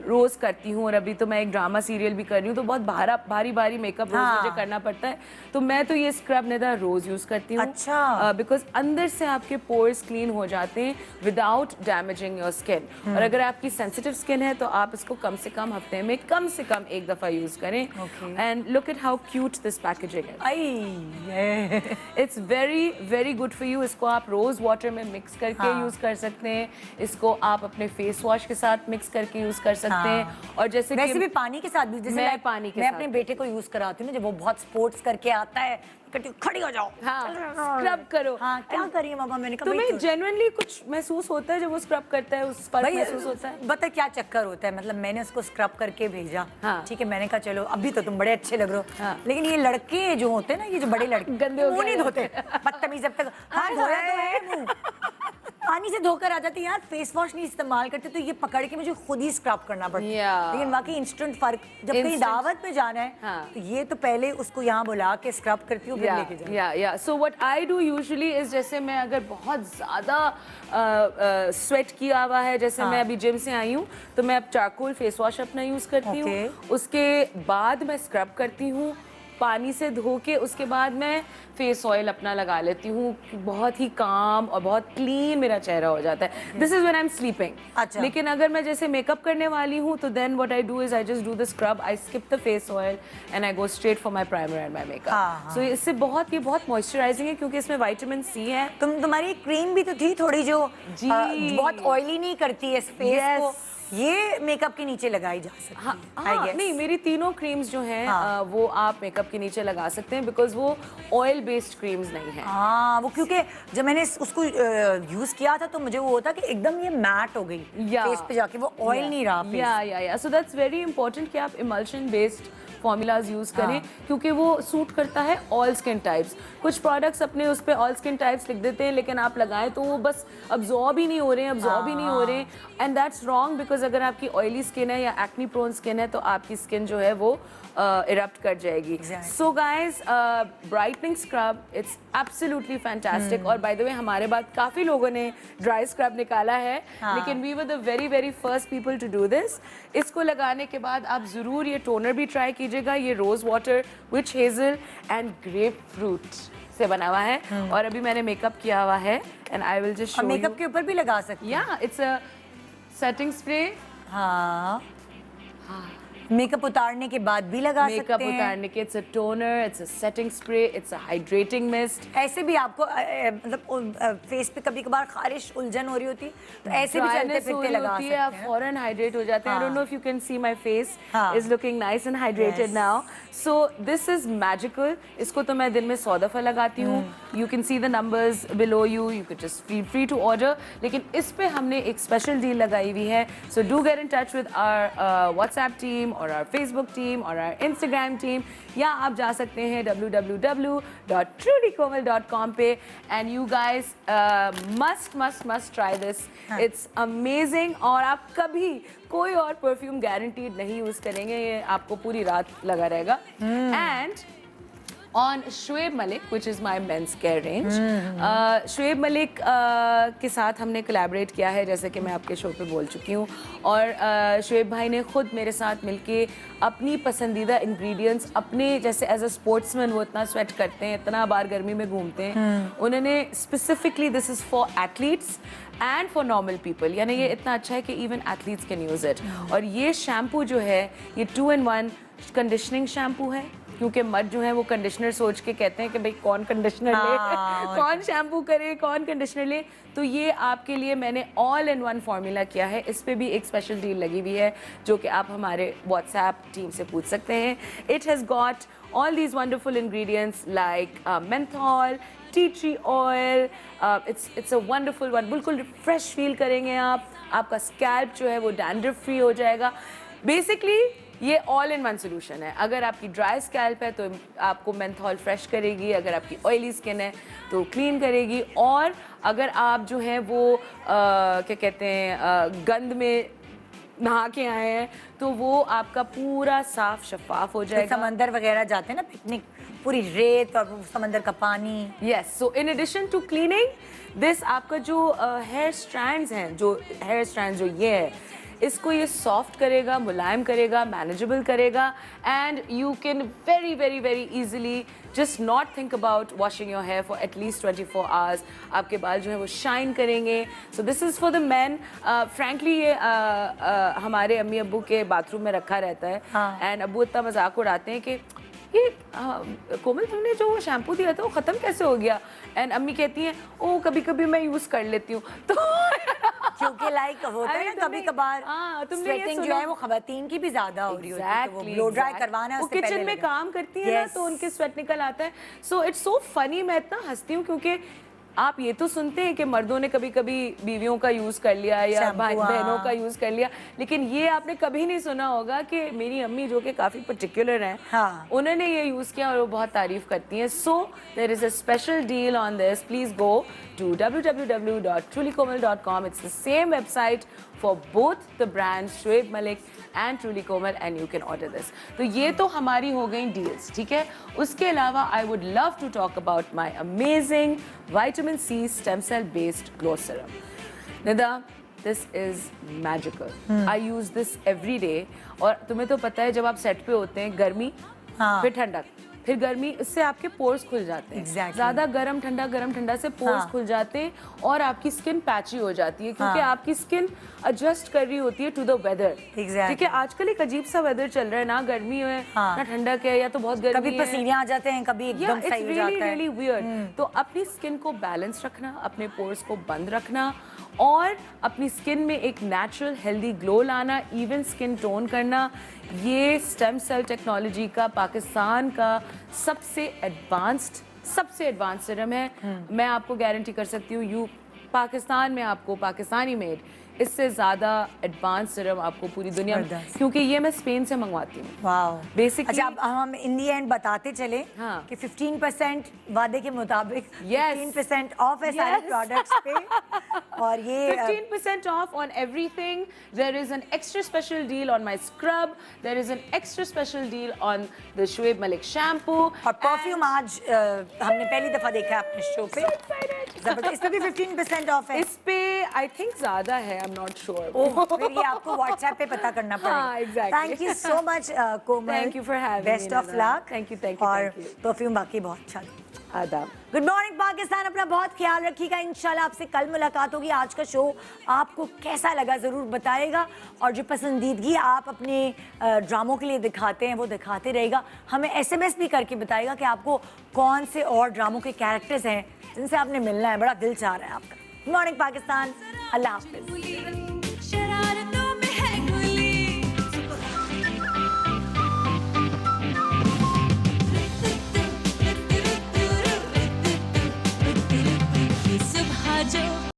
रोज़ करती हूँ, और अभी तो मैं एक ड्रामा सीरियल भी कर रही हूँ, तो बहुत भारी भारी मेकअप रोज़ मुझे करना पड़ता है, तो मैं तो ये स्क्रब निदा रोज़ यूज़ करती हूँ। अच्छा। बिकॉज अंदर से आपके पोर्स क्लीन हो जाते हैं विदाउट डैमेजिंग योर स्किन। और अगर आपकी सेंसिटिव स्किन है तो आप इसको कम से कम हफ्ते में कम से कम एक दफ़ा यूज़ करें। And look at how cute this packaging है। It's very very good for you. इसको आप रोज़ वाटर में मिक्स करके यूज़ कर सकते हैं, इसको आप अपने फेस वॉश के साथ मिक्स करके यूज़ कर सकते हैं। और जैसे वैसे भी पानी के साथ भी, जैसे मैं पानी के मैं साथ अपने बेटे को यूज कराती हूँ ना, जब वो बहुत स्पोर्ट्स करके आता है, कहती हूँ खड़ी हो जाओ, स्क्रब करो। हाँ क्या करिए मामा, मैंने कहा तुम्हें जेन्युइनली कुछ महसूस होता है जब वो स्क्रब करता है, उस फर्क महसूस होता है? बता क्या चक्कर होता है, मतलब मैंने उसको स्क्रब करके भेजा, ठीक है, मैंने कहा चलो अभी तो तुम बड़े अच्छे लग रहे हो, लेकिन ये लड़के जो होते हैं ना, ये जो बड़े लड़के गंदे हो वो नहीं धोते, बदतमीज। जब तक हाँ धोया तो है मुंह, पानी से धोकर आ जाती है यार, फेस वॉश नहीं इस्तेमाल करते, तो ये पकड़ के मुझे खुद ही स्क्रब करना पड़ता है। लेकिन बाकी इंस्टेंट फर्क, जब कहीं दावत में जाना है तो ये तो पहले उसको यहाँ बुला के स्क्रब करती हूँ, फिर लेके जाती हूँ। So what I do usually is, जैसे मैं अगर बहुत ज़्यादा स्वेट किया हुआ है, जैसे मैं अभी जिम से आई हूँ, तो मैं अब चारकोल फेस वॉश अपना यूज़ करती हूँ, उसके बाद मैं स्क्रब करती हूँ पानी से धो के, उसके बाद मैं फेस ऑयल अपना लगा लेती हूँ, बहुत ही काम और बहुत क्लीन मेरा चेहरा हो जाता है। This is when I am sleeping. अच्छा। लेकिन अगर मैं जैसे मेकअप करने वाली हूँ तो then what I do is I just do the scrub, I skip the face oil and I go straight for my primer and my makeup. So इससे बहुत मॉइस्चराइजिंग है, क्योंकि इसमें विटामिन सी है। तुम्हारी क्रीम भी तो थी थोड़ी जो बहुत ऑयली नहीं करती है फेस को, ये मेकअप के नीचे लगाई जा सकती है। नहीं, मेरी तीनों क्रीम्स जो हैं वो आप मेकअप के नीचे लगा सकते हैं, बिकॉज वो ऑयल बेस्ड क्रीम्स नहीं है। हाँ, वो क्योंकि जब मैंने उसको यूज किया था तो मुझे वो होता कि एकदम ये मैट हो गई फेस पे जाके, वो ऑयल नहीं रहा। या सो दैट्स वेरी इंपॉर्टेंट कि आप इमल्शन बेस्ड फॉर्मूलाज यूज़ करें, क्योंकि वो सूट करता है ऑल स्किन टाइप्स। कुछ प्रोडक्ट्स अपने उस पर ऑल स्किन टाइप्स लिख देते हैं, लेकिन आप लगाएं तो वो बस अब्जॉर्ब ही नहीं हो रहे हैं, एंड दैट्स रॉन्ग, बिकॉज अगर आपकी ऑयली स्किन है या एक्नी प्रोन स्किन है तो आपकी स्किन जो है वो इरप्ट कर जाएगी। So guys, brightening scrub it's absolutely fantastic. और बाय द वे हमारे बाद काफ़ी लोगों ने ड्राई स्क्रब निकाला है, लेकिन we were the very very first people to do this. इसको लगाने के बाद आप ज़रूर ये टोनर भी ट्राई कीजिएगा, ये rose water, witch hazel and grapefruit से बना हुआ है, और अभी मैंने मेकअप किया हुआ है and I will just show you. Makeup के ऊपर भी लगा सकते हैं। या इट्स अ सेटिंग स्प्रे। हाँ, मेकअप उतारने के बाद भी लगा सकते हैं। मेकअप उतारने के, it's a toner, it's a setting spray, it's a hydrating mist. ऐसे भी आपको मतलब फेस पे कभी कभार खारिश उलझन हो रही होती तो ऐसे भी चलते फिरते लगा सकते हैं, आप फौरन हाइड्रेट हो जाते हैं। I don't know if you can see my face is looking nice and hydrated now. So this is magical. इसको तो मैं दिन में 100 दफ़ा लगाती हूँ। You can see the numbers below you, you can just feel free to order. लेकिन इस पे हमने एक स्पेशल डील लगाई हुई है, so do get in touch with our WhatsApp team और our Facebook team or our Instagram team, या आप जा सकते हैं www.trudykomal.com पे, and you guys must try this. It's amazing। और आप कभी कोई और परफ्यूम गारंटीड नहीं यूज़ करेंगे, ये आपको पूरी रात लगा रहेगा। And on Shoaib Malik, which is my men's care range, Shoaib Malik के साथ हमने कोलैबोरेट किया है, जैसे कि मैं आपके शो पे बोल चुकी हूँ, और शोएब भाई ने खुद मेरे साथ मिलके अपनी पसंदीदा इंग्रेडिएंट्स, अपने जैसे एज अ स्पोर्ट्समैन वो इतना स्वेट करते हैं, इतना बार गर्मी में घूमते हैं, उन्होंने specifically this is for athletes and for normal people, यानी ये इतना अच्छा है कि even athletes can use it. और ये शैम्पू जो है ये 2-in-1 कंडीशनिंग शैम्पू है, क्योंकि मर्द जो है वो कंडीशनर सोच के कहते हैं कि भाई कौन कंडीशनर ले, कौन शैम्पू करे, कौन कंडीशनर ले, तो ये आपके लिए मैंने ऑल इन वन फार्मूला किया है। इस पे भी एक स्पेशल डील लगी हुई है जो कि आप हमारे व्हाट्सएप टीम से पूछ सकते हैं। It has got all these wonderful ingredients like menthol, tea tree oil, it's a wonderful one, बिल्कुल फ्रेश फील करेंगे आप, आपका स्कैल्प जो है वो डैंड्रफ फ्री हो जाएगा। बेसिकली ये ऑल इन वन सोल्यूशन है। अगर आपकी ड्राई स्कैल्प है तो आपको मेंथॉल फ्रेश करेगी, अगर आपकी ऑयली स्किन है तो क्लीन करेगी, और अगर आप जो है वो क्या कहते हैं गंद में नहा के आए हैं तो वो आपका पूरा साफ शफाफ हो जाएगा। समंदर वगैरह जाते हैं ना पिकनिक, पूरी रेत और समंदर का पानी। Yes, so in addition to cleaning this, आपका जो हेयर स्ट्रैंड्स हैं, जो हेयर स्ट्रैंड्स जो ये है, इसको ये सॉफ्ट करेगा, मुलायम करेगा, मैनेजेबल करेगा, and you can very very very easily just not think about washing your here for at least 24 hours. आपके बाल जो है वो शाइन करेंगे. So this is for the man. Frankly ये हमारे अम्मी अब्बू के बाथरूम में रखा रहता है, एंड अब्बू इतना मजाक उड़ाते हैं कि ये कोमल तुमने जो वो शैम्पू दिया था वो ख़त्म कैसे हो गया. एंड अम्मी कहती हैं ओ कभी कभी मैं यूज़ कर लेती हूँ. तो क्योंकि लाइक होता है ना कभी कभार स्वेटिंग जो है वो खवातीन की भी ज्यादा हो रही होती है, तो वो ब्लो ड्राई करवाना है. वो किचन में काम करती है ना, तो उनके स्वेट निकल आता है. So it's so funny. मैं इतना हंसती हूँ क्योंकि आप ये तो सुनते हैं कि मर्दों ने कभी कभी बीवियों का यूज़ कर लिया या बहनों का यूज़ कर लिया, लेकिन ये आपने कभी नहीं सुना होगा कि मेरी अम्मी जो कि काफ़ी पर्टिकुलर हैं, उन्होंने ये यूज़ किया और वो बहुत तारीफ़ करती हैं. So there is a special deal on this. Please go to www.trulykomal.com. It's the same website for both the brands Shoaib Malik and Truly Komal, and you can order this. तो ये तो हमारी हो गई डील्स, ठीक है. उसके अलावा I would love to talk about my amazing vitamin C stem cell based glow serum. Nida, this is magical. I use this every day. और तुम्हें तो पता है जब आप सेट पे होते हैं गर्मी फिर ठंडक फिर गर्मी, इससे आपके पोर्स खुल जाते हैं. ज़्यादा गरम ठंडा से पोर्स खुल जाते हैं और आपकी स्किन पैची हो जाती है, क्योंकि आपकी स्किन एडजस्ट कर रही होती है टू द वेदर. ठीक है, आजकल एक अजीब सा वेदर चल रहा है, ना गर्मी है ना ठंडक है, या तो बहुत गर्मी कभी पसीने आ जाते हैं, कभी एकदम सही हो जाता है. Really weird. तो अपनी स्किन को बैलेंस रखना, अपने पोर्स को बंद रखना और अपनी स्किन में एक नेचुरल हेल्दी ग्लो लाना, इवन स्किन टोन करना, ये स्टेम सेल टेक्नोलॉजी का पाकिस्तान का सबसे एडवांस्ड सीरम है. मैं आपको गारंटी कर सकती हूँ पाकिस्तान में आपको पाकिस्तानी मेड इससे ज़्यादा एडवांस सीरम आपको पूरी दुनिया में, क्योंकि ये मैं स्पेन से मंगवाती हूँ. वाओ. बेसिकली अच्छा, हम इन दी एंड बताते चले कि 15% वादे के मुताबिक 15% ऑफ है सारे प्रोडक्ट्स पे. और ये 15% off on everything. There is an extra special deal on my scrub. There is an extra special deal on the Shoaib Malik shampoo. और परफ्यूम आज हमने पहली दफा देखा है अपने शो पे. जबरदस्त. इस पे भी 15% ऑफ है. इस पे आई थिंक ज्यादा है, आई एम नॉट श्योर. फिर ये आपको व्हाट्सएप पे पता करना पड़ेगा. Thank you so much Komal. Thank you for having me. Best of luck. Thank you. और परफ्यूम बाकी बहुत अच्छा. आदाब. Good morning Pakistan. अपना बहुत ख्याल रखिएगा. इंशाल्लाह आपसे कल मुलाकात होगी. आज का शो आपको कैसा लगा ज़रूर बताइएगा, और जो पसंदीदगी आप अपने ड्रामों के लिए दिखाते हैं वो दिखाते रहेगा. हमें SMS भी करके बताइएगा कि आपको कौन से और ड्रामों के कैरेक्टर्स हैं जिनसे आपने मिलना है. बड़ा दिल चाह रहा है आपका. Good morning Pakistan. अल्लाह हाफिज़.